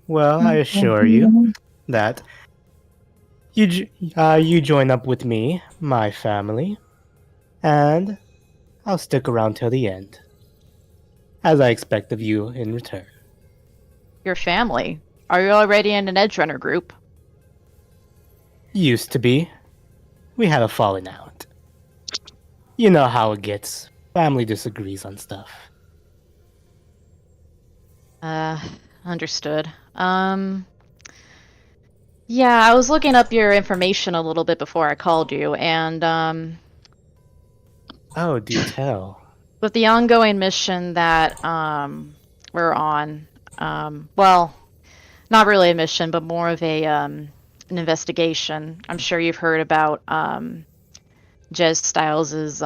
S7: Well, I assure you that you join up with me, my family, and I'll stick around till the end, as I expect of you in return.
S6: Your family? Are you already in an Edge Runner group?
S7: Used to be. We had a falling out. You know how it gets. Family disagrees on stuff.
S6: Understood. Yeah, I was looking up your information a little bit before I called you, and,
S7: Oh, do tell.
S6: with the ongoing mission that, we're on, well, not really a mission, but more of an investigation. I'm sure you've heard about, Jez Styles'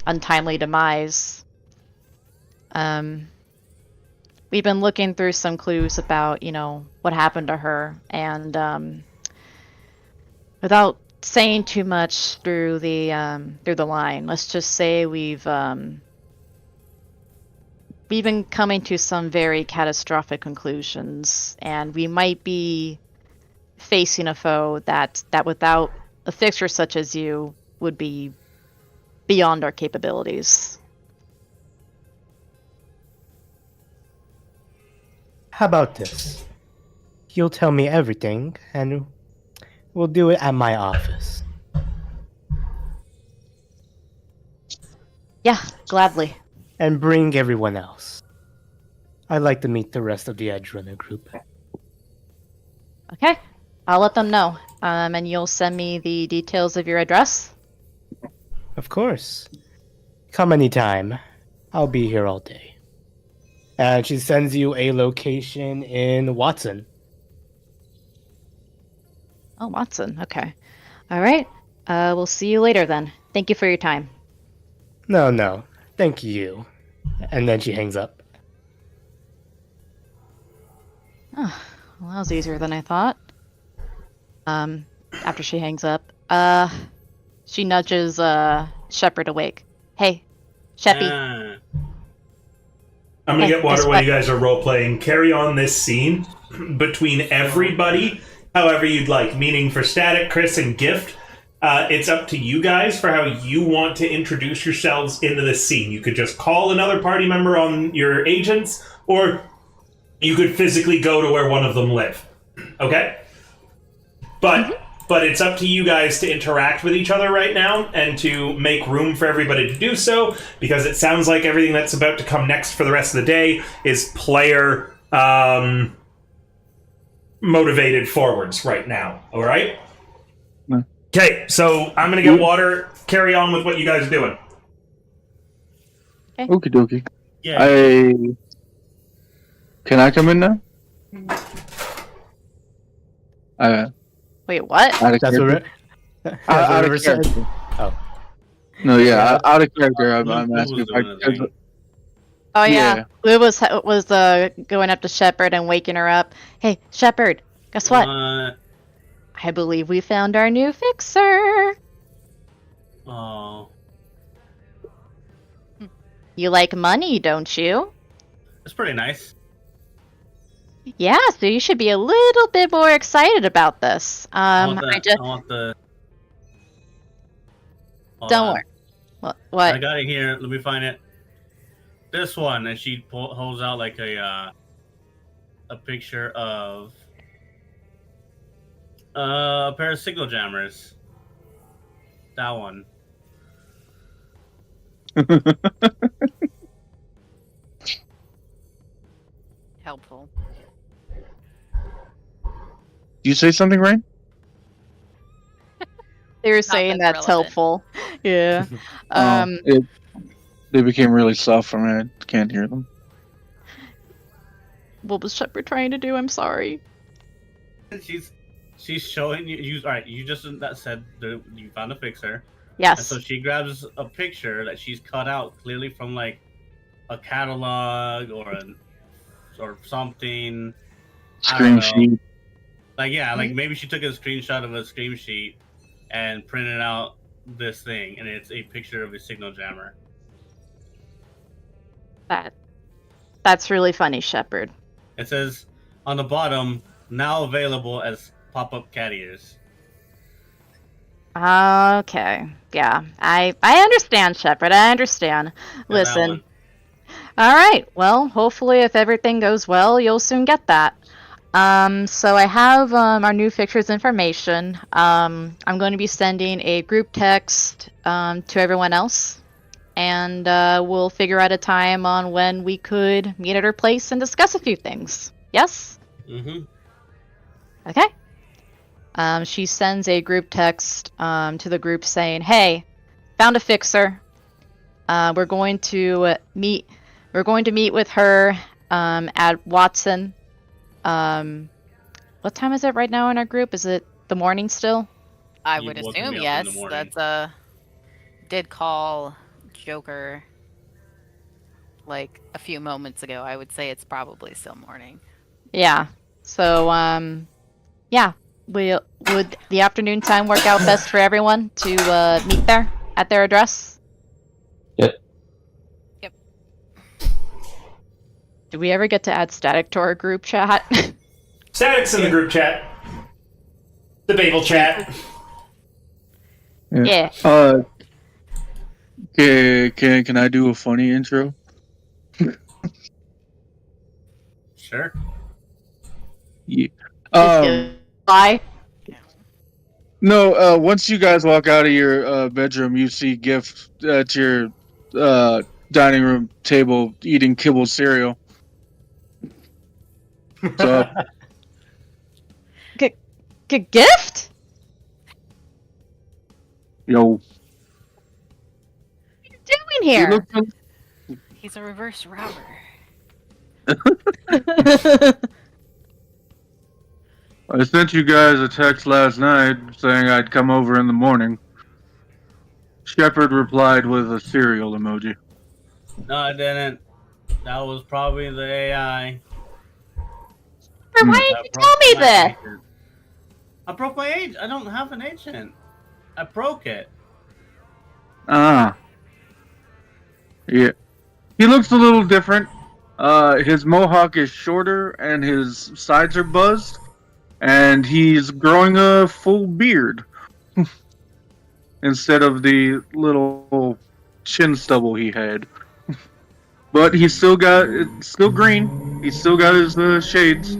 S6: untimely demise. We've been looking through some clues about, what happened to her, and without saying too much through the line, let's just say we've been coming to some very catastrophic conclusions, and we might be facing a foe that without a fixer such as you would be beyond our capabilities.
S7: How about this? You'll tell me everything, and we'll do it at my office.
S6: Yeah, gladly.
S7: And bring everyone else. I'd like to meet the rest of the Edge Runner group.
S6: Okay, I'll let them know. And you'll send me the details of your address?
S7: Of course. Come anytime. I'll be here all day. And she sends you a location in Watson.
S6: Oh, Watson. Okay. All right. We'll see you later then. Thank you for your time.
S7: No. Thank you. And then she hangs up.
S6: Oh, well, that was easier than I thought. After she hangs up, she nudges Shepard awake. Hey, Sheppy.
S1: I'm gonna
S6: Hey,
S1: get water
S6: guess
S1: while
S6: what?
S1: you guys are role playing. Carry on this scene between everybody, however you'd like. Meaning for Static, Chris, and Gift, it's up to you guys for how you want to introduce yourselves into this scene. You could just call another party member on your agents, or you could physically go to where one of them live. Okay? But it's up to you guys to interact with each other right now and to make room for everybody to do so, because it sounds like everything that's about to come next for the rest of the day is player motivated forwards right now. All right? Okay, so I'm going to get water. Carry on with what you guys are doing.
S4: Okie dokie.
S5: Yeah.
S4: Can I come in now?
S6: Wait, what?
S4: Out of
S7: That's
S4: character.
S7: what
S4: Out
S7: River
S4: of
S7: said.
S4: character.
S7: Oh.
S4: No, yeah, out of character. I'm
S5: Luke
S4: asking
S5: was
S4: if I
S5: doing a thing.
S6: Oh yeah,
S4: Yeah.
S6: Lou was going up to Shepard and waking her up. Hey, Shepard, guess what? I believe we found our new fixer.
S5: Oh,
S6: You like money, don't you?
S5: it's pretty nice.
S6: Yeah, so you should be a little bit more excited about this.
S5: I want
S6: I just
S5: the. Hold
S6: don't
S5: on.
S6: worry.
S5: I
S6: What?
S5: got it here. Let me find it. This one, and she holds out like a picture of a pair of signal jammers. That one.
S2: Helpful.
S4: Do you say something, Rain?
S6: They were
S2: Not
S6: saying
S2: that
S6: that's
S2: relevant.
S6: helpful. Yeah.
S4: They became really soft for me. I can't hear them.
S6: What was Shepard trying to do? I'm sorry.
S5: She's showing you. All right, you just said that you found a fixer. And
S6: Yes.
S5: so she grabs a picture that she's cut out clearly from like a catalog or something. I don't
S4: Screen
S5: know.
S4: sheet.
S5: Like maybe she took a screenshot of a screen sheet and printed out this thing, and it's a picture of a signal jammer.
S6: That's really funny, Shepard.
S5: It says on the bottom, now available as pop-up cat ears.
S6: Okay. Yeah. I understand, Shepard. I understand.
S5: Yeah, that
S6: Listen.
S5: one.
S6: All right. Well, hopefully, if everything goes well, you'll soon get that. So I have our new fixtures information. I'm going to be sending a group text to everyone else, and we'll figure out a time on when we could meet at her place and discuss a few things. Yes?
S5: Mm-hmm.
S6: Okay. She sends a group text to the group saying, "Hey, found a fixer. We're going to meet with her at Watson. What time is it right now in our group? Is it the morning still?"
S2: I
S5: You
S2: would
S5: woke
S2: assume
S5: me up in
S2: yes.
S5: the morning.
S2: That's did call Joker like a few moments ago. I would say it's probably still morning.
S6: Yeah. So yeah. Would the afternoon time work out best for everyone to meet there at their address?
S3: Yep.
S2: Yep.
S6: Did we ever get to add Static to our group chat?
S1: Static's in the group chat. The Babel chat.
S6: Yeah.
S4: Can I do a funny intro?
S5: Sure.
S4: Yeah.
S6: Just go bye.
S4: No, once you guys walk out of your bedroom, you see Gift at your dining room table eating kibble cereal. So,
S6: Gift?
S4: yo,
S6: What are you doing
S4: he
S6: here?
S4: looks
S2: He's a reverse robber.
S4: I sent you guys a text last night saying I'd come over in the morning. Shepard replied with a cereal emoji.
S5: No, I didn't. That was probably the AI.
S6: Why didn't you tell me this?
S5: I broke my age. I don't have an agent. I broke it.
S4: Ah. Yeah. He looks a little different. His mohawk is shorter and his sides are buzzed. And he's growing a full beard. Instead of the little chin stubble he had. But he's still got, it's still green. He's still got his shades.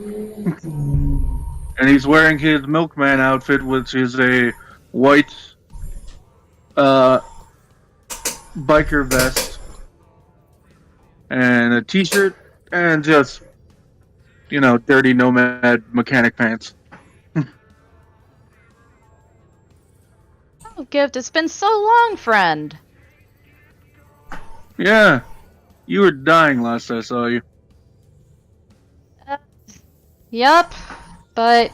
S4: And he's wearing his milkman outfit, which is a white biker vest and a t-shirt and just, dirty nomad mechanic pants.
S6: Oh, Gift, it's been so long, friend.
S4: Yeah, you were dying last I saw you.
S6: Yup, but,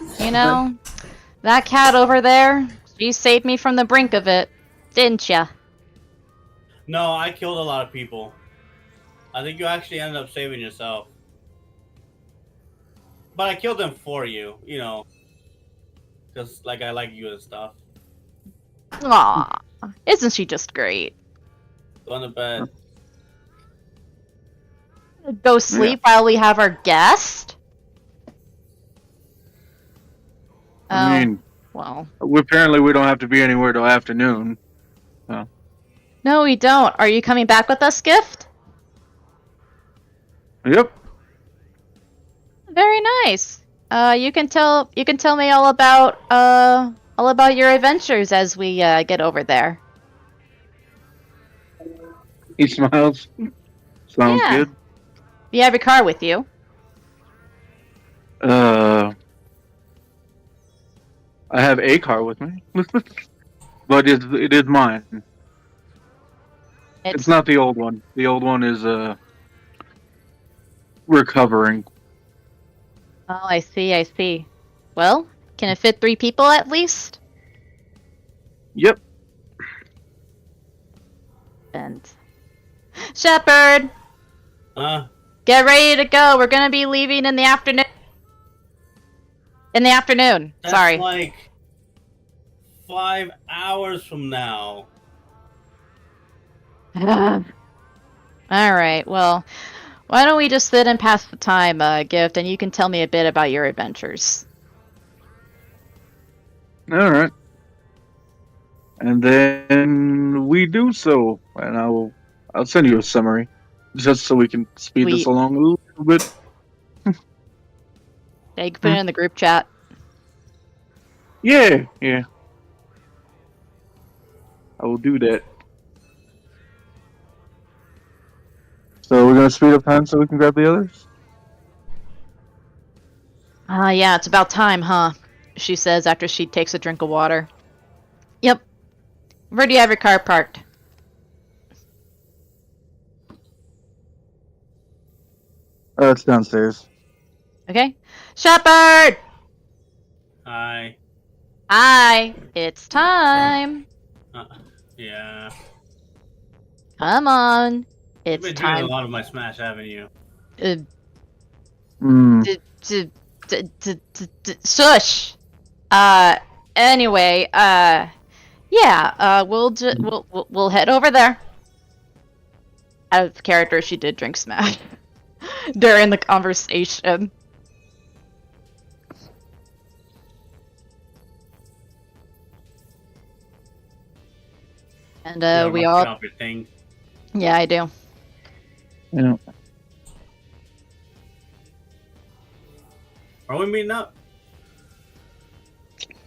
S6: that cat over there, she saved me from the brink of it, didn't ya?
S5: No, I killed a lot of people. I think you actually ended up saving yourself. But I killed them for you, because, I like you and stuff.
S6: Aw, isn't she just great?
S5: Go to bed.
S6: Go sleep while we have our guest?
S4: I mean,
S6: well.
S4: Apparently we don't have to be anywhere till afternoon.
S6: No, we don't. Are you coming back with us, Gift?
S4: Yep.
S6: Very nice. You can tell me all about your adventures as we get over there.
S4: He smiles. Sounds
S6: Yeah.
S4: good.
S6: You have your car with you.
S4: I have a car with me, but it is mine. It's not the old one. The old one is recovering.
S6: Oh, I see. Well, can it fit 3 people at least?
S4: Yep.
S6: And Shepard, get ready to go. We're gonna be leaving in the afternoon.
S5: That's
S6: Sorry.
S5: like 5 hours from now.
S6: All right. Well, why don't we just sit and pass the time, Gift, and you can tell me a bit about your adventures.
S4: All right. And then we do so, and I'll send you a summary, just so we can speed this along a little bit.
S6: Yeah, you can put it in the group chat.
S4: Yeah. I will do that. So we're gonna speed up time so we can grab the others?
S6: Yeah, it's about time, huh? She says after she takes a drink of water. Yep. Where do you have your car parked?
S4: It's downstairs.
S6: Okay. Shepard!
S5: Hi.
S6: Hi! It's time!
S5: Yeah.
S6: Come on.
S5: You've
S6: It's
S5: been
S6: time.
S5: doing a lot of my Smash, haven't you?
S6: Shush! Anyway, we'll head over there. Out of character, she did drink Smash during the conversation. And
S5: Yeah,
S6: we
S5: mark it
S6: all.
S5: off your thing.
S6: Yeah, I do.
S4: Yeah.
S5: Are we meeting up?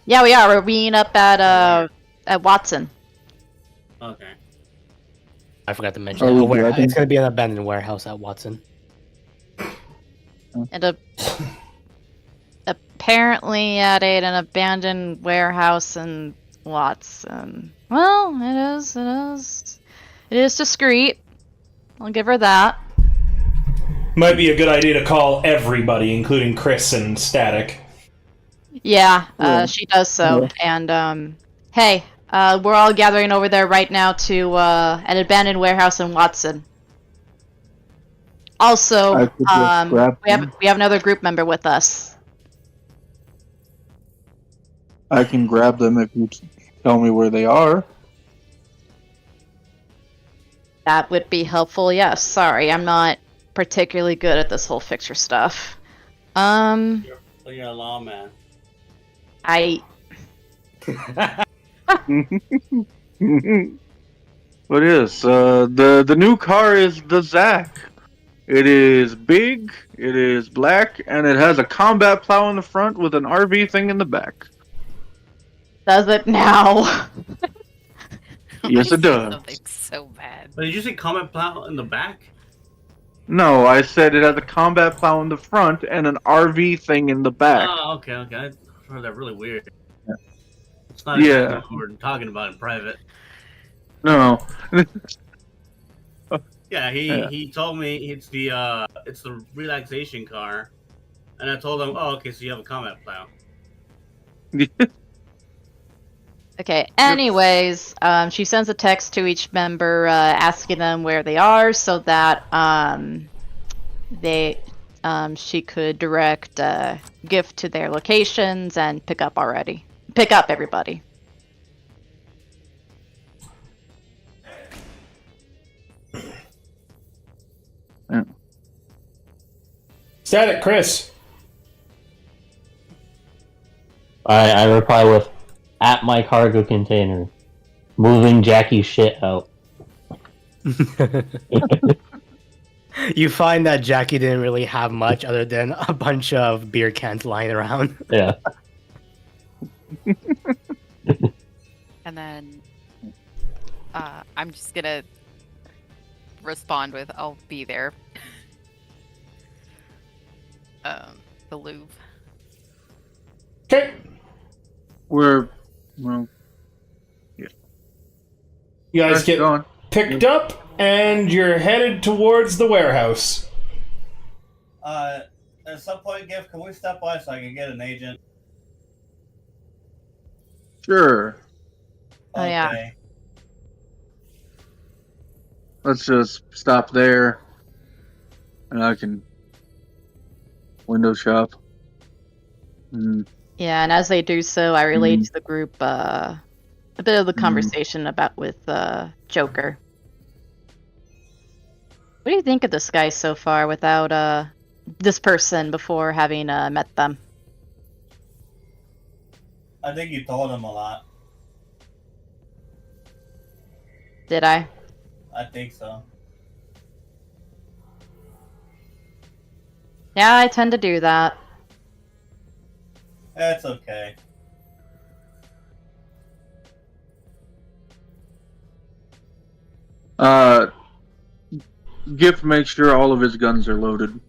S6: Yeah, we are. We're meeting up at Watson.
S5: Okay.
S7: I forgot to mention.
S4: Are we
S7: It's
S4: grabbing?
S7: going to be an abandoned warehouse at Watson.
S6: And apparently at an abandoned warehouse in Watson. Well, it is discreet. I'll give her that.
S1: Might be a good idea to call everybody, including Chris and Static.
S6: Yeah,
S4: Yeah.
S6: she does so.
S4: Yeah.
S6: And hey, we're all gathering over there right now to an abandoned warehouse in Watson. Also,
S4: I could just grab them.
S6: we have another group member with us.
S4: I can grab them if you tell me where they are.
S6: That would be helpful. Yes. Sorry, I'm not particularly good at this whole fixture stuff.
S5: So you're a lawman.
S6: I
S4: What is the new car is the Zack. It is big, it is black, and it has a combat plow in the front with an RV thing in the back.
S6: does it now.
S4: Yes, it does.
S2: Something so bad.
S5: But did you say comment plow in the back?
S4: No, I said it has a combat plow in the front and an RV thing in the back.
S5: Oh, okay. I heard that really weird.
S4: Yeah.
S5: It's not
S4: Yeah.
S5: exactly what we're talking about in private.
S4: No.
S5: Yeah,
S4: Yeah.
S5: he told me it's the relaxation car, and I told him, oh, okay, so you have a combat plow.
S6: Okay. Anyways, she sends a text to each member asking them where they are, so that she could direct gift to their locations and pick up everybody.
S4: Yeah.
S1: Static, Chris.
S3: I reply with, at my cargo container, moving Jackie's shit out.
S7: You find that Jackie didn't really have much other than a bunch of beer cans lying around.
S3: Yeah.
S2: And then I'm just gonna respond with, I'll be there. The Louvre.
S1: Okay.
S4: Well,
S1: You guys get
S4: going.
S1: picked up, and you're headed towards the warehouse.
S8: At some point, Gift, can we step by so I can get an agent?
S4: Sure.
S6: Oh, yeah.
S8: Okay.
S4: Let's just stop there, and I can window shop.
S6: Yeah, and as they do so, I relate to the group a bit of the conversation with Joker. What do you think of this guy so far without this person before having met them?
S8: I think you told him a lot.
S6: Did I?
S8: I think so.
S6: Yeah, I tend to do that.
S8: That's okay.
S4: Gift makes sure all of his guns are loaded.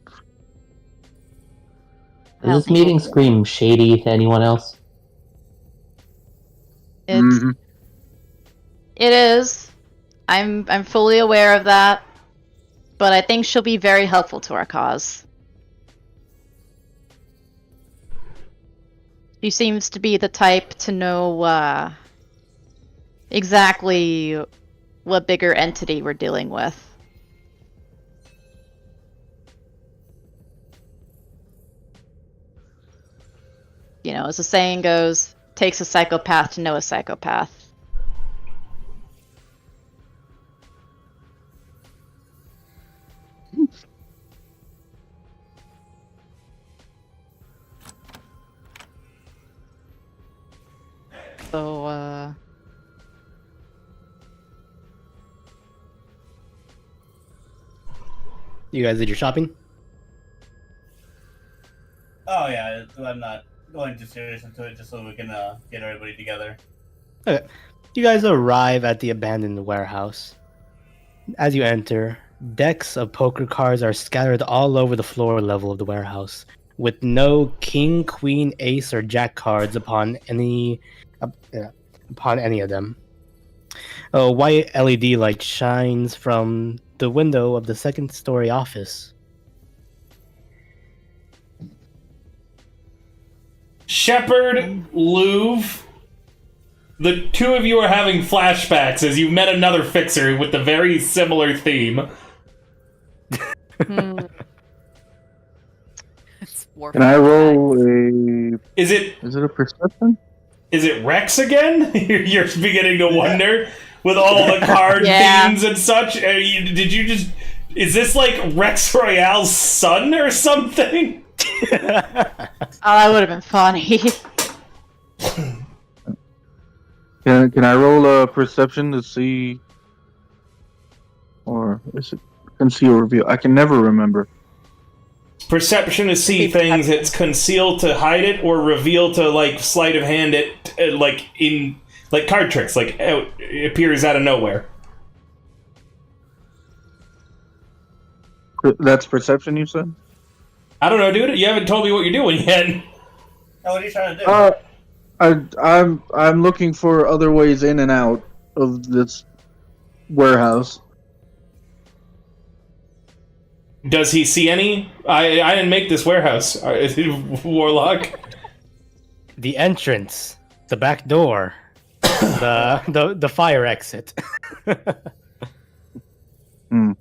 S3: Does this meeting scream shady to anyone else?
S6: It is. I'm fully aware of that, but I think she'll be very helpful to our cause. She seems to be the type to know exactly what bigger entity we're dealing with. You know, as the saying goes, takes a psychopath to know a psychopath. So,
S7: You guys did your shopping?
S8: Oh yeah, I'm not going too serious into it just so we can get everybody together.
S7: Okay. You guys arrive at the abandoned warehouse. As you enter, decks of poker cards are scattered all over the floor level of the warehouse, with no king, queen, ace, or jack cards upon any of them. A white LED light shines from the window of the second-story office.
S1: Shepard, Louvre, the two of you are having flashbacks as you met another fixer with a very similar theme.
S2: It's war
S4: Can I roll
S2: flashbacks.
S4: a?
S1: Is it
S4: a perception?
S1: is it Rex again? You're beginning to wonder with all the card
S6: Yeah.
S1: themes and such. Did you just? Is this like Rex Royale's son or something?
S6: Oh, that would have been funny.
S4: Can I roll a perception to see, or is it conceal reveal? I can never remember.
S1: Perception to see things. It's conceal to hide it, or reveal to like sleight of hand it, like in like card tricks. Like it appears out of nowhere.
S4: That's perception, you said?
S1: I don't know, dude. You haven't told me what you're doing yet.
S8: Oh, what are you trying to do?
S4: I'm looking for other ways in and out of this warehouse.
S1: Does he see any? I didn't make this warehouse. Is he Warlock?
S7: The entrance, the back door, the fire exit.
S4: Hmm.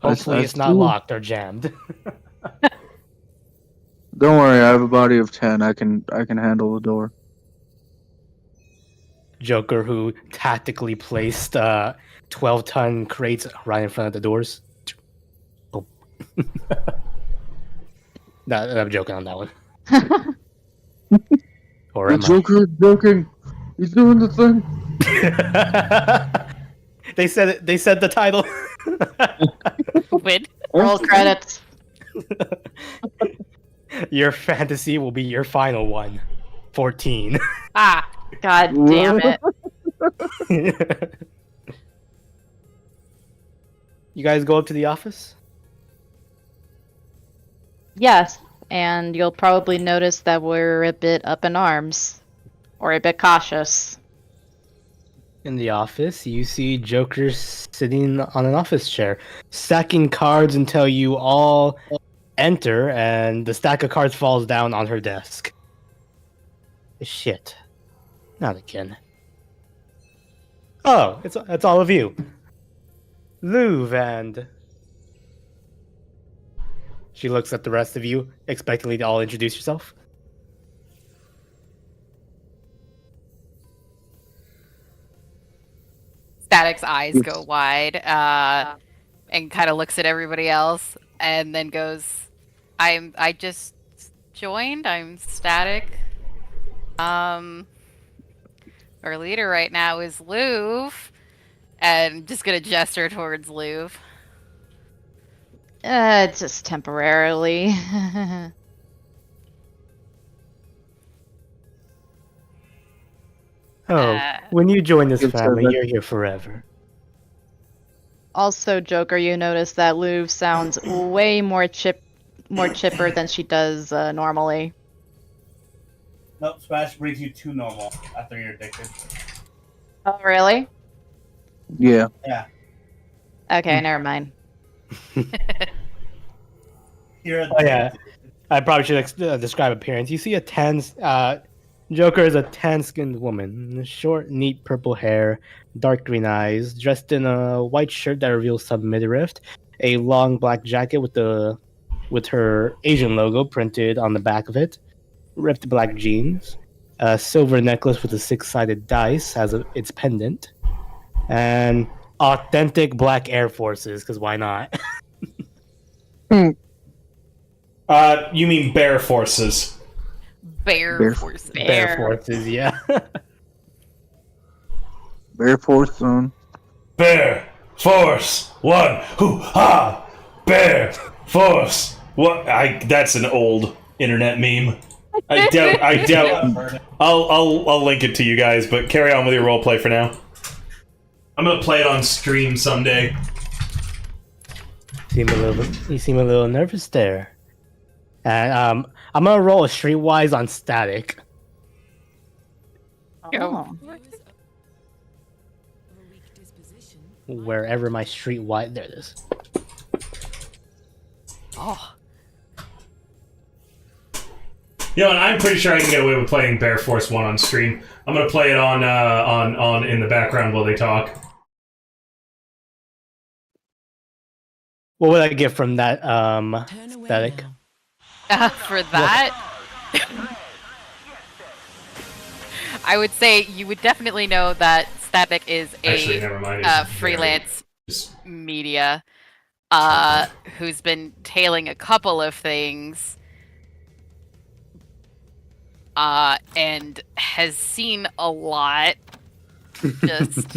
S7: Hopefully,
S4: I
S7: it's not
S4: see.
S7: locked or jammed.
S4: Don't worry, I have a body of 10. I can handle the door.
S7: Joker, who tactically placed 12-ton crates right in front of the doors. Oh. No, I'm joking on that one. Or
S4: The
S7: am
S4: Joker is joking. He's doing the thing.
S7: I? They said it. They said the title.
S2: Win.
S6: Roll credits.
S7: Your fantasy will be your final one. 14.
S2: Ah,
S6: God damn it.
S7: You guys go up to the office?
S6: Yes, and you'll probably notice that we're a bit up in arms. Or a bit cautious.
S7: In the office, you see Joker sitting on an office chair, stacking cards until you all enter, and the stack of cards falls down on her desk. Shit. Not again. Oh, it's all of you. Louvre and... She looks at the rest of you, expectingly to all introduce yourself.
S2: Static's eyes go wide and kind of looks at everybody else and then goes, I just joined. I'm Static. Our leader right now is Louvre. And just gonna gesture towards Louvre.
S6: Just temporarily.
S7: Oh, when you join this
S4: Good
S7: family,
S4: service.
S7: you're here forever.
S6: Also, Joker, you notice that Louvre sounds way more chipper than she does normally.
S8: Nope, Smash brings you to normal after you're addicted.
S6: Oh, really?
S4: Yeah.
S8: Yeah.
S6: Okay, never mind.
S8: You're
S7: Oh yeah, I probably should describe appearance. You see a Joker is a tan-skinned woman, short, neat purple hair, dark green eyes, dressed in a white shirt that reveals some midriff, a long black jacket with her Asian logo printed on the back of it, ripped black jeans, a silver necklace with a six-sided dice as its pendant, and authentic black Air Forces, because why not?
S1: You mean Bear Forces?
S2: Bear forces.
S7: Air Forces, yeah.
S4: Bear Force Zone.
S1: Bear Force 1. Hoo-ha! Bear Force. What? That's an old internet meme. I doubt. I'll link it to you guys, but carry on with your roleplay for now. I'm gonna play it on stream someday.
S7: You seem a little nervous there. And I'm gonna roll a streetwise on static.
S2: Go.
S7: Wherever my streetwise, there it is.
S2: Oh.
S1: You know what? I'm pretty sure I can get away with playing Bear Force 1 on stream. I'm gonna play it on in the background while they talk.
S7: What would I get from that static?
S2: For that, I would say you would definitely know that Static is
S1: Actually,
S2: a
S1: never mind. It's
S2: freelance
S1: just-
S2: media who's been tailing a couple of things and has seen a lot. Just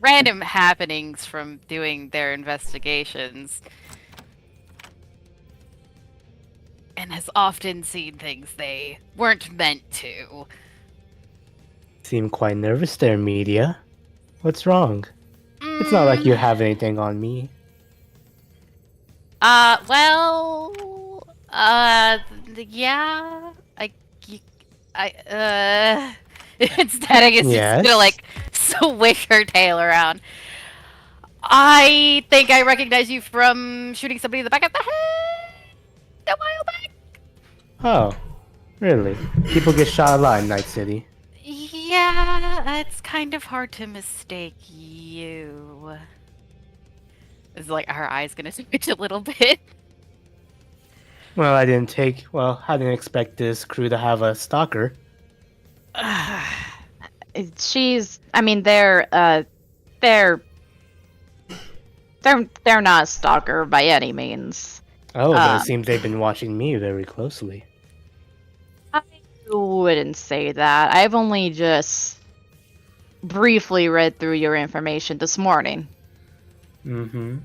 S2: random happenings from doing their investigations. And has often seen things they weren't meant to.
S7: Seem quite nervous there, media. What's wrong? It's not like you have anything on me.
S2: Yeah, Static is
S7: Yes?
S2: just gonna like swish her tail around. I think I recognize you from shooting somebody in the back of the head a while back.
S7: Oh, really? People get shot a lot in Night City.
S2: Yeah, it's kind of hard to mistake you. It's like her eyes gonna switch a little bit.
S7: Well, I didn't expect this crew to have a stalker.
S6: They're not a stalker by any means.
S7: Oh, but it seems they've been watching me very closely.
S6: I wouldn't say that. I've only just briefly read through your information this morning.
S7: Mm-hmm.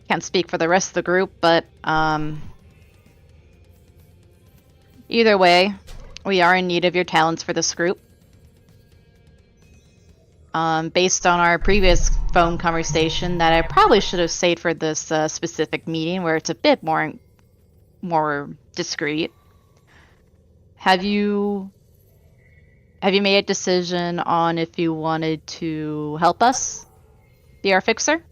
S6: Can't speak for the rest of the group, but either way, we are in need of your talents for this group. Based on our previous phone conversation, that I probably should have saved for this specific meeting, where it's a bit more discreet. Have you made a decision on if you wanted to help us be our fixer?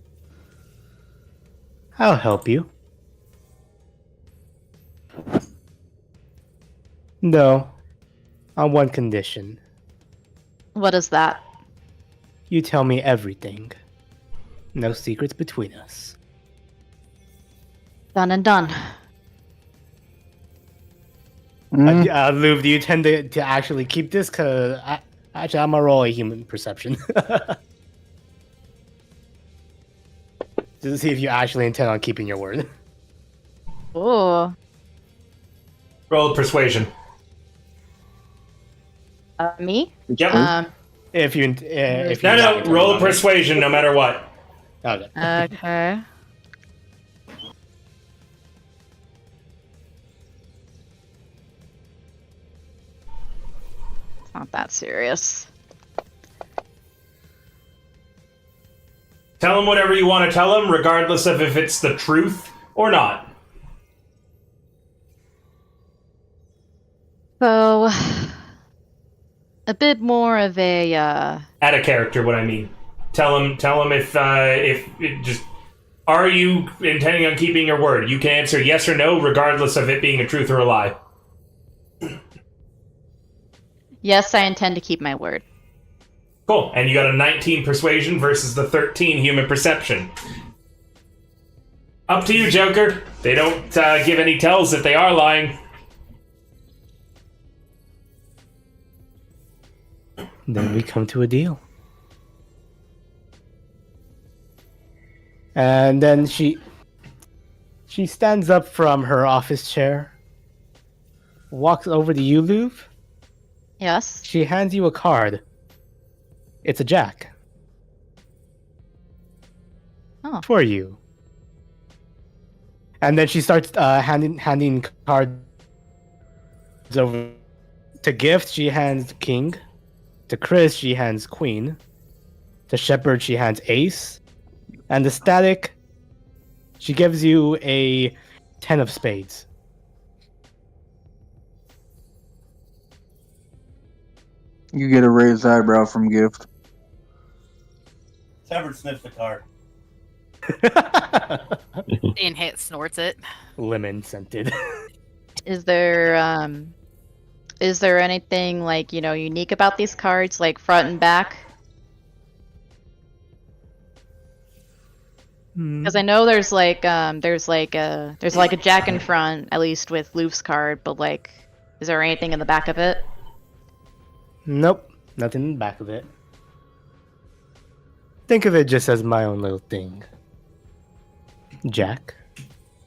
S7: I'll help you. No, on one condition.
S6: What is that?
S7: You tell me everything. No secrets between us.
S6: Done and done.
S7: Luv, do you tend to actually keep this? Cause I'm gonna roll a human perception. Just to see if you actually intend on keeping your word.
S6: Oh.
S1: Roll a persuasion.
S6: Me?
S1: Yep.
S7: If you
S1: No, roll a persuasion no matter what.
S7: Okay.
S6: Okay. It's not that serious.
S1: Tell him whatever you want to tell him, regardless of if it's the truth or not.
S6: So, a bit more of a,
S1: Add a character, what I mean. Tell him if it just... Are you intending on keeping your word? You can answer yes or no, regardless of it being a truth or a lie.
S6: Yes, I intend to keep my word.
S1: Cool. And you got a 19 persuasion versus the 13 human perception. Up to you, Joker. They don't give any tells if they are lying.
S7: Then we come to a deal. And then she stands up from her office chair, walks over to you, Luv.
S6: Yes?
S7: She hands you a card. It's a jack.
S6: Oh.
S7: for you. And then she starts handing cards over. To Gift, she hands King. To Chris, she hands Queen. To Shepherd, she hands Ace. And the Static, she gives you a 10 of spades.
S4: You get a raised eyebrow from Gift.
S8: Shepard sniffs the card.
S2: And hit snorts it.
S7: Lemon scented.
S6: Is there anything like, unique about these cards, like front and back? Because I know there's like a jack in front, at least with Luff's card, but like, is there anything in the back of it?
S7: Nope, nothing in the back of it. Think of it just as my own little thing. Jack,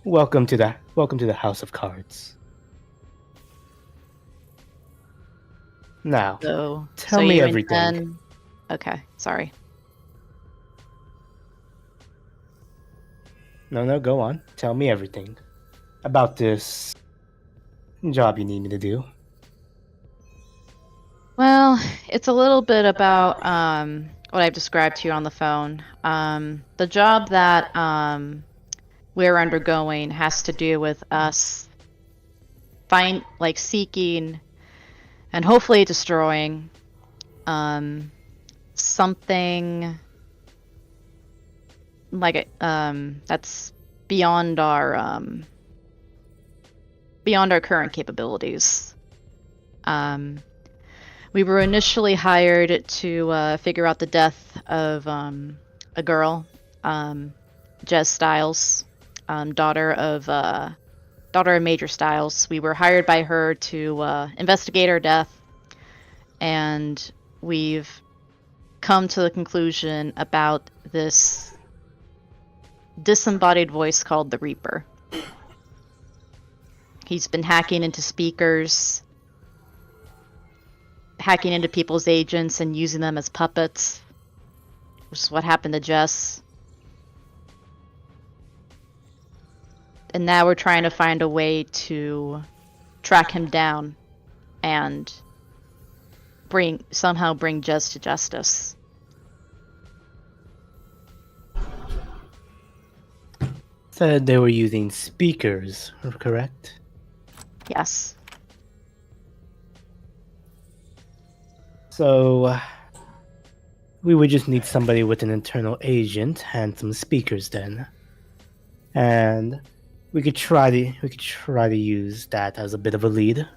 S7: welcome to the House of Cards. Now,
S6: So
S7: tell me
S6: you
S7: everything.
S6: intend- Okay, sorry.
S7: No, go on. Tell me everything about this job you need me to do.
S6: Well, it's a little bit about what I've described to you on the phone. The job that we're undergoing has to do with us seeking and hopefully destroying something like that's beyond our current capabilities. We were initially hired to figure out the death of a girl, Jez Styles, daughter of Major Styles. We were hired by her to investigate her death, and we've come to the conclusion about this disembodied voice called the Reaper. He's been hacking into speakers, hacking into people's agents and using them as puppets, which is what happened to Jess. And now we're trying to find a way to track him down and somehow bring Jess to justice.
S7: Said they were using speakers, correct?
S6: Yes.
S7: So we would just need somebody with an internal agent and some speakers then. And we could try to use that as a bit of a lead.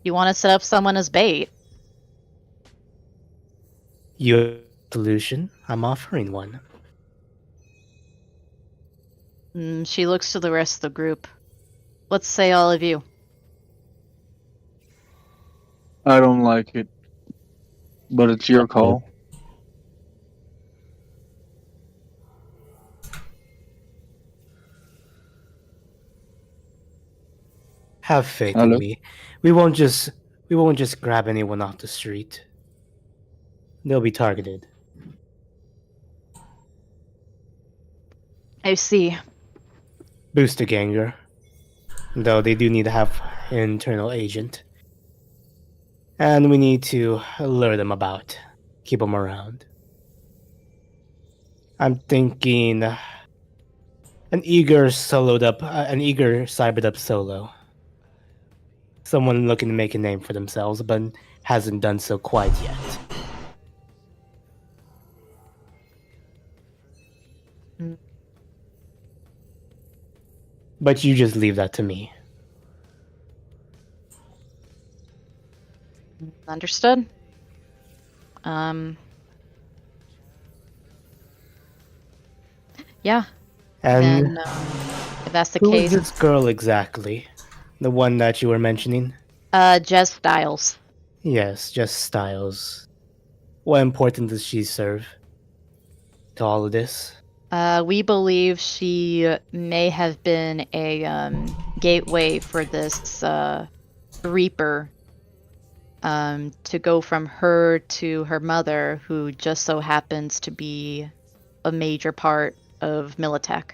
S6: You want to set up someone as bait?
S7: Your solution? I'm offering one.
S6: She looks to the rest of the group. Let's say all of you.
S4: I don't like it, but it's your call.
S7: Have faith
S4: Hello?
S7: in me. We won't just grab anyone off the street. They'll be targeted.
S6: I see.
S7: Booster ganger. Though they do need to have an internal agent. And we need to lure them about. Keep them around. I'm thinking an eager cybered up solo. Someone looking to make a name for themselves, but hasn't done so quite yet. But you just leave that to me.
S6: Understood. Yeah.
S7: And
S6: Then, if that's the
S7: who
S6: case,
S7: is this girl exactly? The one that you were mentioning?
S6: Jez Styles.
S7: Yes, just Styles. What importance does she serve to all of this?
S6: We believe she may have been a gateway for this Reaper to go from her to her mother, who just so happens to be a major part of Militech.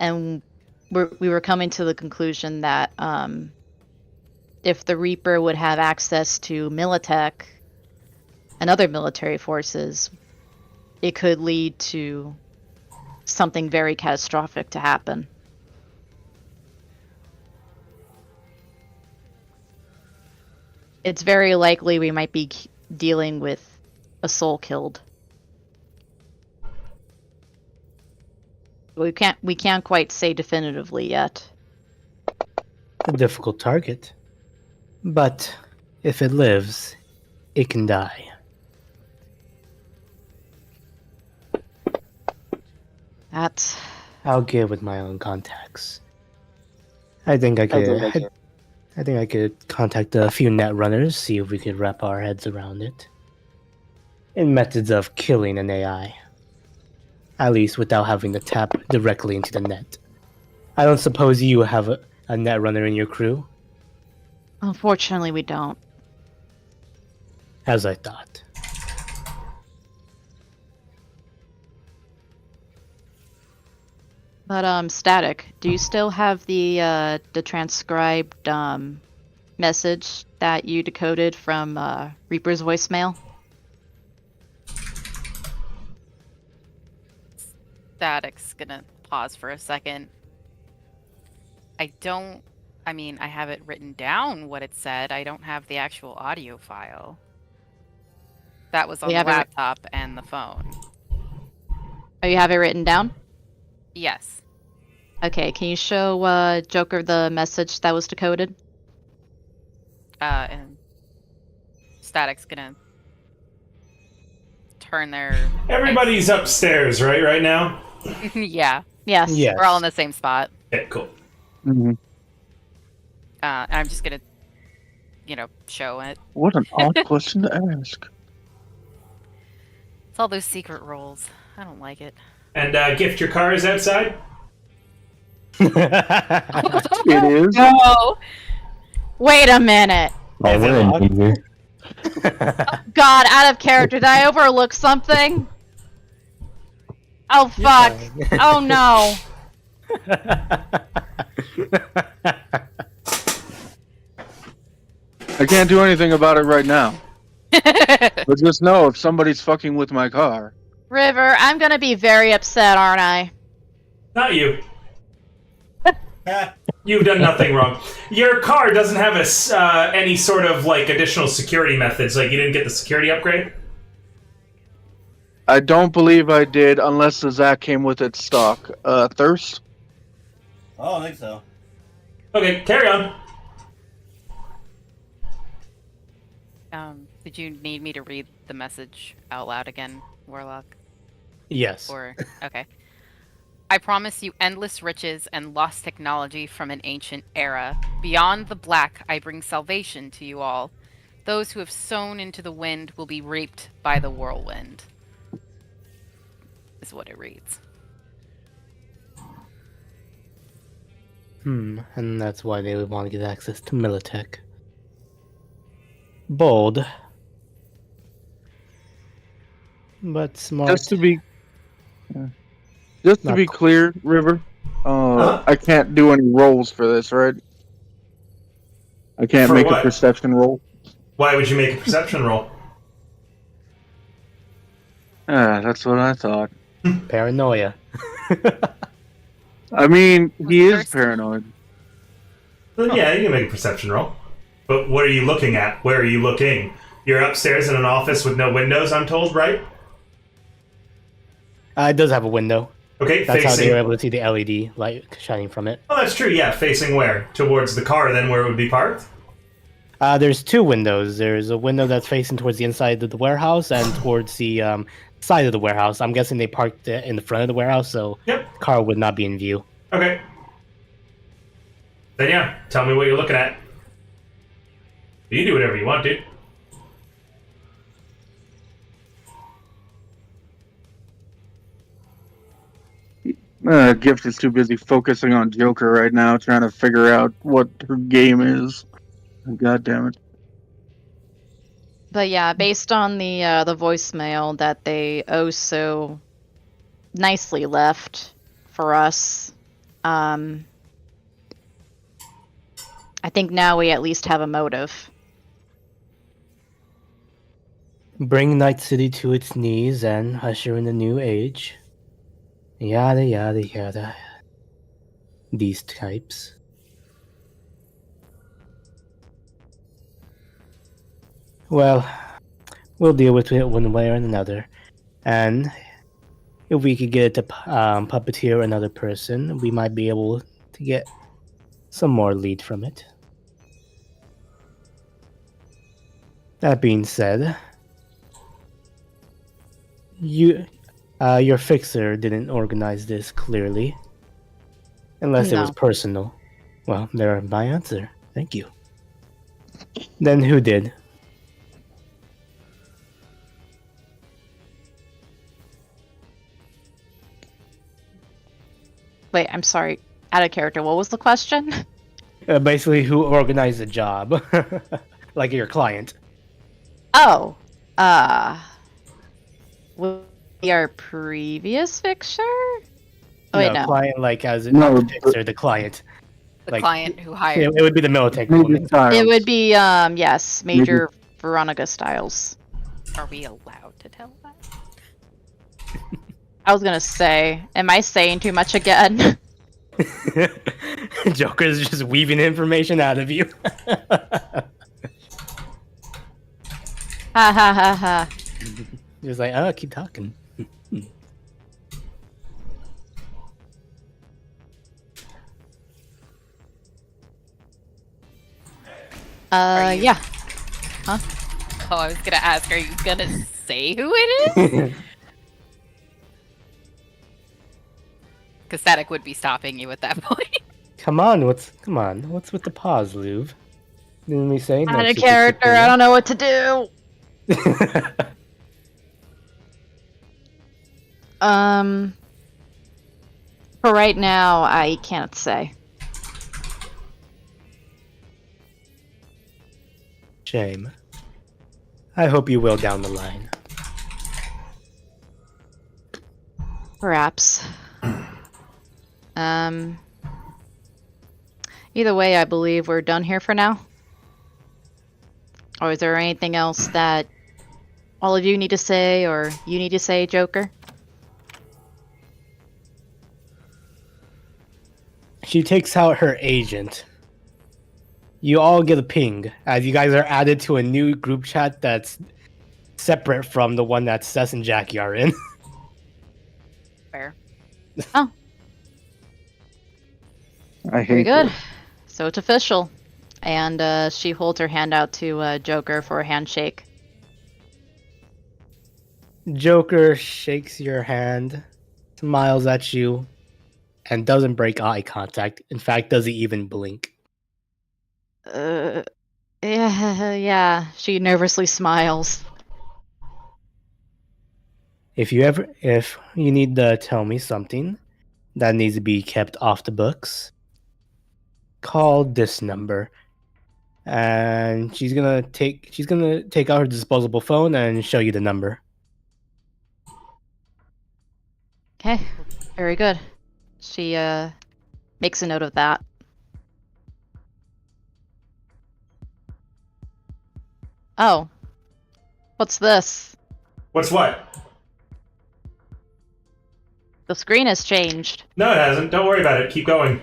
S6: And we were coming to the conclusion that if the Reaper would have access to Militech and other military forces, it could lead to something very catastrophic to happen. It's very likely we might be dealing with a soul killed. We can't quite say definitively yet.
S7: A difficult target. But if it lives, it can die.
S6: That's...
S7: I'll get with my own contacts. I think I could contact a few net runners, see if we could wrap our heads around it. In methods of killing an AI. At least without having to tap directly into the net. I don't suppose you have a net runner in your crew?
S6: Unfortunately, we don't.
S7: As I thought.
S6: But, Static, do you still have the transcribed, message that you decoded from, Reaper's voicemail?
S2: Static's gonna pause for a second. I have it written down what it said. I don't have the actual audio file. That was on the laptop and the phone.
S6: Oh, you have it written down?
S2: Yes.
S6: Okay, can you show Joker the message that was decoded?
S2: And Static's gonna turn their...
S1: Everybody's upstairs, right now?
S2: Yeah.
S6: Yes.
S7: Yes.
S2: We're all in the same spot.
S1: Okay, cool.
S4: Mm-hmm.
S2: And I'm just gonna, show it.
S4: What an odd question to ask.
S2: It's all those secret roles. I don't like it.
S1: And Gift, your car is outside?
S4: It is.
S6: No! Wait a minute!
S3: Oh, we're in danger.
S6: God, out of character, did I overlook something? Oh, fuck! Oh, no!
S4: I can't do anything about it right now. But just know if somebody's fucking with my car.
S6: River, I'm gonna be very upset, aren't I?
S1: Not you. You've done nothing wrong. Your car doesn't have any sort of additional security methods. Like you didn't get the security upgrade.
S4: I don't believe I did, unless the Zach came with its stock. Thirst?
S8: Oh, I think so.
S1: Okay, carry on.
S2: Did you need me to read the message out loud again, Warlock?
S7: Yes.
S2: Or okay. I promise you endless riches and lost technology from an ancient era. Beyond the black, I bring salvation to you all. Those who have sown into the wind will be reaped by the whirlwind. Is what it reads.
S7: And that's why they would want to get access to Militech. Bold. But smart.
S4: Just to be clear, River, I can't do any rolls for this, right? I can't
S1: For
S4: make
S1: what?
S4: a perception roll.
S1: Why would you make a perception roll?
S4: That's what I thought.
S7: Paranoia.
S4: I mean, he is
S2: Thirsty.
S4: paranoid.
S1: Then yeah, you can make a perception roll. But what are you looking at? Where are you looking? You're upstairs in an office with no windows, I'm told, right?
S7: It does have a window.
S1: Okay,
S7: That's how
S1: facing...
S7: they were able to see the LED light shining from it.
S1: Oh, that's true, yeah. Facing where? Towards the car, then where it would be parked?
S7: There's two windows. There's a window that's facing towards the inside of the warehouse and towards the side of the warehouse. I'm guessing they parked it in the front of the warehouse, so
S1: Yep.
S7: the car would not be in view.
S1: Okay. Then yeah, tell me what you're looking at. You can do whatever you want, dude.
S4: Gift is too busy focusing on Joker right now, trying to figure out what her game is. God damn it.
S6: But yeah, based on the voicemail that they oh so nicely left for us, I think now we at least have a motive.
S7: Bring Night City to its knees and usher in a new age. Yada yada yada. These types. Well, we'll deal with it one way or another. And if we could get it to puppeteer another person, we might be able to get some more lead from it. That being said, your fixer didn't organize this clearly. Unless it was
S6: No.
S7: personal. Well, there's my answer. Thank you. Then who did?
S6: Wait, I'm sorry. Out of character. What was the question?
S7: Basically, who organized the job? Like your client.
S6: Oh, we our previous fixer? Oh, wait, no.
S7: Client, like as
S4: No,
S7: not the fixer, the client.
S2: The
S7: Like,
S2: client who
S7: It,
S2: hired.
S7: it would be the Militech
S4: Major
S7: woman.
S4: Styles.
S6: It would be, yes, Major Veronica Styles.
S2: Are we allowed to tell that?
S6: I was gonna say, am I saying too much again?
S7: Joker's just weaving information out of you.
S6: Ha ha ha ha.
S7: Just like, oh, keep talking.
S2: Are you-
S6: Yeah.
S2: Oh, I was gonna ask, are you gonna say who it is? Because Static would be stopping you at that point.
S7: Come on, what's with the pause, Louvre? Didn't we say no
S6: Out of
S7: secret
S6: character, I don't know what to do.
S7: secret?
S6: For right now, I can't say.
S7: Shame. I hope you will down the line.
S6: Perhaps. Either way, I believe we're done here for now. Or is there anything else that all of you need to say, or you need to say, Joker?
S7: She takes out her agent. You all get a ping as you guys are added to a new group chat that's separate from the one that Sess and Jackie are in.
S2: Fair.
S6: Oh,
S4: I hate
S6: very good.
S4: this.
S6: So it's official. And she holds her hand out to Joker for a handshake.
S7: Joker shakes your hand, smiles at you, and doesn't break eye contact. In fact, doesn't even blink.
S6: Yeah, she nervously smiles.
S7: If you need to tell me something that needs to be kept off the books, call this number. And she's gonna take out her disposable phone and show you the number.
S6: Okay, very good. She makes a note of that. Oh, what's this?
S1: What's what?
S6: The screen has changed.
S1: No, it hasn't. Don't worry about it. Keep going.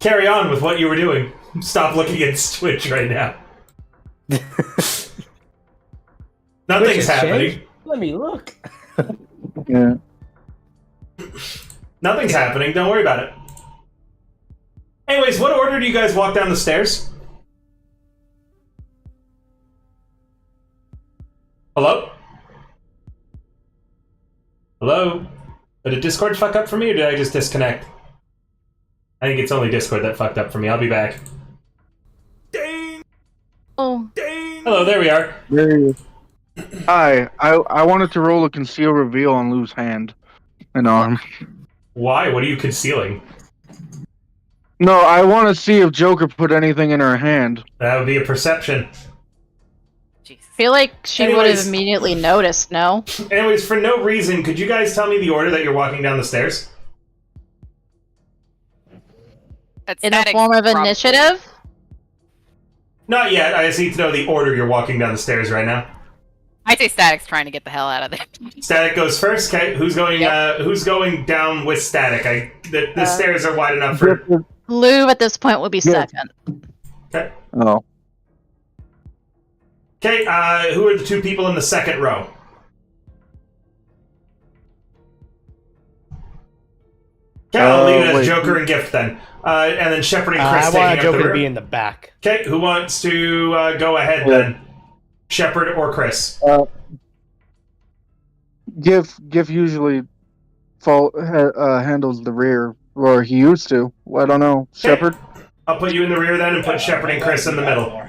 S1: Carry on with what you were doing. Stop looking at Twitch right now. Nothing's
S7: has
S1: happening.
S7: changed? Let me look.
S4: Yeah.
S1: Nothing's happening. Don't worry about it. Anyways, what order do you guys walk down the stairs? Hello? Hello? Did Discord fuck up for me, or did I just disconnect? I think it's only Discord that fucked up for me. I'll be back.
S9: Ding!
S6: Oh,
S9: Ding!
S1: Hello, there we are.
S4: There he is. Hi, I wanted to roll a conceal reveal on Lou's hand and arm.
S1: Why? What are you concealing?
S4: No, I want to see if Joker put anything in her hand.
S1: That would be a perception.
S2: Jesus.
S6: I feel like she would
S1: Anyways.
S6: have immediately noticed, no?
S1: Anyways, for no reason, could you guys tell me the order that you're walking down the stairs?
S2: That's
S6: In the
S2: static,
S6: form of
S2: probably.
S6: initiative?
S1: Not yet. I just need to know the order you're walking down the stairs right now.
S2: I'd say Static's trying to get the hell out of there.
S1: Static goes first. Okay, who's going? Who's going down with Static? The stairs are wide enough for.
S6: Lou at this point would be second.
S1: Okay.
S4: Oh.
S1: Okay. Who are the two people in the second row? Okay, I'll leave it as Joker and Gift then. And then Shepard and Chris
S7: I
S1: taking
S7: want
S1: up
S7: Joker
S1: the
S7: to
S1: rear.
S7: be in the back.
S1: Okay, who wants to go ahead then? Shepard or Chris?
S4: Gif usually handles the rear, or he used to. I don't know.
S1: Okay.
S4: Shepard?
S1: I'll put you in the rear then and put Shepard and Chris in the middle.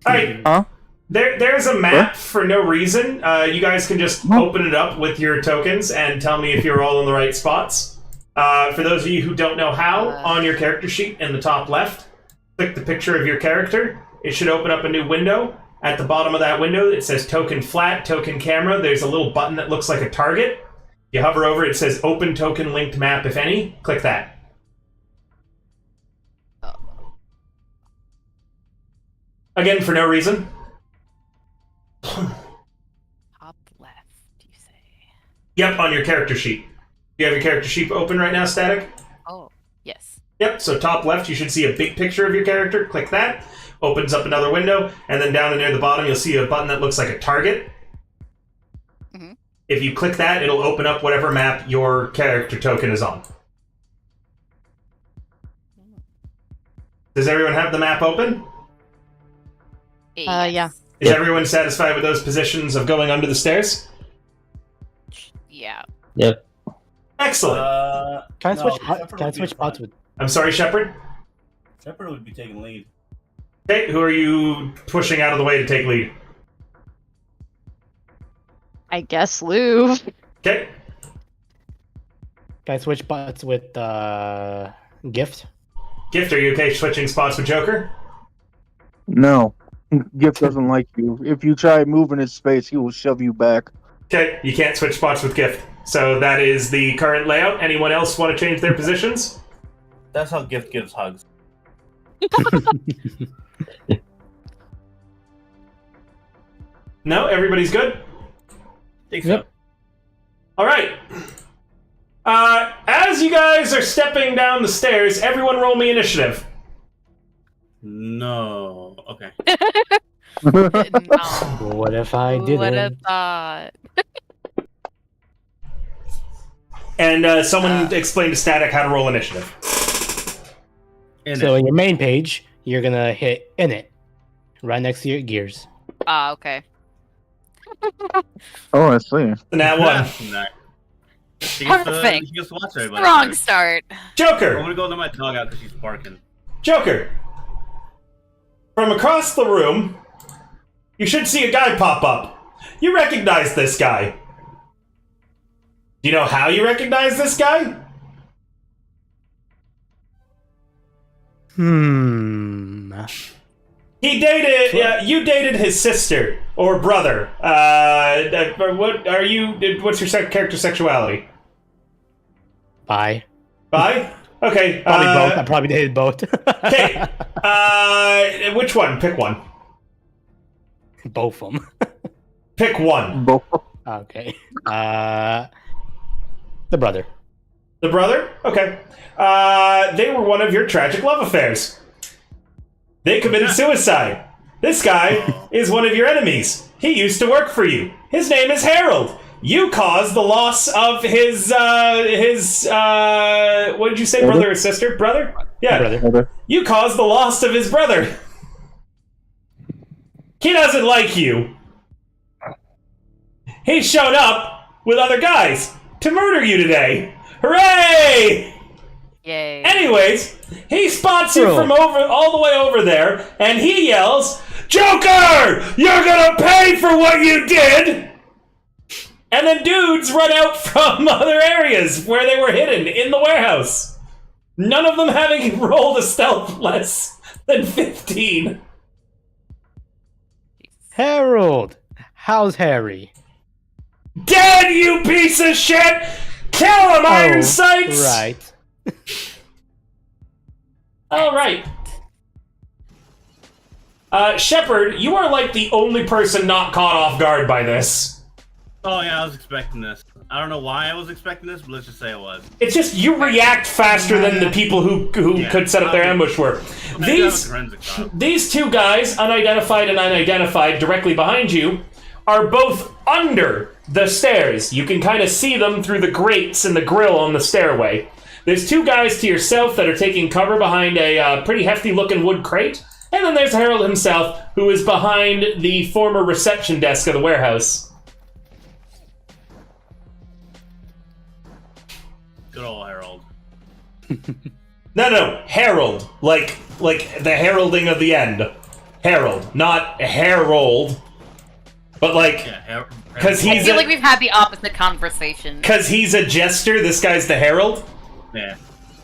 S1: Alright.
S4: Huh?
S1: There's a map for no reason. You guys can just open it up with your tokens and tell me if you're all in the right spots. For those of you who don't know how, on your character sheet in the top left, click the picture of your character. It should open up a new window. At the bottom of that window, it says token flat, token camera. There's a little button that looks like a target. You hover over it, it says open token linked map, if any. Click that. Again, for no reason.
S2: Top left, you say?
S1: Yep, on your character sheet. You have your character sheet open right now, Static?
S2: Oh, yes.
S1: Yep, so top left, you should see a big picture of your character. Click that. Opens up another window. And then down near the bottom, you'll see a button that looks like a target.
S2: Mm-hmm.
S1: If you click that, it'll open up whatever map your character token is on. Does everyone have the map open?
S6: Yeah.
S1: Is everyone satisfied with those positions of going under the stairs?
S2: Yeah.
S3: Yep.
S1: Excellent.
S7: Can I switch?
S8: Shepard
S7: Can I
S8: would be
S7: switch spots
S8: fine.
S7: with?
S1: I'm sorry, Shepard?
S8: Shepard would be taking lead.
S1: Okay, who are you pushing out of the way to take lead?
S6: I guess Lou.
S1: Okay.
S7: Can I switch spots with Gift?
S1: Gift, are you okay switching spots with Joker?
S4: No. Gif doesn't like you. If you try moving his space, he will shove you back.
S1: Okay, you can't switch spots with Gift. So that is the current layout. Anyone else want to change their positions?
S8: That's how Gift gives hugs.
S1: No? Everybody's good?
S8: Think so.
S7: Yep.
S1: Alright. As you guys are stepping down the stairs, everyone roll me initiative.
S5: No. Okay.
S2: No.
S7: What if I
S2: Who would have
S7: didn't?
S2: thought?
S1: And someone explain to Static how to roll initiative.
S7: So in your main page, you're gonna hit in it, right next to your gears.
S2: Ah, okay.
S4: Oh, I see.
S1: Nat one.
S5: Nice.
S2: Perfect.
S5: She gets to watch everybody.
S2: Strong start.
S5: I'm
S1: Joker!
S5: gonna go let my dog out because she's barking.
S1: Joker! From across the room, you should see a guy pop up. You recognize this guy. Do you know how you recognize this guy? He dated. You dated his sister or brother. What are you? What's your character sexuality?
S7: Bye.
S1: Bi? Okay.
S7: Probably both. I probably did both.
S1: Okay. Which one? Pick one.
S7: Both of them.
S1: Pick one.
S4: Both.
S7: Okay. The brother.
S1: The brother? Okay. They were one of your tragic love affairs. They committed suicide. This guy is one of your enemies. He used to work for you. His name is Harold. You caused the loss of his what did you say, brother or sister? Brother? Yeah.
S7: Brother.
S1: You caused the loss of his brother. He doesn't like you. He showed up with other guys to murder you today. Hooray!
S2: Yay.
S1: Anyways, he spots you from all the way over there, and he yells, "Joker! You're gonna pay for what you did!" And then dudes run out from other areas where they were hidden in the warehouse. None of them having rolled a stealth less than 15.
S7: Harold! How's Harry?
S1: Dead, you piece of shit! Kill him, Iron Sights!
S7: Right.
S1: Alright. Shepard, you are like the only person not caught off guard by this.
S5: Oh yeah, I was expecting this. I don't know why I was expecting this, but let's just say it was.
S1: It's just you react faster than the people who could set up their ambush were. These two guys, unidentified and unidentified, directly behind you, are both under the stairs. You can kind of see them through the grates in the grill on the stairway. There's two guys to your south that are taking cover behind a pretty hefty-looking wood crate. And then there's Harold himself, who is behind the former reception desk of the warehouse.
S5: Good old Harold.
S1: No, Herald. Like the heralding of the end. Herald, not Harold. But like, because
S2: I feel like we've had the opposite conversation.
S1: Because he's a jester, this guy's the Herald?
S5: Yeah.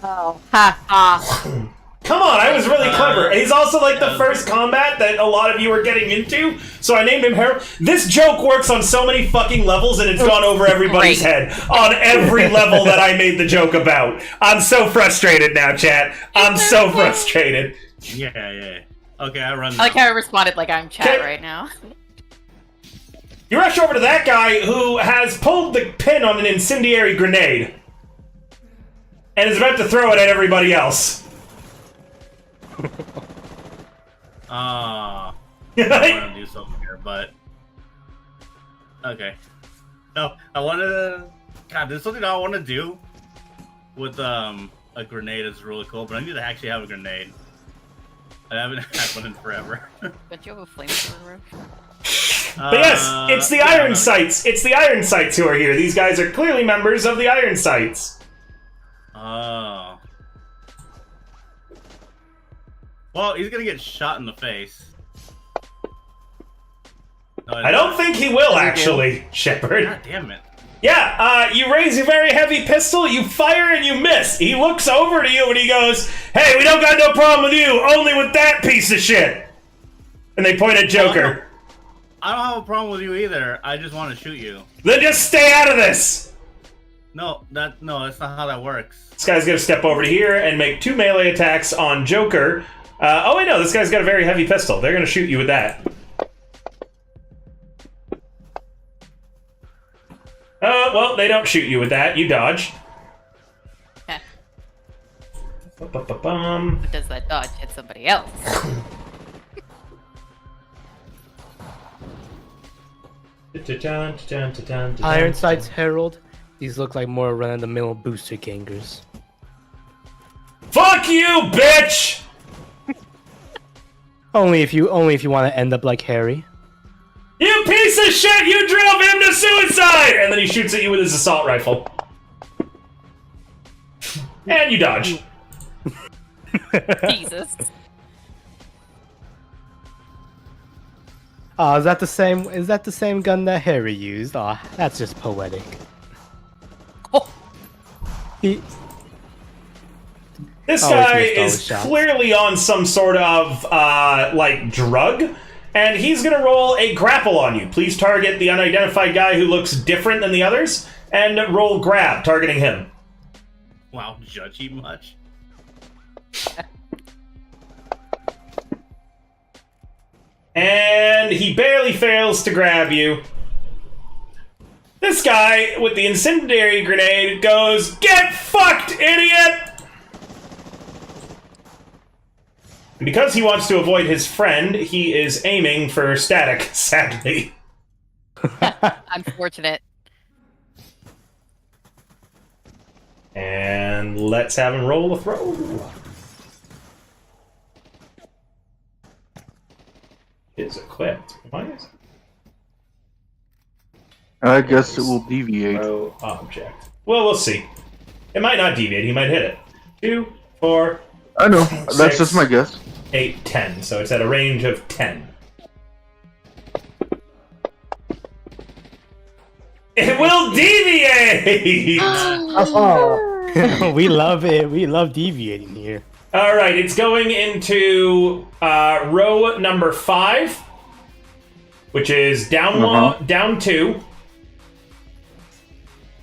S2: Oh. Ha ha.
S1: Come on, I was really clever. He's also like the first combat that a lot of you are getting into, so I named him Harold. This joke works on so many fucking levels, and it's gone over everybody's head on every level that I made the joke about. I'm so frustrated now, chat. I'm so frustrated.
S5: Yeah. Okay, I run.
S2: I like how I responded like I'm chat right now.
S1: You rush over to that guy who has pulled the pin on an incendiary grenade and is about to throw it at everybody else.
S5: I want to do something here, but okay. No, I wanted to. God, there's something I want to do with a grenade. Is really cool, but I need to actually have a grenade. I haven't had one in forever.
S2: But you have a flamethrower.
S1: But yes, it's the Iron Sights. It's the Iron Sights who are here. These guys are clearly members of the Iron Sights.
S5: Oh. Well, he's gonna get shot in the face. No,
S1: I don't think he will, actually, Shepard.
S5: God damn it.
S1: Yeah, you raise your very heavy pistol, you fire, and you miss. He looks over to you and he goes, "Hey, we don't got no problem with you, only with that piece of shit." And they point at Joker.
S5: I don't have a problem with you either. I just want to shoot you.
S1: Then just stay out of this!
S5: No, that's not how that works.
S1: This guy's gonna step over to here and make 2 melee attacks on Joker. Oh wait, no, this guy's got a very heavy pistol. They're gonna shoot you with that. Well, they don't shoot you with that. You dodge.
S2: Okay.
S1: Ba-ba-ba-bum.
S2: But does that dodge hit somebody else?
S7: Iron Sights Herald. These look like more run-of-the-mill booster gangers.
S1: Fuck you, bitch!
S7: Only if you want to end up like Harry.
S1: You piece of shit! You drove him to suicide! And then he shoots at you with his assault rifle. And you dodge.
S2: Jesus.
S7: Oh, is that the same? Is that the same gun that Harry used? Oh, that's just poetic.
S2: Oh.
S1: This
S7: Always
S1: guy
S7: missed all
S1: is
S7: his shots.
S1: clearly on some sort of, like, drug, and he's gonna roll a grapple on you. Please target the unidentified guy who looks different than the others, and roll grab, targeting him.
S5: Wow, judgy much?
S1: And he barely fails to grab you. This guy with the incendiary grenade goes, "Get fucked, idiot!" And because he wants to avoid his friend, he is aiming for static, sadly.
S2: Unfortunate.
S1: And let's have him roll a throw. It's equipped. Why is
S4: I guess it will deviate.
S1: throw object? Well, we'll see. It might not deviate. He might hit it. 2, 4,
S4: I know. That's
S1: 6,
S4: just my guess.
S1: 8, 10. So it's at a range of 10. It will deviate!
S7: We love it. We love deviating here.
S1: All right, it's going into row number 5, which is down 2,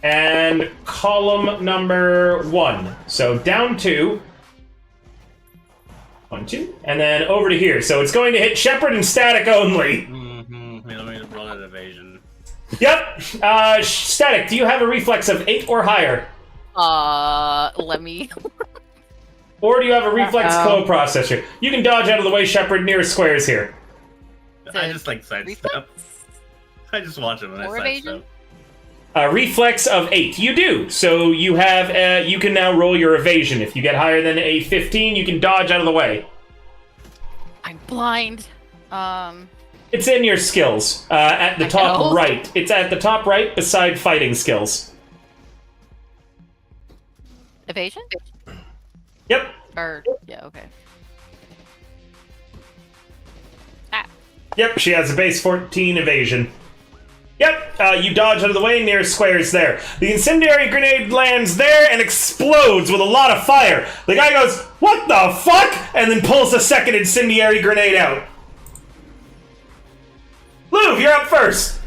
S1: and column number 1. So down 2, 1, 2, and then over to here. So it's going to hit Shepard and Static only.
S5: Mm-hmm. Let me roll an evasion.
S1: Yep. Static, do you have a reflex of 8 or higher?
S2: Let me.
S1: Or do you have a reflex co-processor? You can dodge out of the way, Shepard. Nearest square is here.
S5: I just like sidestep. I just watch him and I sidestep.
S1: A reflex of 8. You do. So you have. You can now roll your evasion. If you get higher than a 15, you can dodge out of the way.
S2: I'm blind.
S1: It's in your skills. At the top right. It's at the top right beside fighting skills.
S2: Evasion?
S1: Yep.
S2: Yeah, okay.
S1: Yep, she has a base 14 evasion. Yep, you dodge out of the way, nearest square is there. The incendiary grenade lands there and explodes with a lot of fire. The guy goes, "What the fuck?" and then pulls the second incendiary grenade out. Luv, you're up first.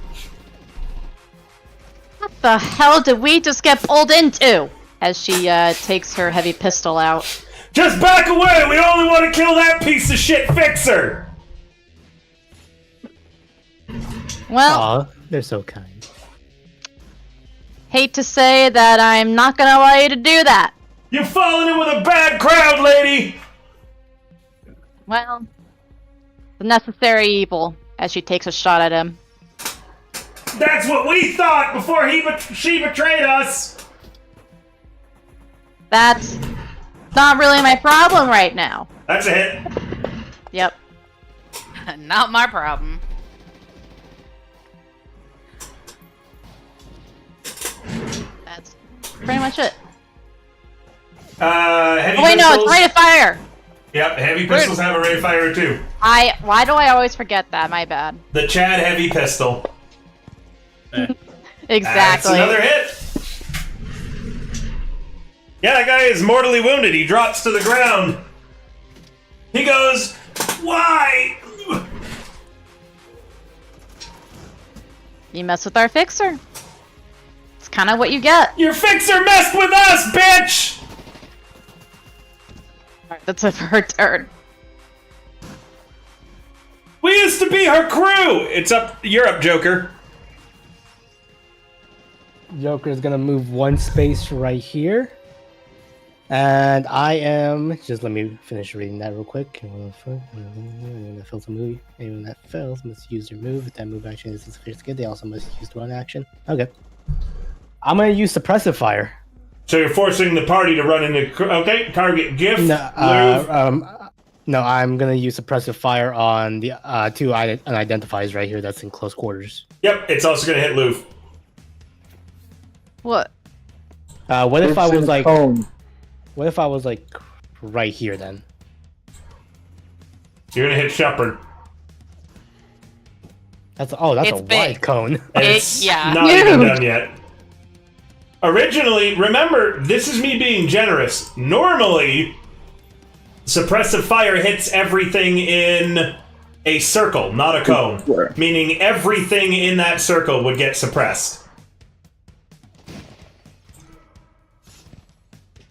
S6: What the hell did we just get pulled into? As she takes her heavy pistol out.
S1: Just back away! We only want to kill that piece of shit fixer!
S6: Well,
S7: Aw, they're so kind.
S6: hate to say that I'm not gonna allow you to do that.
S1: You're falling in with a bad crowd, lady!
S6: Well, the necessary evil, as she takes a shot at him.
S1: That's what we thought before she betrayed us!
S6: That's not really my problem right now.
S1: That's a hit.
S6: Yep.
S2: Not my problem.
S6: That's pretty much it.
S1: Heavy
S6: Oh wait, no,
S1: pistols.
S6: it's rate of fire!
S1: Yep, heavy pistols have a rate of fire too.
S6: Why do I always forget that? My bad.
S1: The Chad heavy pistol.
S6: Exactly.
S1: That's another hit. Yeah, that guy is mortally wounded. He drops to the ground. He goes, "Why?"
S6: You mess with our fixer. It's kind of what you get.
S1: Your fixer messed with us, bitch!
S6: Alright, that's it for her turn.
S1: We used to be her crew! It's up. You're up, Joker.
S7: Joker's gonna move 1 space right here. And I am... Just let me finish reading that real quick. Anyone that fails a move, anyone that fails must use their move. If that move action is sufficient, they also must use the run action. Okay. I'm gonna use Suppressive Fire.
S1: So you're forcing the party to run into... Okay, target gift.
S7: No, I'm gonna use Suppressive Fire on the 2 unidentifies right here that's in close quarters.
S1: Yep, it's also going to hit Luv.
S6: What?
S7: What if
S4: It's
S7: I was
S4: in
S7: like...
S4: cone.
S7: What if I was like right here then?
S1: You're going to hit Shepard.
S7: That's
S2: It's
S7: a
S2: big.
S7: wide cone.
S1: And
S2: It-
S1: it's
S2: yeah.
S1: not even
S6: Huge.
S1: done yet. Originally, remember, this is me being generous. Normally, suppressive fire hits everything in a circle, not a cone.
S4: Sure.
S1: Meaning everything in that circle would get suppressed.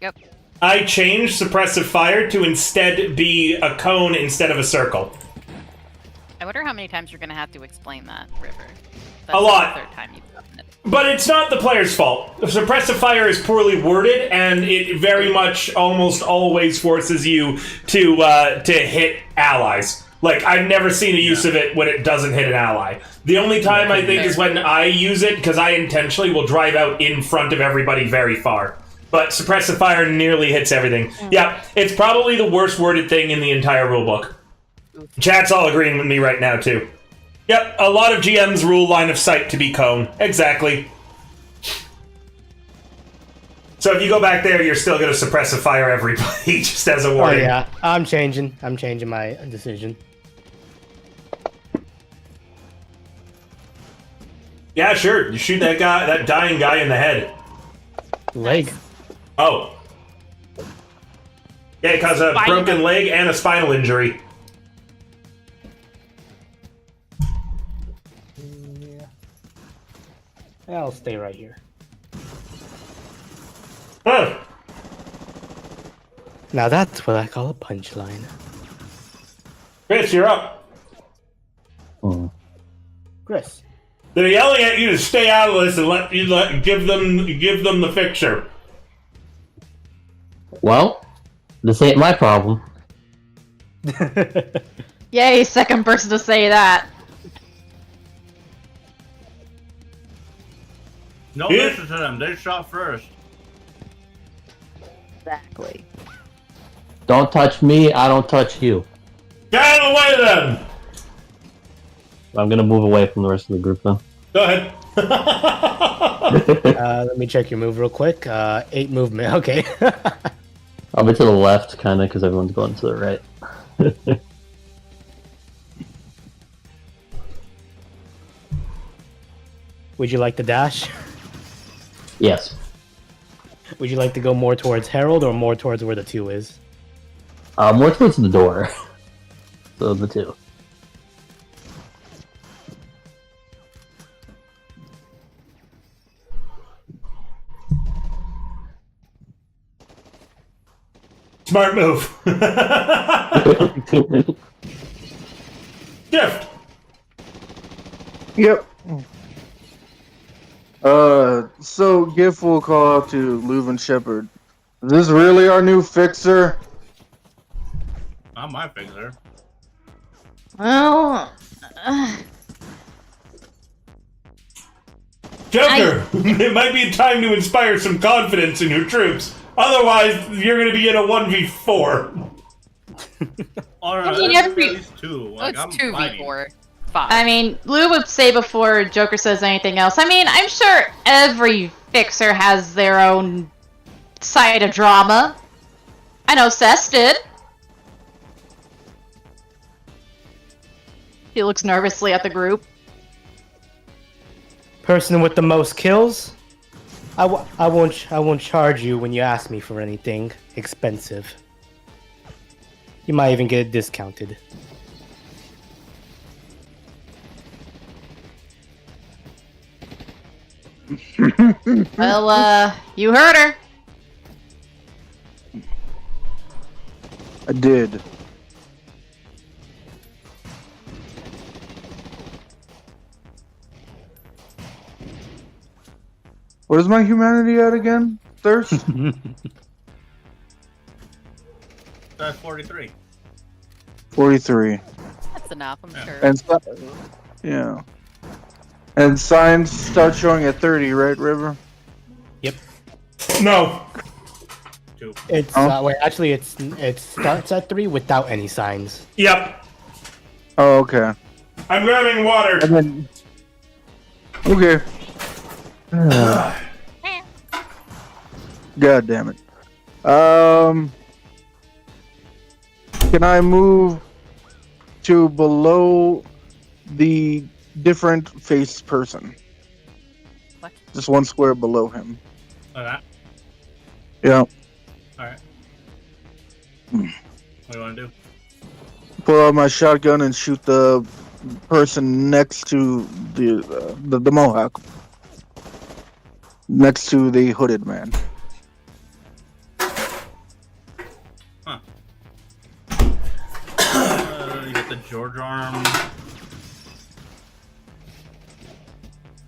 S2: Yep.
S1: I changed suppressive fire to instead be a cone instead of a circle.
S2: I wonder how many times you're gonna have to explain that, River.
S1: A lot.
S2: The third time you've done it.
S1: But it's not the player's fault. Suppressive fire is poorly worded, and it very much almost always forces you to hit allies. Like, I've never seen a use of it when it doesn't hit an ally. The only time I think is when I use it, because I intentionally will drive out in front of everybody very far. But suppressive fire nearly hits everything. Yeah, it's probably the worst worded thing in the entire rulebook. Chat's all agreeing with me right now, too. Yep, a lot of GMs rule line of sight to be cone. Exactly. So if you go back there, you're still going to suppressive fire everybody, just as a
S7: Oh
S1: warning.
S7: yeah, I'm changing my decision.
S1: Yeah, sure. You shoot that guy, that dying guy in the head.
S7: Leg.
S1: Oh. Yeah, it caused a
S2: Spinal.
S1: broken leg and a spinal injury.
S7: Yeah. I'll stay right here.
S1: Huh.
S7: Now that's what I call a punchline.
S1: Chris, you're up.
S7: Chris.
S1: They're yelling at you to stay out of this and give them the fixture.
S3: Well, this ain't my problem.
S6: Yay, second person to say that.
S5: No
S1: Yeah.
S5: listen to them. They shot first.
S6: Exactly.
S3: Don't touch me, I don't touch you.
S1: Get out of the way then!
S3: I'm gonna move away from the rest of the group then.
S1: Go ahead.
S7: Let me check your move real quick. 8 movement. Okay.
S3: I'll be to the left, kinda, because everyone's going to the right.
S7: Would you like to dash?
S3: Yes.
S7: Would you like to go more towards Herald or more towards where the 2 is?
S3: More towards the door. So the 2.
S1: Smart move. Gift.
S4: Yep. So Gif will call out to Leuven Shepherd. Is this really our new fixer?
S5: Not my fixer.
S6: Well,
S1: Joker, it might be time to inspire some confidence in your troops. Otherwise, you're going to be in a 1v4.
S5: Alright,
S6: I mean,
S5: that's
S6: every-
S5: at least 2.
S2: Oh,
S5: Like,
S2: it's
S5: I'm
S2: 2v4. 5.
S6: I mean, Lou would say before Joker says anything else. I mean, I'm sure every fixer has their own side of drama. I know Cess did. He looks nervously at the group.
S7: Person with the most kills? I won't charge you when you ask me for anything expensive. You might even get it discounted.
S6: Well, you heard her.
S4: I did. What is my humanity at again? Thirst?
S5: That's 43.
S4: 43.
S2: That's enough, I'm
S5: Yeah.
S2: sure.
S4: And yeah. And signs start showing at 30, right, River?
S1: No.
S5: 2.
S7: It's
S4: Oh.
S7: wait, actually, it starts at 3 without any signs.
S1: Yep.
S4: Oh, okay.
S1: I'm grabbing water.
S4: And then. Okay. God damn it. Can I move to below the different face person?
S2: What?
S4: Just one square below him.
S5: Like that?
S4: Yeah.
S5: Alright. What do you want to do?
S4: Pull out my shotgun and shoot the person next to the Mohawk. Next to the hooded man.
S5: You get the George arm.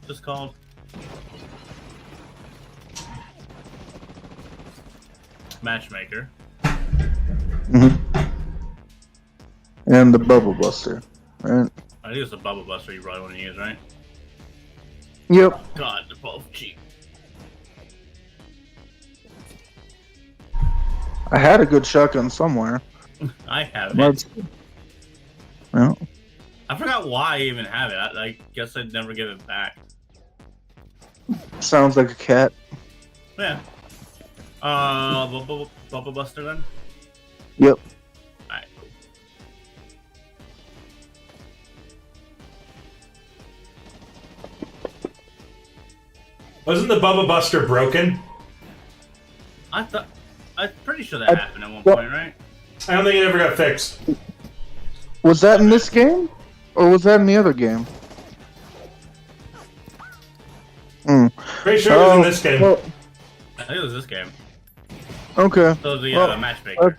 S5: Just called. Matchmaker.
S4: Mm-hmm. And the Bubble Buster. Right?
S5: I think it's the Bubble Buster you probably want to use, right?
S4: Yep.
S5: God, they're both cheap.
S4: I had a good shotgun somewhere.
S5: I have it.
S4: Let's- Yeah.
S5: I forgot why I even have it. I guess I'd never give it back.
S4: Sounds like a cat.
S5: Yeah. Bubble Buster then?
S4: Yep.
S5: Alright.
S1: Wasn't the Bubba Buster broken?
S5: I I'm pretty sure that happened at one point, right?
S1: I don't think it ever got fixed.
S4: Was that in this game? Or was that in the other game?
S1: Pretty sure it was in this game.
S4: Well,
S5: I think it was this game.
S4: okay.
S5: So the
S4: Well,
S5: matchmaker.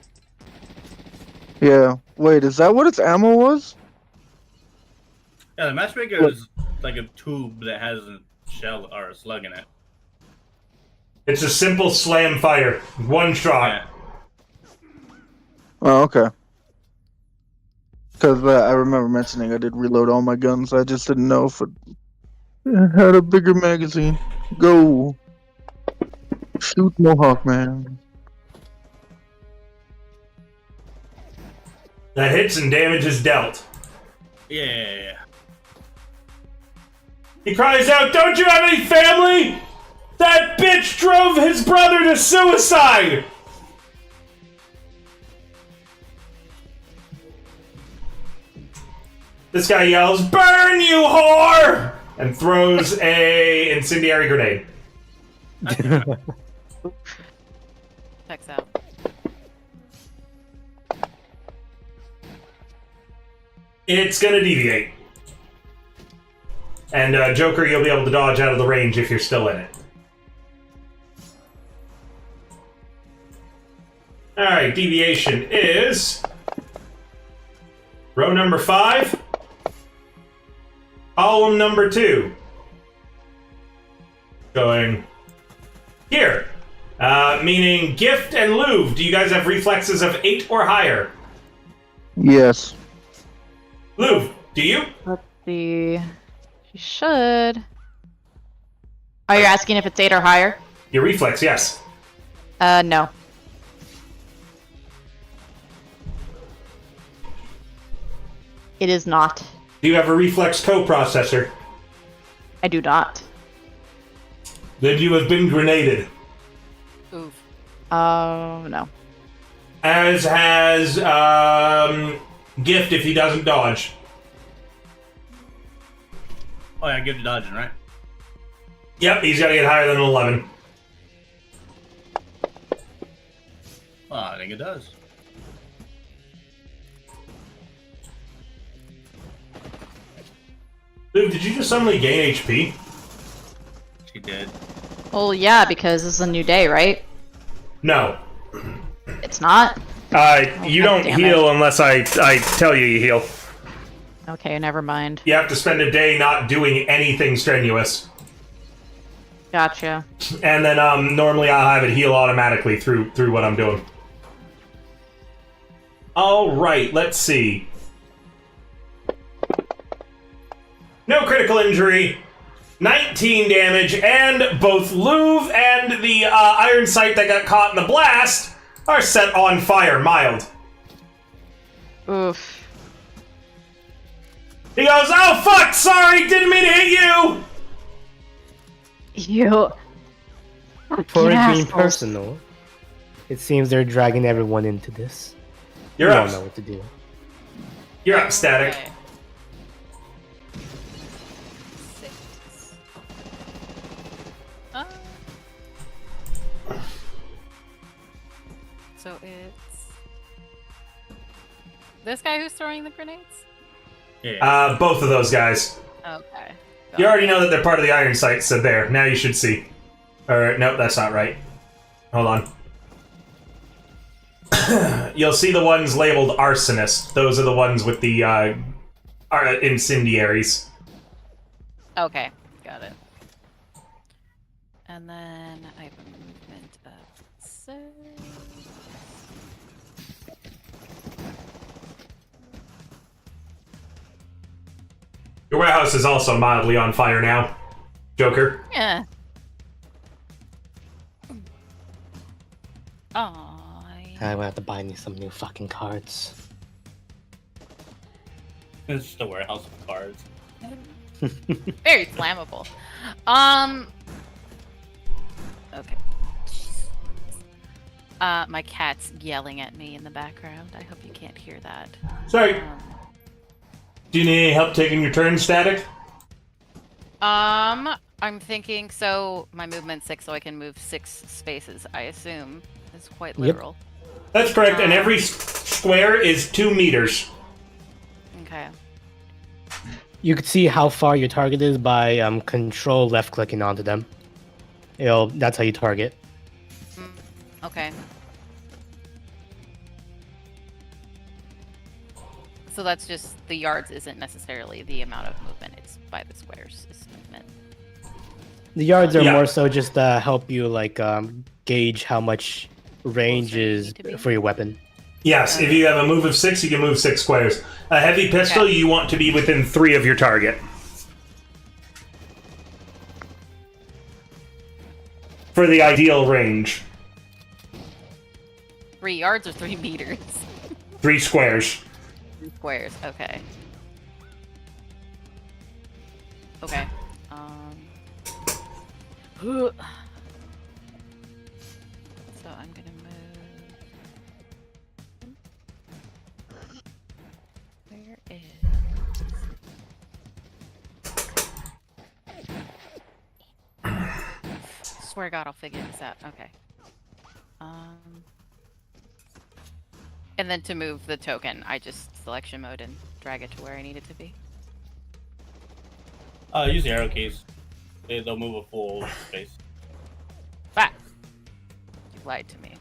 S4: Yeah. Wait, is that what its ammo was?
S5: Yeah, the matchmaker is like a tube that has a shell or a slug in it.
S1: It's a simple slam fire. One shot.
S5: Yeah.
S4: Oh, okay. Because I remember mentioning I did reload all my guns. I just didn't know if it had a bigger magazine. Go. Shoot Mohawk, man.
S1: That hits and damage is dealt.
S5: Yeah.
S1: He cries out, "Don't you have any family? That bitch drove his brother to suicide!" This guy yells, "Burn, you whore!" and throws a incendiary grenade.
S2: Checks out.
S1: It's gonna deviate. And Joker, you'll be able to dodge out of the range if you're still in it. Alright, deviation is row number 5, column number 2. Going here. Meaning Gift and Louvre. Do you guys have reflexes of 8 or higher?
S4: Yes.
S1: Louvre, do you?
S6: Let's see. She should. Oh, you're asking if it's 8 or higher?
S1: Your reflex, yes.
S6: No. It is not.
S1: Do you have a reflex coprocessor?
S6: I do not.
S1: Then you have been grenaded.
S2: Oof.
S6: Oh, no.
S1: As has Gift if he doesn't dodge.
S5: Oh yeah, give to dodging, right?
S1: Yep, he's got to get higher than an 11.
S5: Well, I think it does.
S1: Dude, did you just suddenly gain HP?
S5: She did.
S6: Well, yeah, because this is a new day, right?
S1: No.
S6: It's not?
S1: You don't
S6: damn
S1: heal unless I tell you heal.
S6: Okay, never mind.
S1: You have to spend a day not doing anything strenuous.
S6: Gotcha.
S1: And then normally I'll have it heal automatically through what I'm doing. Alright, let's see. No critical injury, 19 damage, and both Louvre and the iron sight that got caught in the blast are set on fire, mild.
S6: Oof.
S1: He goes, "Oh fuck, sorry, didn't mean to hit you!"
S6: You.
S7: For it
S6: Fucking
S7: being
S6: assholes.
S7: personal, it seems they're dragging everyone into this.
S1: You're
S7: We
S1: up.
S7: don't know what to do.
S1: You're up, Static.
S2: Okay. 6. So it's this guy who's throwing the grenades?
S5: Yeah.
S1: Both of those guys.
S2: Okay.
S1: You already know that they're part of the iron sight, so there. Now you should see. Or, nope, that's not right. Hold on. You'll see the ones labeled arsonist. Those are the ones with the incendiaries.
S2: Okay, got it. And then I have a movement of 6.
S1: Your warehouse is also mildly on fire now, Joker.
S2: Yeah. Oh.
S7: I will have to buy me some new fucking cards.
S5: It's just a warehouse of cards.
S2: Very flammable. Okay. My cat's yelling at me in the background. I hope you can't hear that.
S1: Sorry. Do you need any help taking your turn, Static?
S2: I I'm thinking, so my movement's 6, so I can move 6 spaces, I assume. Is quite literal.
S1: That's correct, and every square is 2 meters.
S2: Okay.
S7: You can see how far your target is by control left clicking onto them. That's how you target.
S2: Okay. So that's just the yards isn't necessarily the amount of movement, it's by the squares is movement.
S7: The yards are more so just to help you gauge how much range
S2: Closer you
S7: is
S2: need to be.
S7: for your weapon.
S1: Yes, if you have a move of 6, you can move 6 squares. A heavy pistol, you want to be within 3 of your target. For the ideal range.
S2: 3 yards or 3 meters?
S1: 3 squares.
S2: 3 squares, okay. Okay. So I'm gonna move. Where is? Swear to God, I'll figure this out. Okay. And then to move the token, I just selection mode and drag it to where I need it to be.
S5: Use the arrow keys. They'll move a full space.
S2: Fact. You lied to me.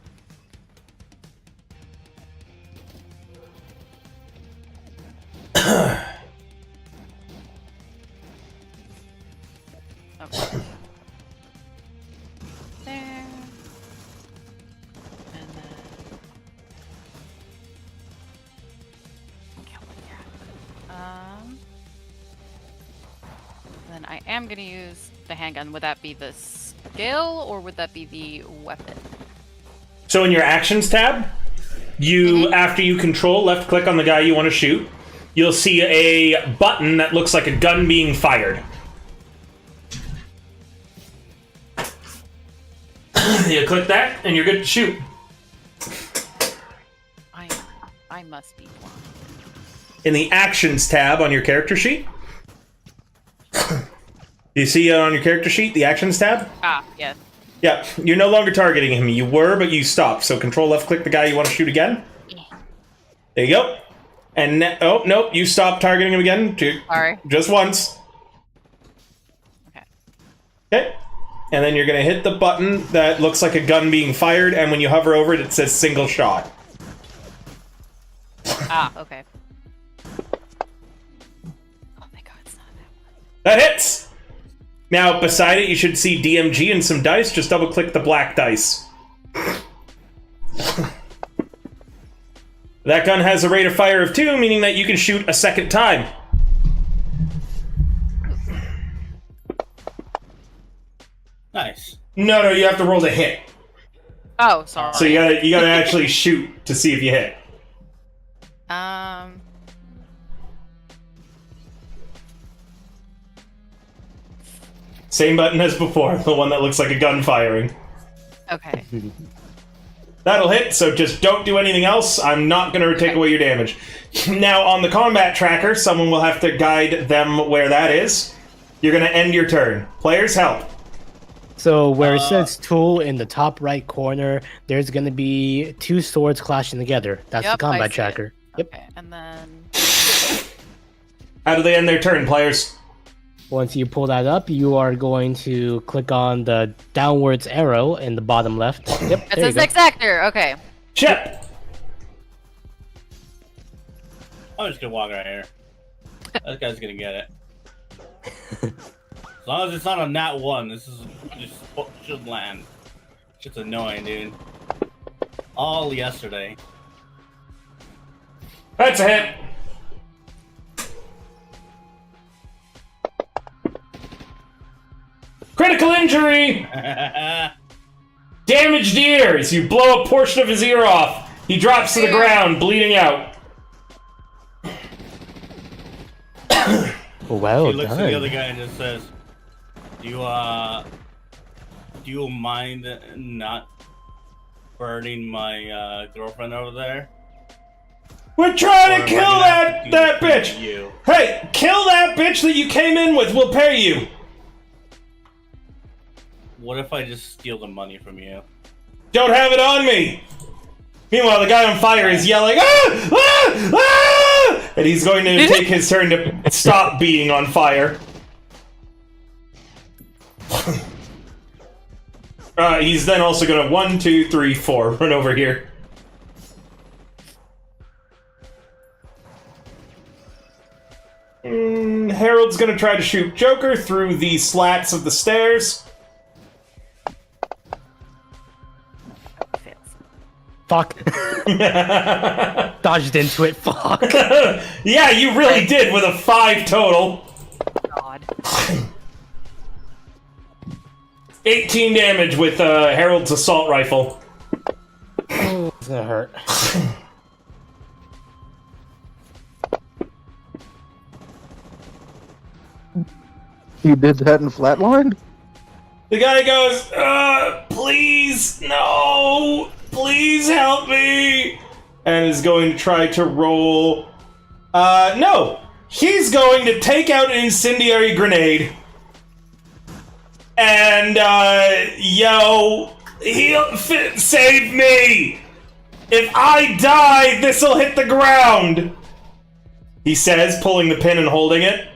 S2: Okay. There. And then. Then I am gonna use the handgun. Would that be the skill or would that be the weapon?
S1: So in your actions tab, after you control left click on the guy you want to shoot, you'll see a button that looks like a gun being fired. You click that and you're good to shoot.
S2: I must be blind.
S1: In the actions tab on your character sheet, you see it on your character sheet, the actions tab?
S2: Ah, yes.
S1: Yeah, you're no longer targeting him. You were, but you stopped. So control left click the guy you want to shoot again. There you go. And oh, nope, you stopped targeting him again.
S2: Sorry.
S1: Just once.
S2: Okay.
S1: Okay. And then you're going to hit the button that looks like a gun being fired, and when you hover over it, it says single shot.
S2: Ah, okay. Oh my God, it's not that one.
S1: That hits! Now, beside it, you should see DMG and some dice. Just double-click the black dice. That gun has a rate of fire of 2, meaning that you can shoot a second time.
S5: Nice.
S1: No, you have to roll to hit.
S2: Oh, sorry.
S1: So you gotta actually shoot to see if you hit. Same button as before, the one that looks like a gun firing.
S2: Okay.
S1: That'll hit, so just don't do anything else. I'm not going to take away your damage. Now, on the combat tracker, someone will have to guide them where that is. You're going to end your turn. Players, help.
S7: So where it says tool in the top right corner, there's going to be 2 swords clashing together. That's
S2: Yep,
S7: the
S2: I
S7: combat
S2: see
S7: tracker.
S2: it.
S7: Yep.
S2: Okay, and then...
S1: How do they end their turn, players?
S7: Once you pull that up, you are going to click on the downwards arrow in the bottom left. Yep,
S2: It says next actor, okay.
S1: Chip!
S5: I'm just gonna walk right here. That guy's gonna get it. As long as it's not a nat 1, this is just should land. It's annoying, dude. All yesterday.
S1: That's a hit. Critical injury! Damaged ears. You blow a portion of his ear off. He drops to the ground, bleeding out.
S7: Well
S5: He looks
S7: done.
S5: at the other guy and just says, do you mind not burning my girlfriend over there?
S1: We're trying
S5: Or
S1: to
S5: am I
S1: kill
S5: gonna have to do
S1: that
S5: this to
S1: bitch!
S5: you?
S1: Hey, kill that bitch that you came in with. We'll pay you.
S5: What if I just steal the money from you?
S1: Don't have it on me! Meanwhile, the guy on fire is yelling, ah! Ah! Ah! And he's going to take his turn to stop being on fire. He's then also going to 1, 2, 3, 4 run over here. Harold's going to try to shoot Joker through the slats of the stairs.
S7: Fuck. Dodged into it. Fuck.
S1: Yeah, you really did with a 5 total.
S2: God.
S1: 18 damage with Harold's assault rifle.
S7: It's gonna hurt.
S4: He did that in Flatline?
S1: The guy goes, please, no, please help me, and is going to try to roll, no, he's going to take out an incendiary grenade, and, save me! If I die, this'll hit the ground! He says, pulling the pin and holding it.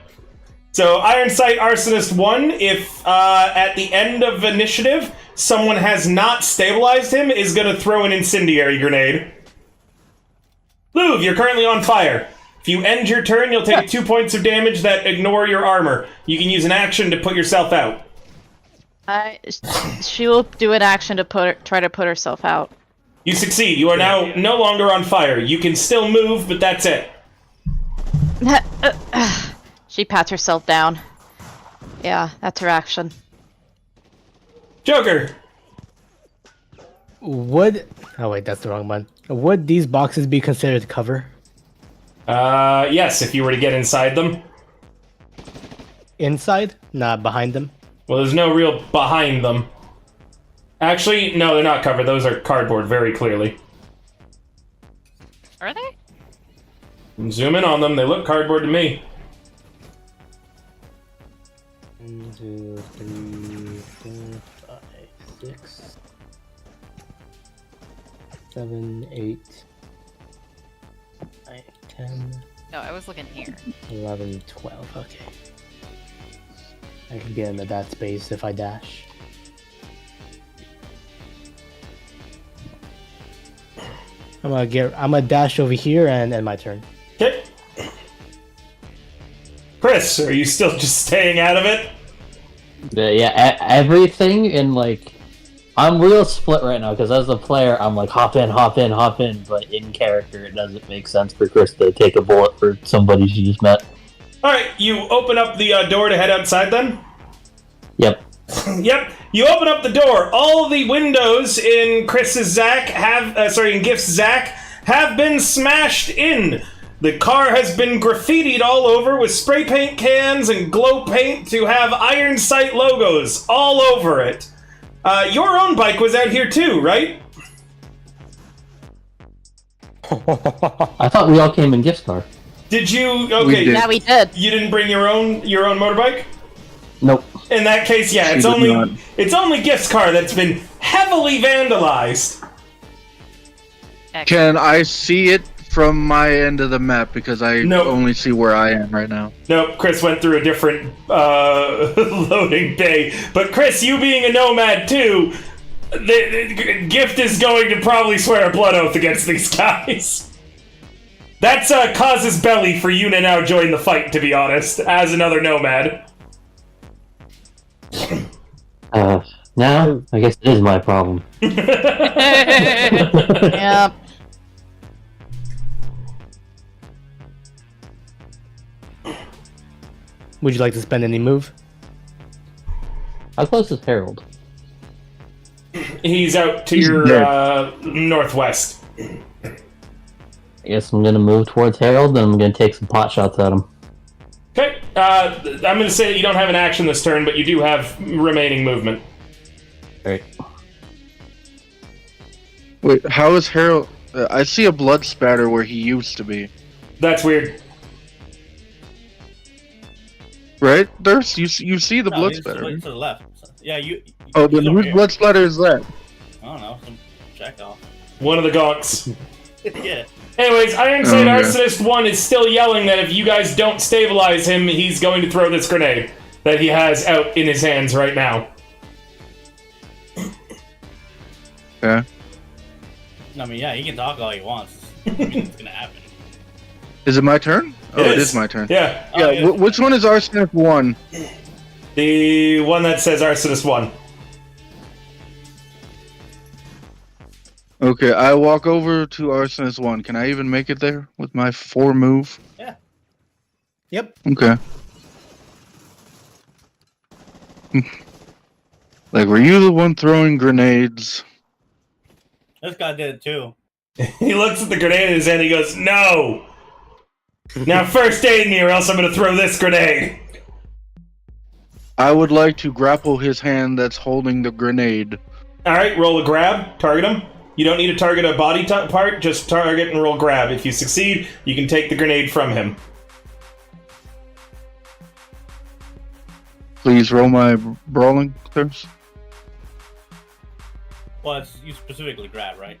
S1: So, Iron Sight Arsonist 1, if at the end of initiative, someone has not stabilized him, is going to throw an incendiary grenade. Luv, you're currently on fire. If you end your turn, you'll take 2 points of damage that ignore your armor. You can use an action to put yourself out.
S6: She will do an action to try to put herself out.
S1: You succeed. You are now no longer on fire. You can still move, but that's it.
S6: She pats herself down. Yeah, that's her action.
S1: Joker!
S7: Would... Oh wait, that's the wrong one. Would these boxes be considered cover?
S1: Yes, if you were to get inside them.
S7: Inside? Not behind them?
S1: Well, there's no real behind them. Actually, no, they're not covered. Those are cardboard, very clearly.
S2: Are they?
S1: Zoom in on them. They look cardboard to me.
S7: 1, 2, 3, 4, 5, 6, 7, 8, 9, 10,
S2: No, I was looking here.
S7: 11, 12. Okay. I can get into that space if I dash. I'm gonna dash over here and end my turn.
S1: Okay. Chris, are you still just staying out of it?
S3: Yeah, everything in like, I'm real split right now because as a player, I'm like hop in, but in character, it doesn't make sense for Chris to take a bullet for somebody she just met.
S1: All right, you open up the door to head outside. Then.
S3: Yep.
S1: Yep. You open up the door. All the windows in Chris's Zach in Gift's Zach have been smashed in. The car has been graffitied all over with spray paint cans and glow paint to have Iron Sight logos all over it. Your own bike was out here too, right?
S3: I thought we all came in Gift's car.
S1: Did you? Okay.
S4: We did.
S6: Yeah, we did.
S1: You didn't bring your own motorbike?
S3: Nope.
S1: In that case, yeah,
S4: She did not.
S1: it's only Gift's car that's been heavily vandalized.
S4: Can I see it from my end of the map? Because I
S1: Nope.
S4: only see where I am right now.
S1: Nope, Chris went through a different loading bay. But Chris, you being a nomad too, the Gift is going to probably swear a blood oath against these guys. That's causes belly for you to now join the fight, to be honest, as another nomad.
S3: Now, I guess it is my problem.
S6: Yep.
S7: Would you like to spend any move?
S3: How close is Harold?
S1: He's out to
S4: He's
S1: your
S4: dead.
S1: Northwest.
S3: I guess I'm gonna move towards Harold, and I'm gonna take some pot shots at him.
S1: Okay, I'm going to say that you don't have an action this turn, but you do have remaining movement.
S3: Alright.
S4: Wait, how is Harold? I see a blood spatter where he used to be.
S1: That's weird.
S4: Right? There's you see the
S8: No,
S4: blood
S8: he's
S4: splatter.
S8: to the left. Yeah, you.
S4: Oh,
S8: he's
S4: then
S8: over
S4: whose
S8: here.
S4: blood splatter is that?
S8: I don't know. Some check off.
S1: One of the gonks.
S8: Yeah.
S1: Anyways, Ironside
S4: Okay.
S1: Arsonist 1 is still yelling that if you guys don't stabilize him, he's going to throw this grenade that he has out in his hands right now.
S4: Yeah.
S8: I mean, yeah, he can talk all he wants. I mean, it's gonna happen.
S4: Is it my turn? Oh, it is my turn.
S1: Yeah.
S8: Oh,
S4: Yeah. Which one is Arsonist 1?
S1: The one that says Arsonist 1.
S4: Okay, I walk over to Arsonist 1. Can I even make it there with my 4 move?
S8: Yeah.
S9: Yep.
S4: Okay. Like, were you the one throwing grenades?
S8: This guy did it too.
S1: He looks at the grenade in his hand and he goes, "No! Now first aid me or else I'm going to throw this grenade."
S4: I would like to grapple his hand that's holding the grenade.
S1: Alright, roll a grab. Target him. You don't need to target a body part, just target and roll grab. If you succeed, you can take the grenade from him.
S4: Please roll my brawling curse.
S8: Well, it's you specifically grab, right?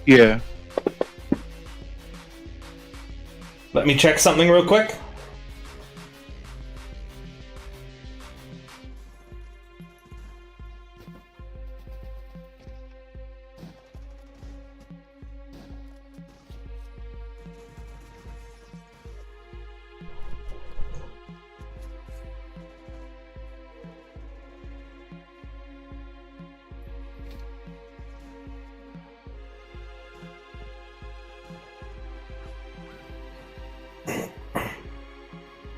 S4: Yeah.
S1: Let me check something real quick.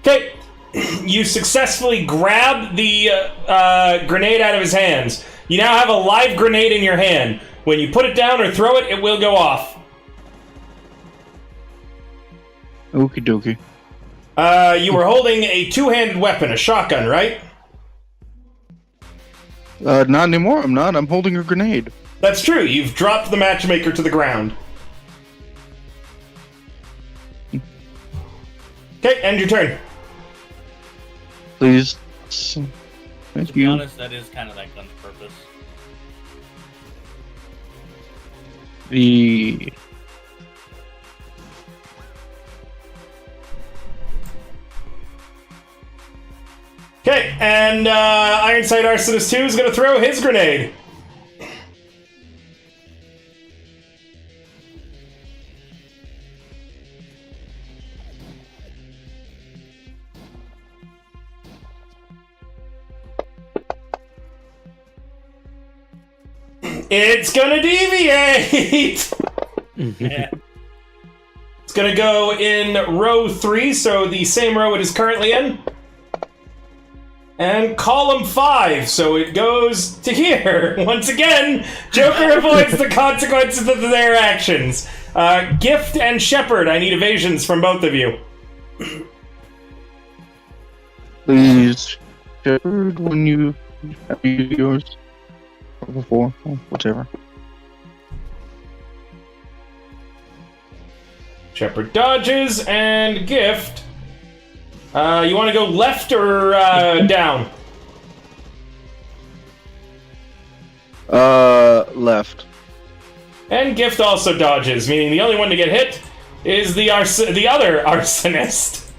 S1: Okay, you successfully grab the grenade out of his hands. You now have a live grenade in your hand. When you put it down or throw it, it will go off.
S4: Okie dokie.
S1: You were holding a two-handed weapon, a shotgun, right?
S4: Not anymore. I'm not. I'm holding a grenade.
S1: That's true. You've dropped the matchmaker to the ground. Okay, end your turn.
S4: Please.
S8: To
S4: Thank
S8: be
S4: you.
S8: honest, that is kind of that gun's purpose.
S4: The
S1: Okay, and Ironside Arsonist 2 is going to throw his grenade. It's gonna deviate!
S8: Yeah.
S1: It's gonna go in row 3, so the same row it is currently in. And column 5, so it goes to here. Once again, Joker avoids the consequences of their actions. Gift and Shepherd, I need evasions from both of you.
S4: please, Shepard, when you have yours or before, or whatever.
S1: Shepherd dodges, and Gift. You want to go left or down?
S4: Left.
S1: And Gift also dodges, meaning the only one to get hit is the other arsonist.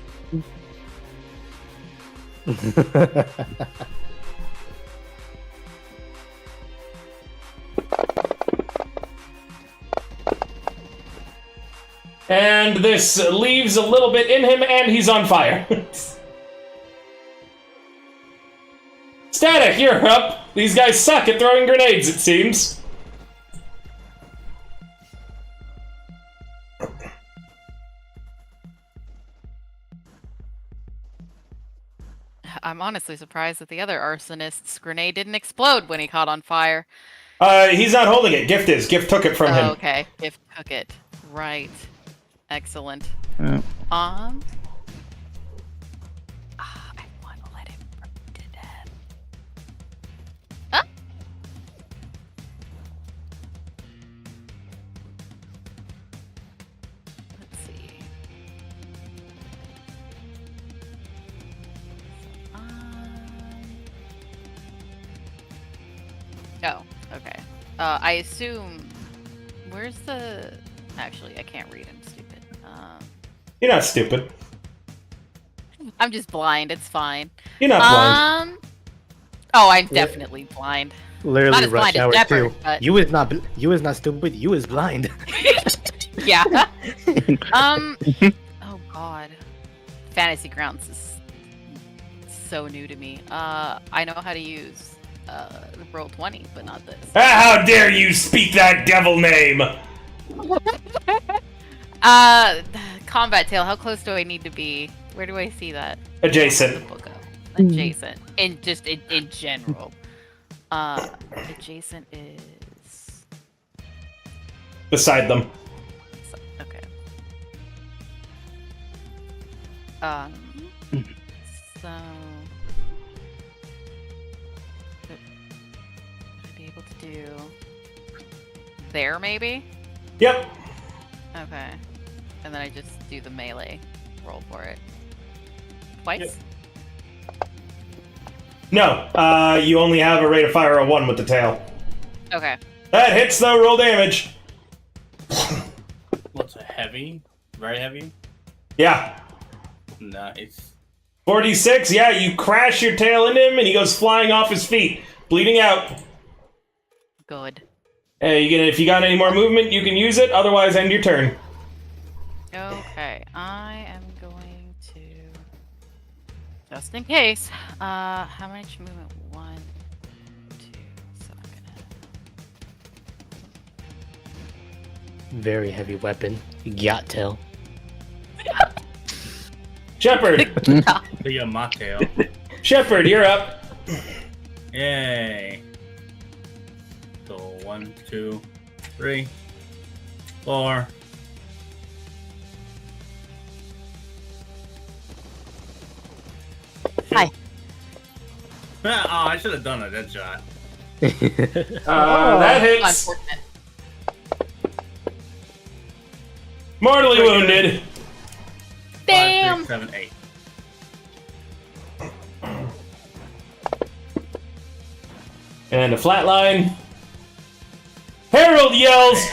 S1: And this leaves a little bit in him, and he's on fire. Static, you're up. These guys suck at throwing grenades, it seems.
S2: I'm honestly surprised that the other arsonist's grenade didn't explode when he caught on fire.
S1: He's not holding it. Gift is. Gift took it from him.
S2: Okay, Gift took it. Right. Excellent.
S4: Yeah.
S2: I want to let him burn to death. Let's see. Oh, okay. I assume. Where's the? Actually, I can't read. I'm stupid.
S1: You're not stupid.
S2: I'm just blind. It's fine.
S1: You're not blind.
S2: Oh, I'm definitely blind.
S7: Literally
S2: Not as
S7: rush
S2: blind as
S7: hour
S2: Shepard,
S7: 2.
S2: but-
S7: You is not stupid. You is blind.
S2: Yeah. Oh God. Fantasy Grounds is so new to me. I know how to use roll 20, but not this.
S1: How dare you speak that devil name?
S2: Combat tail. How close do I need to be? Where do I see that?
S1: Adjacent.
S2: Book up. Adjacent. In just in general. Adjacent is
S1: Beside them.
S2: okay. So would I be able to do there maybe?
S1: Yep.
S2: Okay. And then I just do the melee roll for it. Twice?
S1: Yep. No, you only have a rate of fire of 1 with the tail.
S2: Okay.
S1: That hits though, roll damage.
S5: What's a heavy? Very heavy?
S1: Yeah.
S5: Nice.
S1: 46, yeah, you crash your tail into him and he goes flying off his feet, bleeding out.
S2: Good.
S1: Hey, if you got any more movement, you can use it, otherwise end your turn.
S2: Okay, I am going to just in case. How much movement? 1, 2, so I'm gonna
S7: Very heavy weapon. Yacht tail.
S1: Shepard!
S5: The Yamato.
S1: Shepard, you're up.
S5: Yay. So 1, 2, 3, 4.
S6: Hi.
S5: Oh, I should have done a dead shot.
S1: That hits.
S2: unfortunate.
S1: Mortally wounded.
S5: 5,
S2: Damn!
S5: 6, 7, 8.
S1: And a flatline. Harold yells,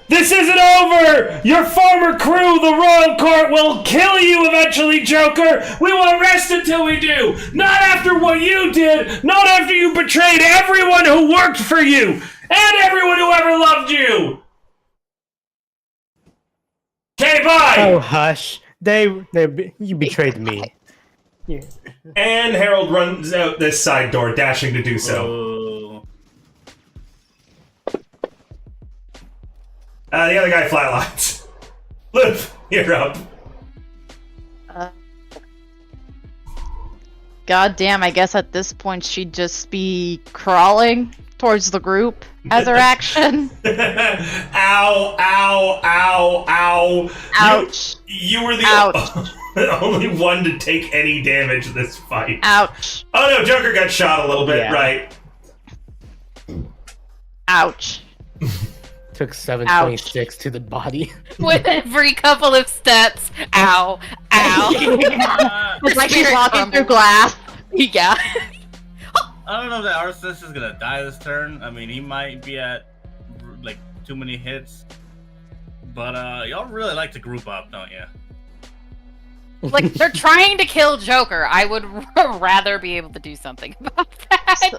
S1: "This isn't over! Your former crew, the Royal Court, will kill you eventually, Joker! We will rest until we do! Not after what you did! Not after you betrayed everyone who worked for you! And everyone who ever loved you! Okay, bye!
S7: Oh hush! You betrayed me.
S1: And Harold runs out this side door, dashing to do so.
S5: Oh.
S1: The other guy flatlines. Liv, you're up.
S6: God damn, I guess at this point she'd just be crawling towards the group as her action.
S1: Ow, ow, ow, ow.
S6: Ouch.
S1: You were the
S6: Ouch.
S1: only one to take any damage in this fight.
S6: Ouch.
S1: Oh no, Joker got shot a little bit,
S7: Yeah.
S1: right.
S6: Ouch.
S7: Took 726 to the body.
S2: With every couple of steps. Ow. Ow.
S6: It's like she's
S2: Spirit
S6: walking
S2: crumble.
S6: through glass.
S2: Yeah.
S5: I don't know if that Arsonist is gonna die this turn. I mean, he might be at like too many hits. But y'all really like to group up, don't you?
S2: Like, they're trying to kill Joker. I would rather be able to do something about that.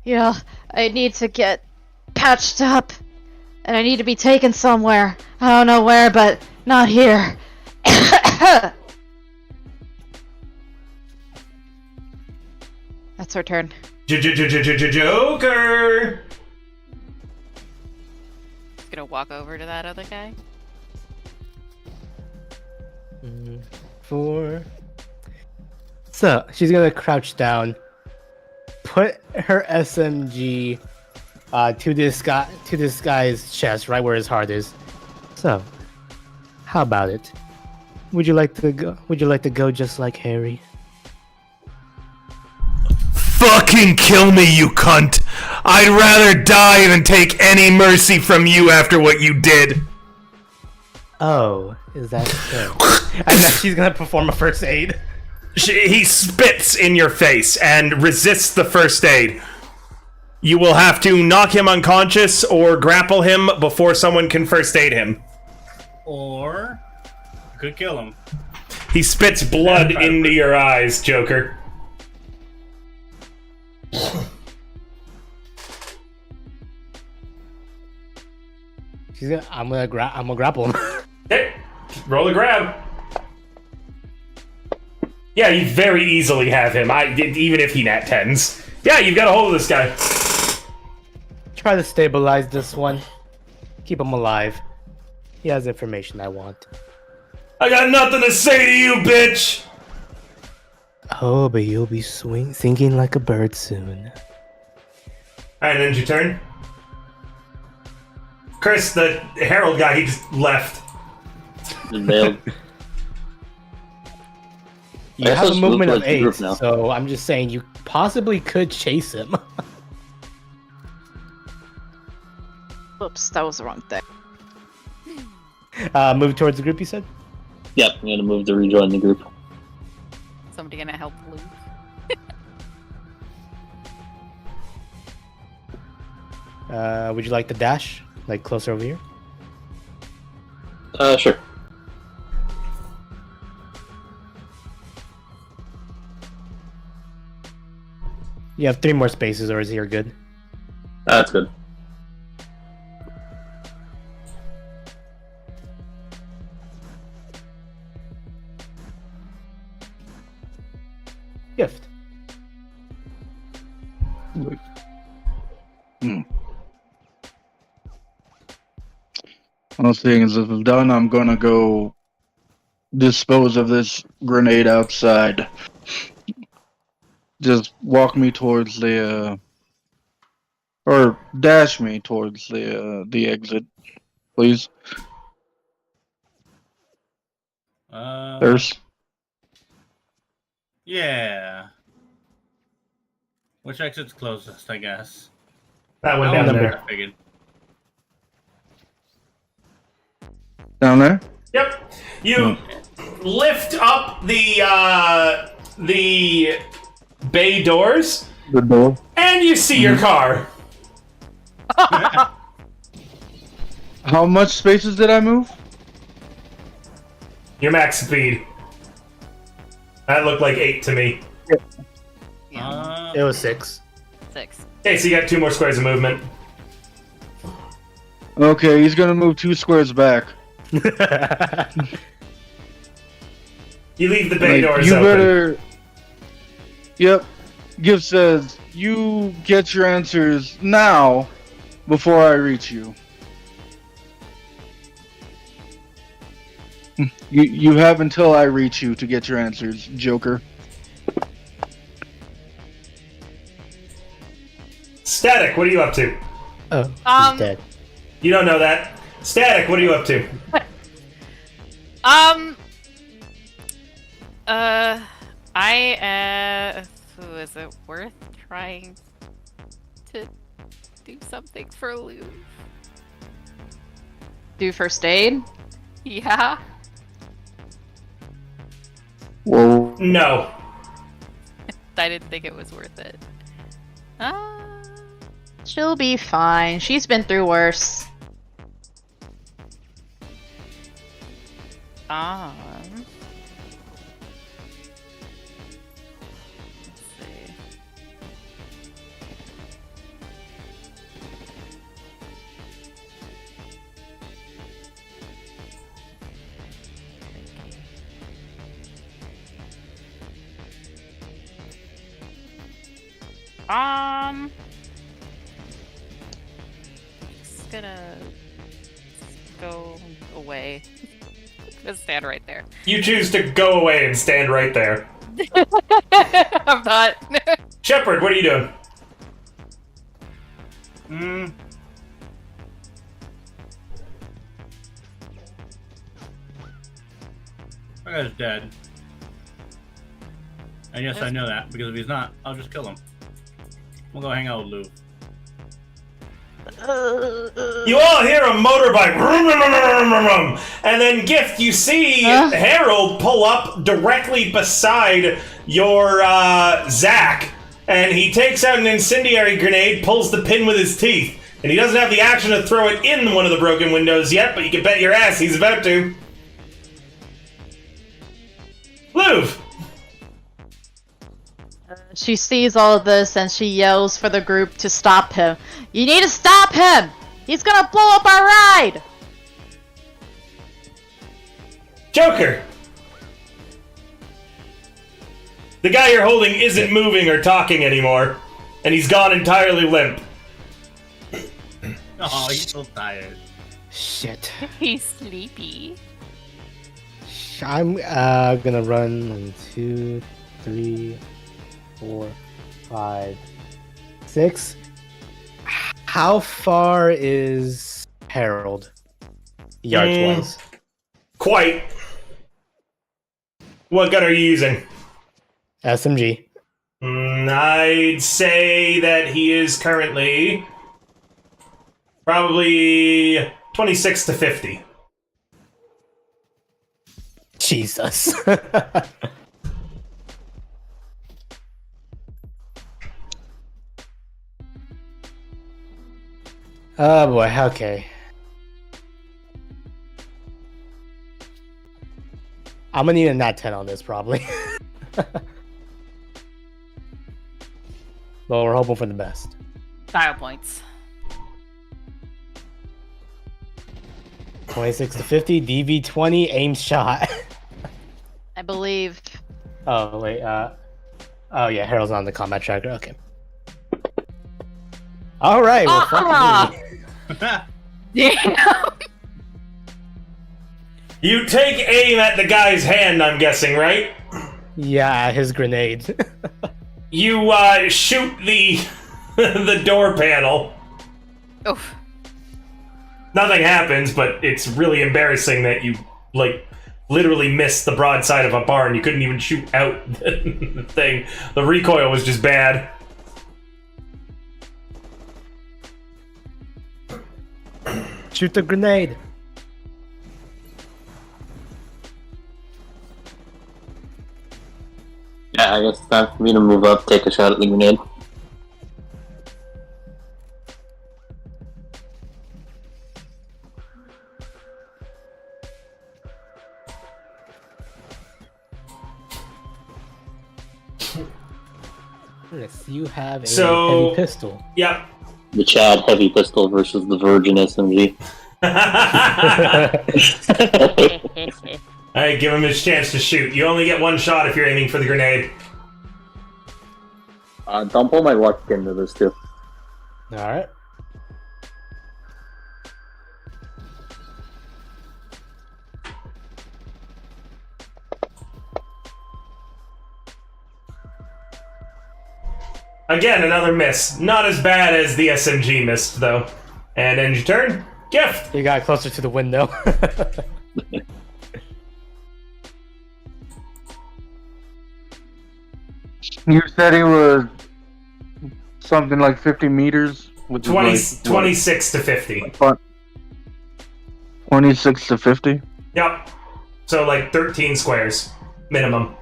S6: Yeah, I need to get patched up. And I need to be taken somewhere. I don't know where, but not here. That's her turn.
S1: Joker!
S2: Just gonna walk over to that other guy.
S7: 4. So she's gonna crouch down, put her SMG to this guy's chest, right where his heart is. So, how about it? Would you like to go? Would you like to go just like Harry?
S1: Fucking kill me, you cunt! I'd rather die than take any mercy from you after what you did.
S7: Oh, is that so? And now she's gonna perform a first aid.
S1: He spits in your face and resists the first aid. You will have to knock him unconscious or grapple him before someone can first aid him.
S5: Or you could kill him.
S1: He spits blood into your eyes, Joker.
S7: I'm gonna grapple him.
S1: Okay, roll a grab. Yeah, you very easily have him. Even if he nat 10s. Yeah, you've got a hold of this guy.
S7: Try to stabilize this one. Keep him alive. He has information I want.
S1: I got nothing to say to you, bitch!
S7: Oh, but you'll be sinking like a bird soon.
S1: Alright, end your turn. Chris, the Herald guy, he just left.
S3: Nailed.
S7: You
S3: I
S7: have a
S3: guess
S7: movement
S3: move
S7: of
S3: like the
S7: 8,
S3: group now.
S7: so I'm just saying you possibly could chase him.
S6: Oops, that was the wrong thing.
S7: Move towards the group, you said?
S3: Yep, I'm gonna move to rejoin the group.
S2: Somebody gonna help Lou?
S7: Would you like to dash? Like closer over here?
S3: Sure.
S7: You have 3 more spaces, or is here good?
S3: That's good.
S7: Gift.
S4: One thing is, if it's done, I'm gonna go dispose of this grenade outside. Just walk me towards the, or dash me towards the exit, please. There's.
S5: Yeah. Which exit's closest, I guess?
S1: That one
S5: That
S1: down
S5: one
S1: there.
S5: I figured.
S4: Down there?
S1: Yep. You lift up the bay doors,
S4: The door.
S1: and you see your car.
S4: How much spaces did I move?
S1: Your max speed. That looked like 8 to me.
S7: It was 6.
S2: 6.
S1: Okay, so you got 2 more squares of movement.
S4: Okay, he's gonna move 2 squares back.
S1: You leave the bay doors
S4: you
S1: open.
S4: better. Yep. Gift says, you get your answers now before I reach you. You have until I reach you to get your answers, Joker.
S1: Static, what are you up to?
S7: Oh, he's dead.
S1: You don't know that. Static, what are you up to?
S2: Is it worth trying to do something for Lou?
S6: Do first aid?
S2: Yeah.
S4: Whoa.
S1: No.
S2: I didn't think it was worth it.
S6: She'll be fine. She's been through worse.
S2: Let's see. Just gonna go away. Just stand right there.
S1: You choose to go away and stand right there.
S2: I'm not.
S1: Shepard, what are you doing?
S5: That guy's dead. And yes, I know that, because if he's not, I'll just kill him. We'll go hang out with Lou.
S1: You all hear a motorbike, vroom, vroom, vroom, vroom, vroom, vroom. And then Gift, you see Harold pull up directly beside your Zach and he takes out an incendiary grenade, pulls the pin with his teeth. And he doesn't have the action to throw it in one of the broken windows yet, but you can bet your ass he's about to. Louvre!
S6: She sees all of this and she yells for the group to stop him. You need to stop him! He's gonna blow up our ride!
S1: Joker! The guy you're holding isn't moving or talking anymore, and he's gone entirely limp.
S5: Oh, he's so tired.
S7: Shit.
S2: He's sleepy.
S7: I'm gonna run 1, 2, 3, 4, 5, 6. How far is Harold? Yards wise.
S1: Quite. What gun are you using?
S7: SMG.
S1: I'd say that he is currently probably 26 to 50.
S7: Jesus. Oh boy, okay. I'm gonna need a nat 10 on this, probably. Well, we're hoping for the best.
S2: Style points.
S7: 26 to 50, DV20, aim shot.
S6: I believe.
S7: Oh, wait, oh yeah, Harold's on the combat tracker, okay. Alright, well, fuck me.
S2: Damn.
S1: You take aim at the guy's hand, I'm guessing, right?
S7: Yeah, his grenade.
S1: You, shoot the the door panel.
S2: Oof.
S1: Nothing happens, but it's really embarrassing that you, like, literally missed the broadside of a barn. You couldn't even shoot out the thing. The recoil was just bad.
S7: Shoot the grenade.
S3: Yeah, I guess it's time for me to move up, take a shot at the grenade.
S7: Yes, you have a
S1: So-
S7: heavy pistol.
S1: Yep.
S3: The Chad heavy pistol versus the Virgin SMG.
S1: Alright, give him his chance to shoot. You only get one shot if you're aiming for the grenade.
S3: Don't pull my luck into this too.
S7: Alright.
S1: Again, another miss. Not as bad as the SMG missed, though. And end your turn. Gift!
S7: You got closer to the window.
S4: You said he was something like 50 meters? Which
S1: 20,
S4: is like,
S1: 26 to 50.
S4: what? 26 to 50?
S1: Yep. So, like, 13 squares. Minimum.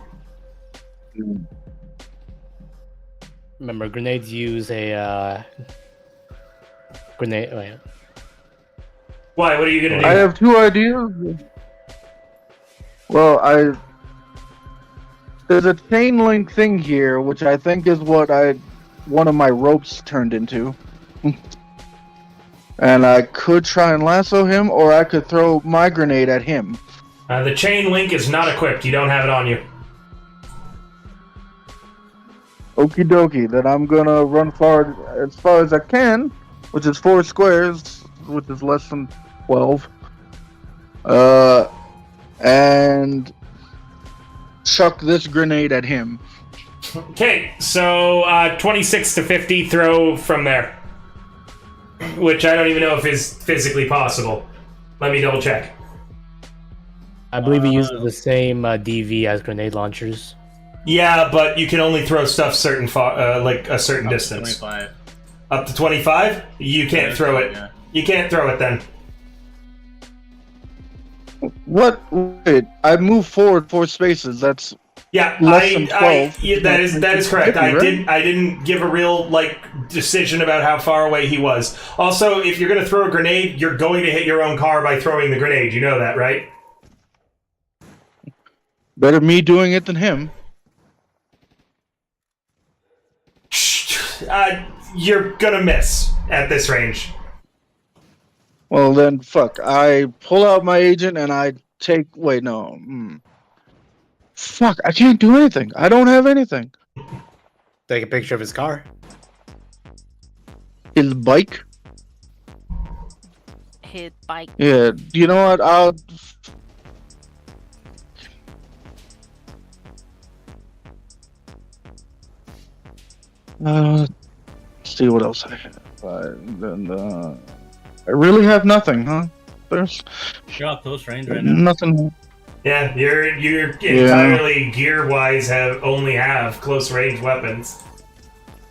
S7: Remember, grenades use a grenade. Wait.
S1: Why? What are you gonna do?
S4: I have two ideas. Well, there's a chain link thing here, which I think is what one of my ropes turned into. And I could try and lasso him, or I could throw my grenade at him.
S1: The chain link is not equipped. You don't have it on you.
S4: Okie dokie, then I'm gonna run forward as far as I can, which is 4 squares, which is less than 12. And chuck this grenade at him.
S1: Okay, so 26 to 50, throw from there. Which I don't even know if is physically possible. Let me double check.
S7: I believe he uses the same DV as grenade launchers.
S1: Yeah, but you can only throw stuff certain like a certain
S5: Up to
S1: distance.
S5: 25.
S1: Up to 25? You can't throw it.
S5: Yeah.
S1: You can't throw it then.
S4: What? Wait, I moved forward 4 spaces. That's
S1: Yeah,
S4: less than 12.
S1: yeah, that is correct.
S4: Right?
S1: I didn't give a real decision about how far away he was. Also, if you're going to throw a grenade, you're going to hit your own car by throwing the grenade. You know that, right?
S4: Better me doing it than him.
S1: You're gonna miss at this range.
S4: Well, then, fuck. I pull out my agent and I take. Wait, no. Fuck, I can't do anything. I don't have anything.
S7: Take a picture of his car.
S4: His bike?
S2: His bike.
S4: Yeah, you know what? I'll. Let's see what else I have. I really have nothing, huh? There's
S5: You're out close range right now.
S4: nothing.
S1: Yeah, you're entirely gear wise only have close range weapons.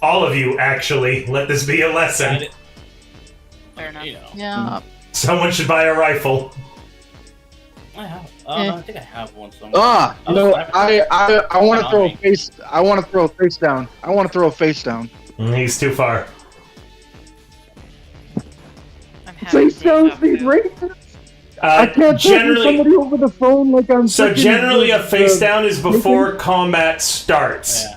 S1: All of you actually. Let this be a lesson.
S2: Fair enough.
S5: You know,
S6: Yeah.
S1: Someone should buy a rifle.
S5: I have.
S6: Eh.
S5: I think I have one somewhere.
S4: You know, I want to throw a
S5: Sorry.
S4: face. I want to throw a face down. I want to throw a face down.
S1: He's too far.
S2: I'm having
S4: Face downs
S2: deja
S4: these
S2: vu.
S4: races. I can't talk to somebody over the phone like I'm.
S1: So
S4: freaking
S1: generally, a face
S4: the-
S1: down is before combat starts.
S5: Yeah.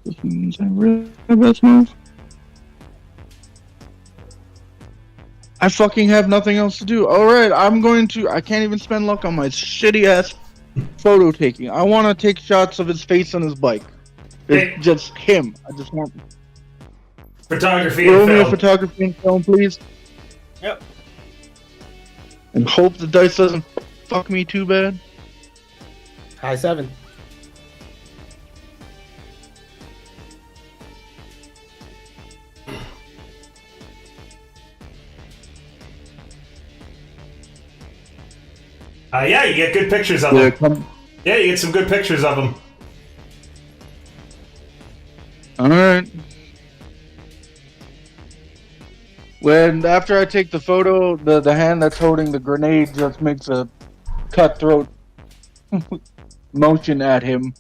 S4: Is that really the best move? I fucking have nothing else to do. Alright, I'm going to. I can't even spend luck on my shitty ass photo taking. I want to take shots of his face on his bike.
S1: Hey.
S4: It's just him. I just want.
S1: Photography
S4: Roll
S1: and
S4: me a
S1: film.
S4: photography and film, please.
S5: Yep.
S4: And hope the dice doesn't fuck me too bad.
S7: High 7.
S1: Yeah, you get good pictures of
S4: Yeah,
S1: him. Yeah, you get some good pictures of him.
S4: Alright. When after I take the photo, the hand that's holding the grenade just makes a cutthroat motion at him,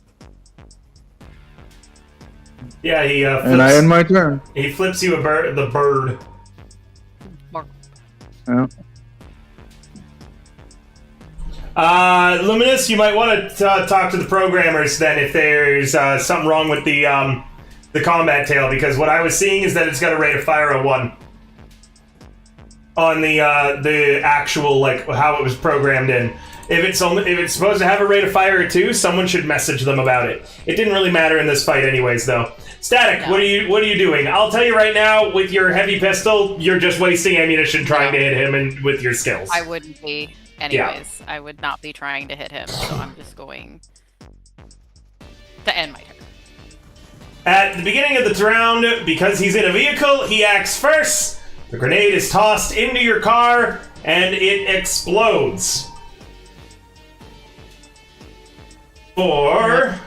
S1: Yeah, he
S4: and I end my turn.
S1: he flips you the bird.
S2: Mark.
S4: Yeah.
S1: Luminous, you might want to talk to the programmers then if there's something wrong with the combat tail, because what I was seeing is that it's got a rate of fire of 1 on the actual like how it was programmed in. If it's supposed to have a rate of fire of 2, someone should message them about it. It didn't really matter in this fight anyways, though. Static,
S2: No.
S1: what are you doing? I'll tell you right now, with your heavy pistol, you're just wasting ammunition trying to hit him and with your skills.
S2: I wouldn't be. Anyways, I would not be trying to hit him, so I'm just going to end my turn.
S1: At the beginning of the round, because he's in a vehicle, he acts first. The grenade is tossed into your car, and it explodes. For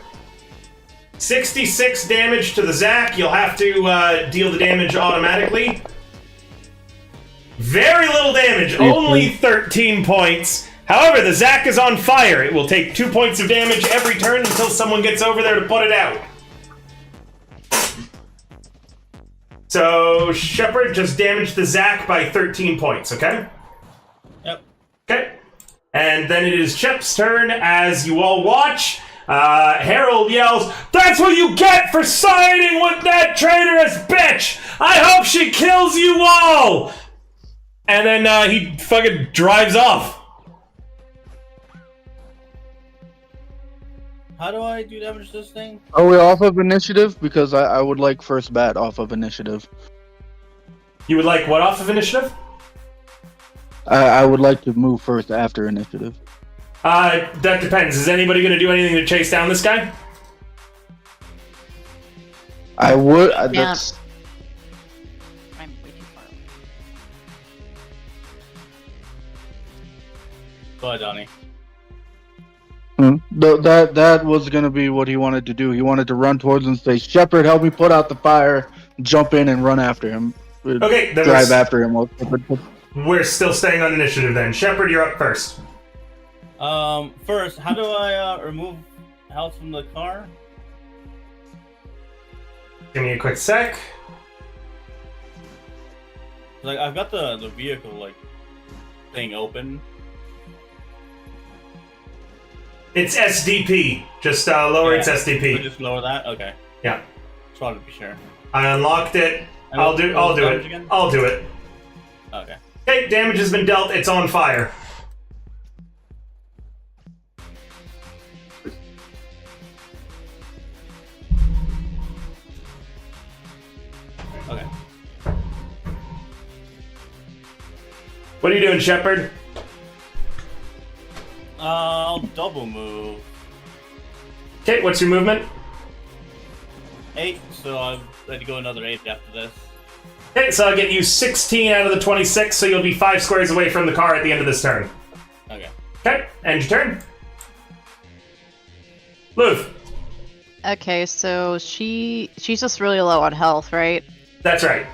S1: 66 damage to the Zac, you'll have to deal the damage automatically. Very little damage, only 13 points. However, the Zac is on fire. It will take 2 points of damage every turn until someone gets over there to put it out. So, Shepard just damaged the Zac by 13 points, okay?
S5: Yep.
S1: Okay. And then it is Chip's turn as you all watch. Harold yells, "That's what you get for siding with that traitorous bitch! I hope she kills you all!" And then he fucking drives off.
S5: How do I do damage to this thing?
S4: Are we off of initiative? Because I would like first bat off of initiative.
S1: You would like what off of initiative?
S4: I would like to move first after initiative.
S1: That depends. Is anybody going to do anything to chase down this guy?
S4: I would.
S6: Yeah.
S4: That's,
S2: I'm way too far away.
S5: Go ahead, Donnie.
S4: That was gonna be what he wanted to do. He wanted to run towards and say, "Shepard, help me put out the fire." Jump in and run after him.
S1: Okay, then
S4: Drive after him. While Shepard
S1: we're still staying on initiative then. Shepard, you're up first.
S8: First, how do I remove health from the car?
S1: Give me a quick sec.
S8: Like, I've got the vehicle like thing open.
S1: It's SDP. Just lower its
S8: So
S1: SDP.
S8: just lower that. Okay.
S1: Yeah.
S8: Just wanted to be sure.
S1: I unlocked it.
S8: And
S1: I'll
S8: what
S1: do
S8: was the
S1: it.
S8: damage again?
S1: I'll do it.
S8: Okay.
S1: Okay, damage has been dealt. It's on fire.
S8: Okay.
S1: What are you doing, Shepard?
S8: I'll double move.
S1: Okay, what's your movement?
S8: 8, so I'm ready to go another 8 after this.
S1: Okay, so I'll get you 16 out of the 26, so you'll be 5 squares away from the car at the end of this turn.
S8: Okay.
S1: Okay, end your turn. Luth.
S6: Okay, so she's just really low on health, right?
S1: That's right.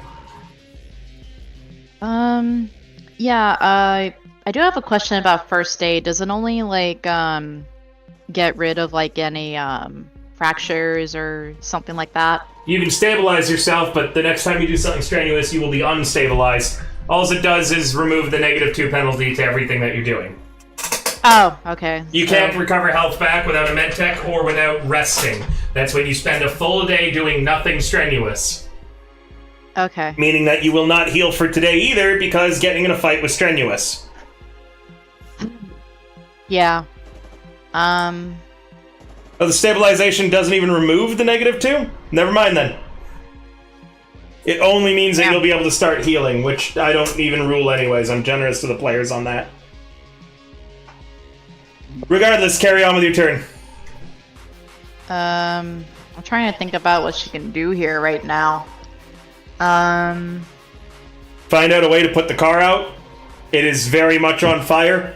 S6: Yeah, I do have a question about first aid. Does it only like get rid of like any fractures or something like that?
S1: You can stabilize yourself, but the next time you do something strenuous, you will be unstabilized. All it does is remove the -2 penalty to everything that you're doing.
S6: Oh, okay.
S1: You can't recover health back without a med tech or without resting. That's when you spend a full day doing nothing strenuous.
S6: Okay.
S1: Meaning that you will not heal for today either, because getting in a fight was strenuous.
S6: Yeah.
S1: Oh, the stabilization doesn't even remove the -2? Never mind then. It only means that
S6: Yeah.
S1: you'll be able to start healing, which I don't even rule anyways. I'm generous to the players on that. Regardless, carry on with your turn.
S6: I'm trying to think about what she can do here right now.
S1: Find out a way to put the car out. It is very much on fire.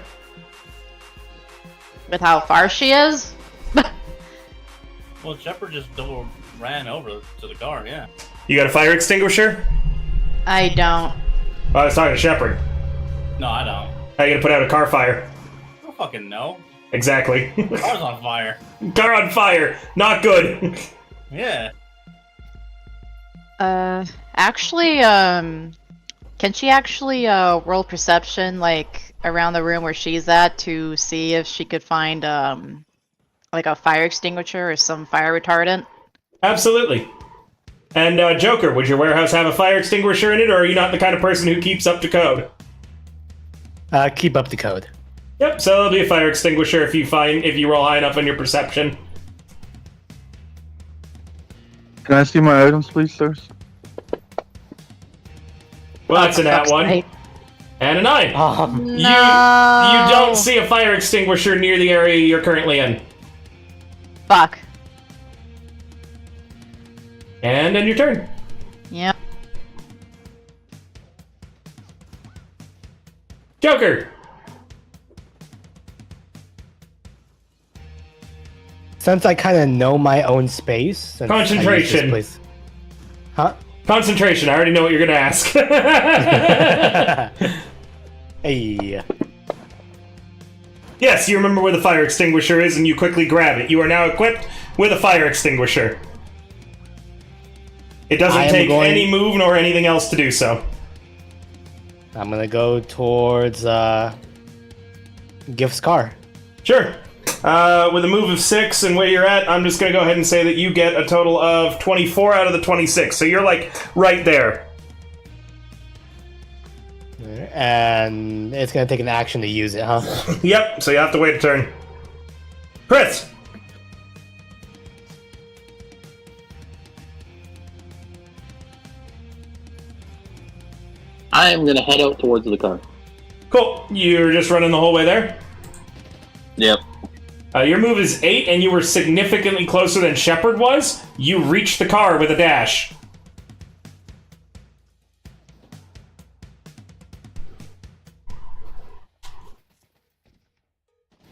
S6: With how far she is?
S8: Well, Shepard just double ran over to the car, yeah.
S1: You got a fire extinguisher?
S6: I don't.
S1: Oh, I was talking to Shepard.
S8: No, I don't.
S1: How you gonna put out a car fire?
S8: I don't fucking know.
S1: Exactly.
S8: Car's on fire.
S1: Car on fire. Not good.
S8: Yeah.
S6: Actually, can she actually roll perception like around the room where she's at to see if she could find like a fire extinguisher or some fire retardant?
S1: Absolutely. And Joker, would your warehouse have a fire extinguisher in it, or are you not the kind of person who keeps up to code?
S7: Keep up the code.
S1: Yep, so there'll be a fire extinguisher if you roll high enough on your perception.
S4: Can I see my items, please, sirs?
S1: Well, that's an at one. And a 9.
S6: No.
S1: You don't see a fire extinguisher near the area you're currently in.
S6: Fuck.
S1: And end your turn.
S6: Yeah.
S1: Joker!
S7: Since I kind of know my own space. since I use this
S1: Concentration.
S7: place- Huh?
S1: Concentration, I already know what you're gonna ask.
S7: Hey.
S1: Yes, you remember where the fire extinguisher is, and you quickly grab it. You are now equipped with a fire extinguisher. It
S7: I
S1: doesn't
S7: am
S1: take
S7: going-
S1: any move nor anything else to do so.
S7: I'm gonna go towards Gift's car.
S1: Sure. With a move of 6 and where you're at, I'm just going to go ahead and say that you get a total of 24 out of the 26. So you're like right there.
S7: And it's gonna take an action to use it, huh?
S1: Yep, so you have to wait a turn. Chris!
S3: I am gonna head out towards the car.
S1: Cool. You're just running the whole way there?
S3: Yep.
S1: Your move is 8, and you were significantly closer than Shepard was. You reached the car with a dash.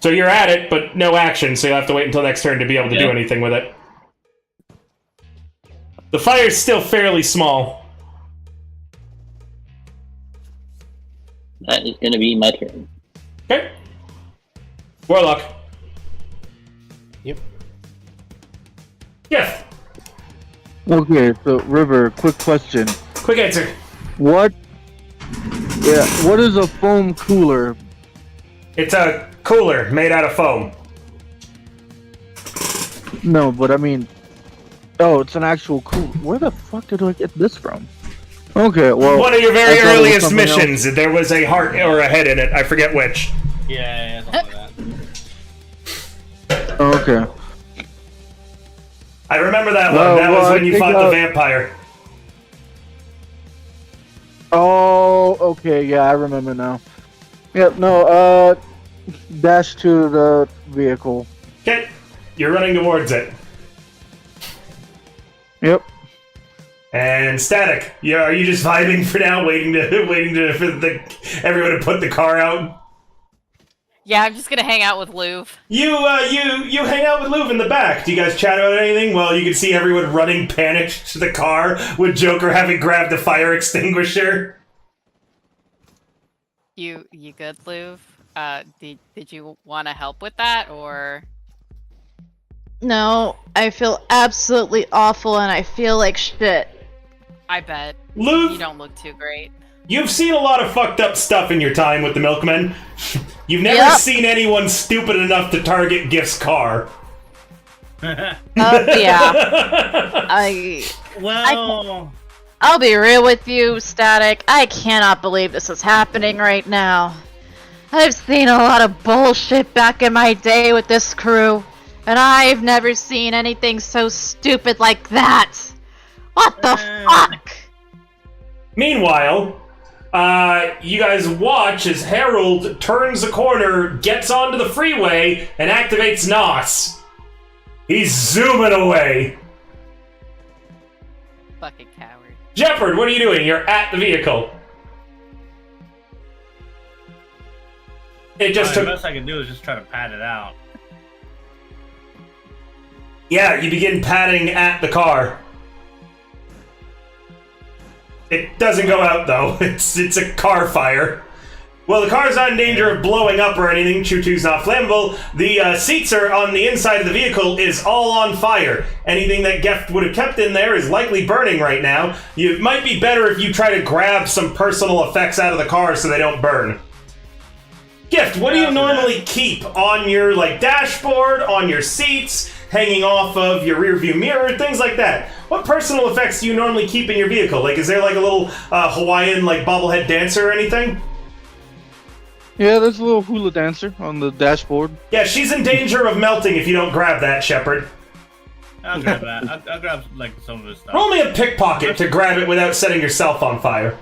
S1: So you're at it, but no action, so you'll have to wait until next turn to be able to do anything with it. The fire's still fairly small.
S3: That is gonna be my turn.
S1: Okay. Warlock.
S7: Yep.
S1: Yes.
S4: Okay, so River, quick question.
S1: Quick answer.
S4: What is a foam cooler?
S1: It's a cooler made out of foam.
S4: No, but I mean, oh, it's an actual cooler. Where the fuck did I get this from? Okay, well,
S1: One of your very
S4: I thought it was
S1: earliest
S4: something
S1: missions, there was a heart or a head in it. I forget which.
S5: Yeah, something like that.
S4: Okay.
S1: I remember that one.
S4: Well,
S1: That was when
S4: I
S1: you
S4: think,
S1: fought the vampire.
S4: Oh, okay, yeah, I remember now. Yep, no, dash to the vehicle.
S1: Okay. You're running towards it.
S4: Yep.
S1: And Static, are you just vibing for now, waiting for everyone to put the car out?
S2: Yeah, I'm just gonna hang out with Louv.
S1: You hang out with Louv in the back. Do you guys chat about anything? Well, you can see everyone running panicked to the car with Joker having grabbed a fire extinguisher.
S2: You good, Louv? Did you want to help with that, or?
S6: No, I feel absolutely awful and I feel like shit.
S2: I bet.
S1: Louv,
S2: You don't look too great.
S1: you've seen a lot of fucked up stuff in your time with the Milkmen. You've never seen anyone stupid enough to target Gift's car.
S6: Yeah.
S5: Well,
S6: I'll be real with you, Static. I cannot believe this is happening right now. I've seen a lot of bullshit back in my day with this crew, and I've never seen anything so stupid like that. What the fuck?
S1: Meanwhile, you guys watch as Harold turns a corner, gets onto the freeway, and activates NOS. He's zooming away.
S2: Fucking coward.
S1: Jeopard, what are you doing? You're at the vehicle. It just
S5: the
S1: took...
S5: best I can do is just try to pad it out.
S1: Yeah, you begin patting at the car. It doesn't go out, though. It's a car fire. Well, the car's not in danger of blowing up or anything. Choo-choo's not flammable. The seats are on the inside of the vehicle is all on fire. Anything that Geft would have kept in there is likely burning right now. It might be better if you try to grab some personal effects out of the car so they don't burn. Gift, what do you normally keep on your dashboard, on your seats, hanging off of your rear view mirror, things like that? What personal effects do you normally keep in your vehicle? Is there a little Hawaiian bobblehead dancer or anything?
S4: Yeah, there's a little hula dancer on the dashboard.
S1: Yeah, she's in danger of melting if you don't grab that, Shepard.
S5: I'll grab that. I'll grab some of his stuff.
S1: Roll me a pickpocket to grab it without setting yourself on fire.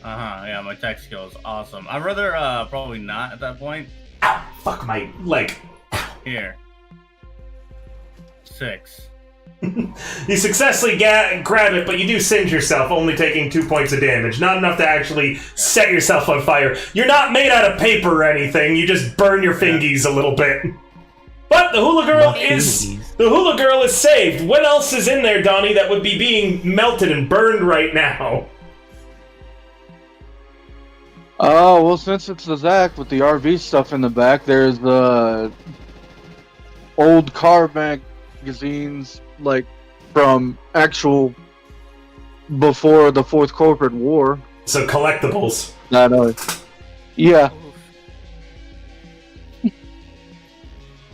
S5: Yeah, my tech skill is awesome. I'd rather probably not at that point.
S1: Ow! Fuck my leg.
S5: Here. 6.
S1: You successfully grab it, but you do singe yourself, only taking 2 points of damage. Not enough to actually set yourself on fire. You're not made out of paper or anything, you just burn your fingies a little bit. But the hula girl is saved. What else is in there, Donnie, that would be being melted and burned right now?
S4: Oh, well, since it's the Zach with the RV stuff in the back, there's the old car magazines, from actual before the Fourth Corporate War.
S1: So collectibles.
S4: No. Yeah.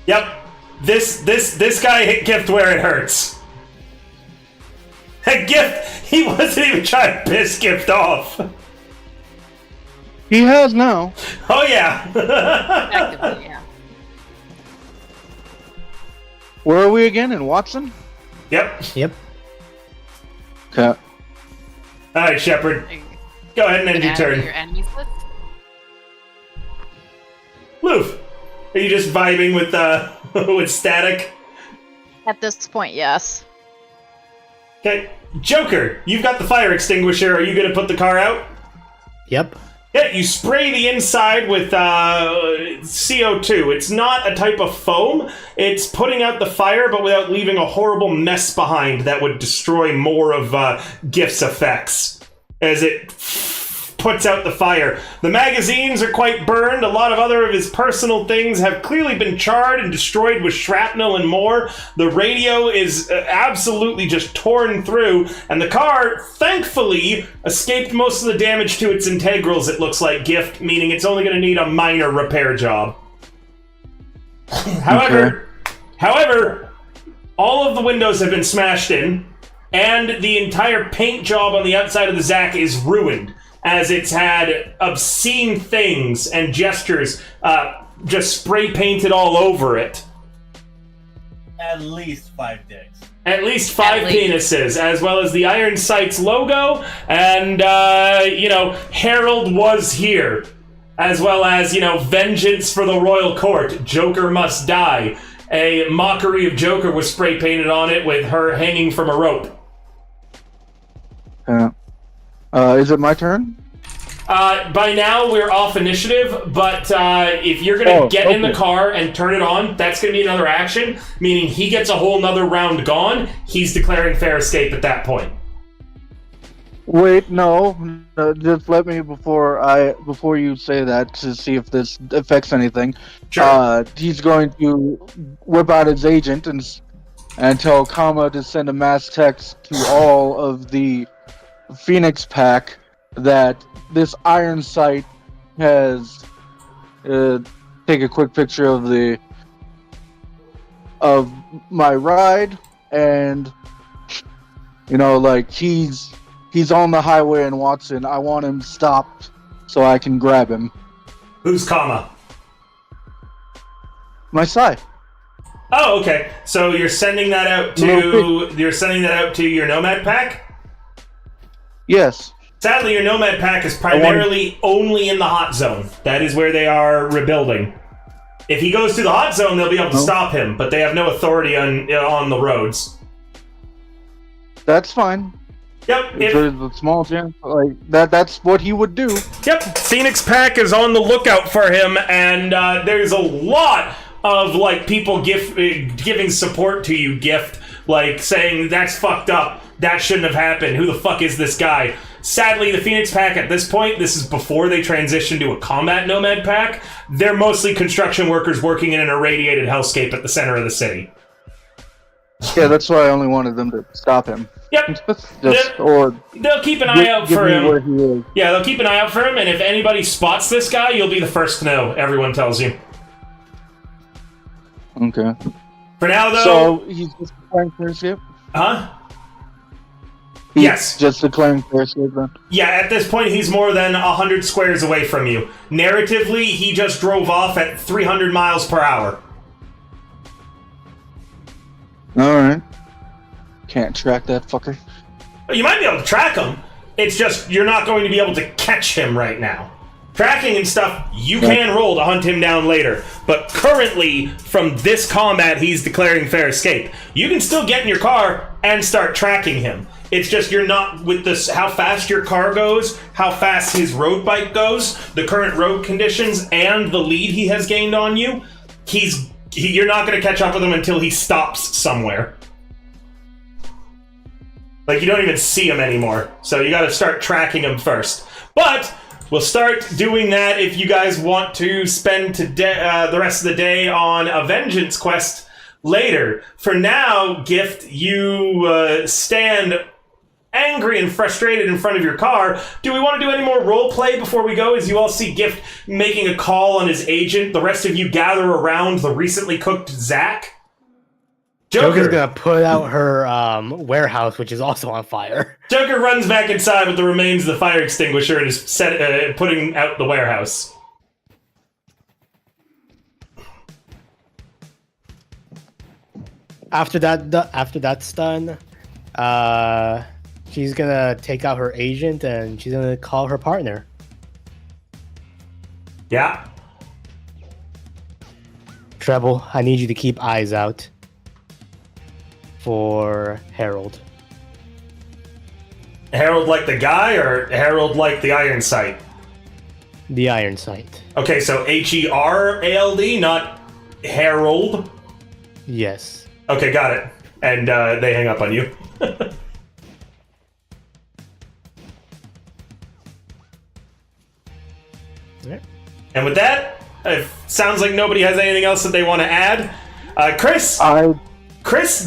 S1: Yep. This guy hit Gift where it hurts. Gift, he wasn't even trying to piss Gift off.
S4: He has now.
S1: Oh, yeah.
S2: Effectively, yeah.
S4: Where are we again? In Watson?
S1: Yep.
S7: Yep.
S4: Okay.
S1: Alright, Shepard. Go ahead and end your turn.
S2: Your enemies list?
S1: Loof, are you just vibing with with Static?
S6: At this point, yes.
S1: Okay. Joker, you've got the fire extinguisher. Are you going to put the car out?
S7: Yep.
S1: Yeah, you spray the inside with CO2. It's not a type of foam. It's putting out the fire, but without leaving a horrible mess behind that would destroy more of Gift's effects as it puts out the fire. The magazines are quite burned. A lot of other of his personal things have clearly been charred and destroyed with shrapnel and more. The radio is absolutely just torn through, and the car, thankfully, escaped most of the damage to its integrals, it looks like, Gift, meaning it's only going to need a minor repair job. However, all of the windows have been smashed in, and the entire paint job on the outside of the Zac is ruined, as it's had obscene things and gestures just spray painted all over it.
S8: At least 5 dicks.
S1: At least 5 penises, as well as the Iron Sights logo, and, Harold was here. As well as, vengeance for the royal court, Joker must die. A mockery of Joker was spray painted on it with her hanging from a rope.
S4: Is it my turn?
S1: By now, we're off initiative, but if you're going to get in the car and turn it on, that's going to be another action, meaning he gets a whole nother round gone. He's declaring fair escape at that point.
S4: Wait, no. Just let me before you say that to see if this affects anything.
S1: Sure.
S4: He's going to whip out his agent and tell Kama to send a mass text to all of the Phoenix pack that this Iron Sight has take a quick picture of my ride, and he's on the highway in Watson. I want him stopped so I can grab him.
S1: Who's Kama?
S4: My side.
S1: Oh, okay. So you're sending that out to your Nomad pack?
S4: Yes.
S1: Sadly, your Nomad pack is primarily only in the hot zone. That is where they are rebuilding. If he goes to the hot zone, they'll be able to stop him, but they have no authority on the roads.
S4: That's fine.
S1: Yep.
S4: There's a small chance that's what he would do.
S1: Yep. Phoenix pack is on the lookout for him, and there's a lot of people giving support to you, Gift, saying that's fucked up. That shouldn't have happened. Who the fuck is this guy? Sadly, the Phoenix pack at this point, this is before they transition to a combat Nomad pack, they're mostly construction workers working in an irradiated hellscape at the center of the city.
S4: Yeah, that's why I only wanted them to stop him.
S1: Yep.
S4: They'll
S1: keep an eye out for him.
S4: Where he is.
S1: Yeah, they'll keep an eye out for him, and if anybody spots this guy, you'll be the first to know, everyone tells you.
S4: Okay.
S1: For now, though...
S4: So, he's just declaring fair escape?
S1: Huh?
S4: He's
S1: yes.
S4: Just declaring fair escape, then?
S1: Yeah, at this point, he's more than 100 squares away from you. Narratively, he just drove off at 300 miles per hour.
S4: Alright. Can't track that fucker.
S1: You might be able to track him. It's just, you're not going to be able to catch him right now. Tracking and stuff, you can roll to hunt him down later. But currently, from this combat, he's declaring fair escape. You can still get in your car and start tracking him. It's just you're not with this, how fast your car goes, how fast his road bike goes, the current road conditions, and the lead he has gained on you. You're not going to catch up with him until he stops somewhere. You don't even see him anymore. So you got to start tracking him first. But we'll start doing that if you guys want to spend the rest of the day on a vengeance quest later. For now, Gift, you stand angry and frustrated in front of your car. Do we want to do any more role play before we go? As you all see Gift making a call on his agent, the rest of you gather around the recently cooked Zac.
S7: Joker's gonna put out her warehouse, which is also on fire.
S1: Joker runs back inside with the remains of the fire extinguisher and is putting out the warehouse.
S7: After that's done, she's gonna take out her agent and she's gonna call her partner.
S1: Yeah.
S7: Treble, I need you to keep eyes out for Harold.
S1: Harold like the guy, or Harold like the Iron Sight?
S7: The Iron Sight.
S1: Okay, so Herald, not Herald.
S7: Yes.
S1: Okay, got it. And they hang up on you.
S7: Yep.
S1: And with that, it sounds like nobody has anything else that they want to add. Chris,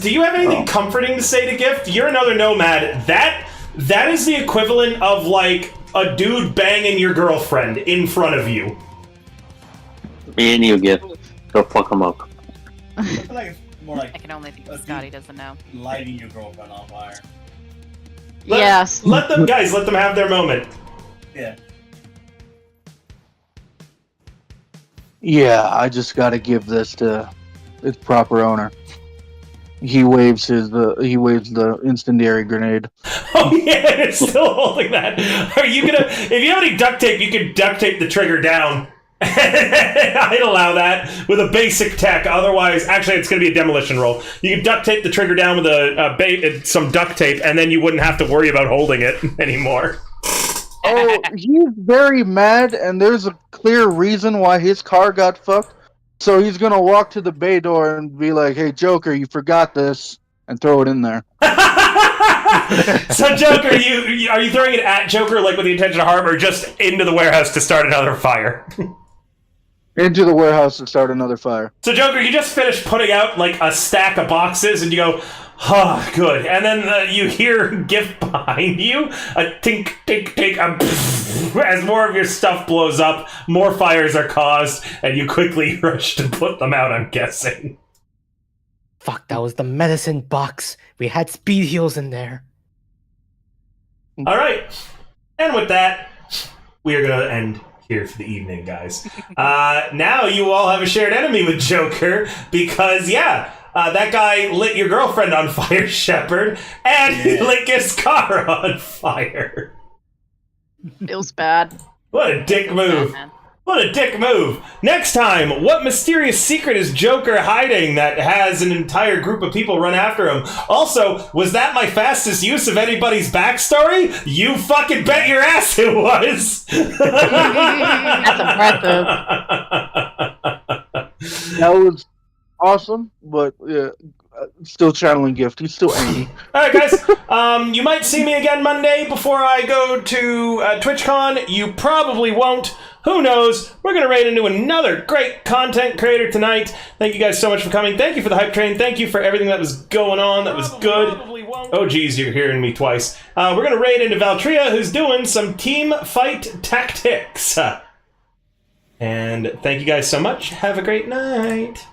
S1: do you have anything comforting to say to Gift? You're another nomad. That is the equivalent of like a dude banging your girlfriend in front of you.
S3: Me and you, Gift. Go fuck him up.
S8: I feel like it's more like
S2: I can only think
S8: a
S2: Scotty
S8: dude
S2: doesn't know.
S8: lighting your girlfriend on fire.
S6: Yes.
S1: Let them have their moment.
S8: Yeah.
S4: Yeah, I just got to give this to its proper owner. He waves the incendiary grenade.
S1: Oh yeah, it's still holding that. Are you gonna? If you have any duct tape, you can duct tape the trigger down. I'd allow that with a basic tech. Otherwise, actually, it's going to be a demolition roll. You can duct tape the trigger down with some duct tape, and then you wouldn't have to worry about holding it anymore.
S4: Oh, he's very mad, and there's a clear reason why his car got fucked. So he's gonna walk to the bay door and be like, "Hey, Joker, you forgot this," and throw it in there.
S1: So, Joker, are you throwing it at Joker like with the intention of harm, or just into the warehouse to start another fire?
S4: Into the warehouse to start another fire.
S1: So, Joker, you just finished putting out like a stack of boxes, and you go, "Oh, good." And then you hear Gift behind you, a tink, tink, tink, as more of your stuff blows up, more fires are caused, and you quickly rush to put them out, I'm guessing.
S7: Fuck, that was the medicine box. We had speed heals in there.
S1: All right. And with that, we are going to end here for the evening, guys. Now you all have a shared enemy with Joker because, that guy lit your girlfriend on fire, Shepard, and he lit his car on fire.
S6: Feels bad.
S1: What a dick move. What a dick move. Next time, what mysterious secret is Joker hiding that has an entire group of people run after him? Also, was that my fastest use of anybody's backstory? You fucking bet your ass it was.
S6: That's impressive.
S4: That was awesome, but yeah, still channeling Gift. He's still angry.
S1: All right, guys. You might see me again Monday before I go to TwitchCon. You probably won't. Who knows? We're going to raid into another great content creator tonight. Thank you guys so much for coming. Thank you for the hype train. Thank you for everything that was going on. That was good. Oh, geez, you're hearing me twice. We're going to raid into Valtria, who's doing some team fight tactics. And thank you guys so much. Have a great night.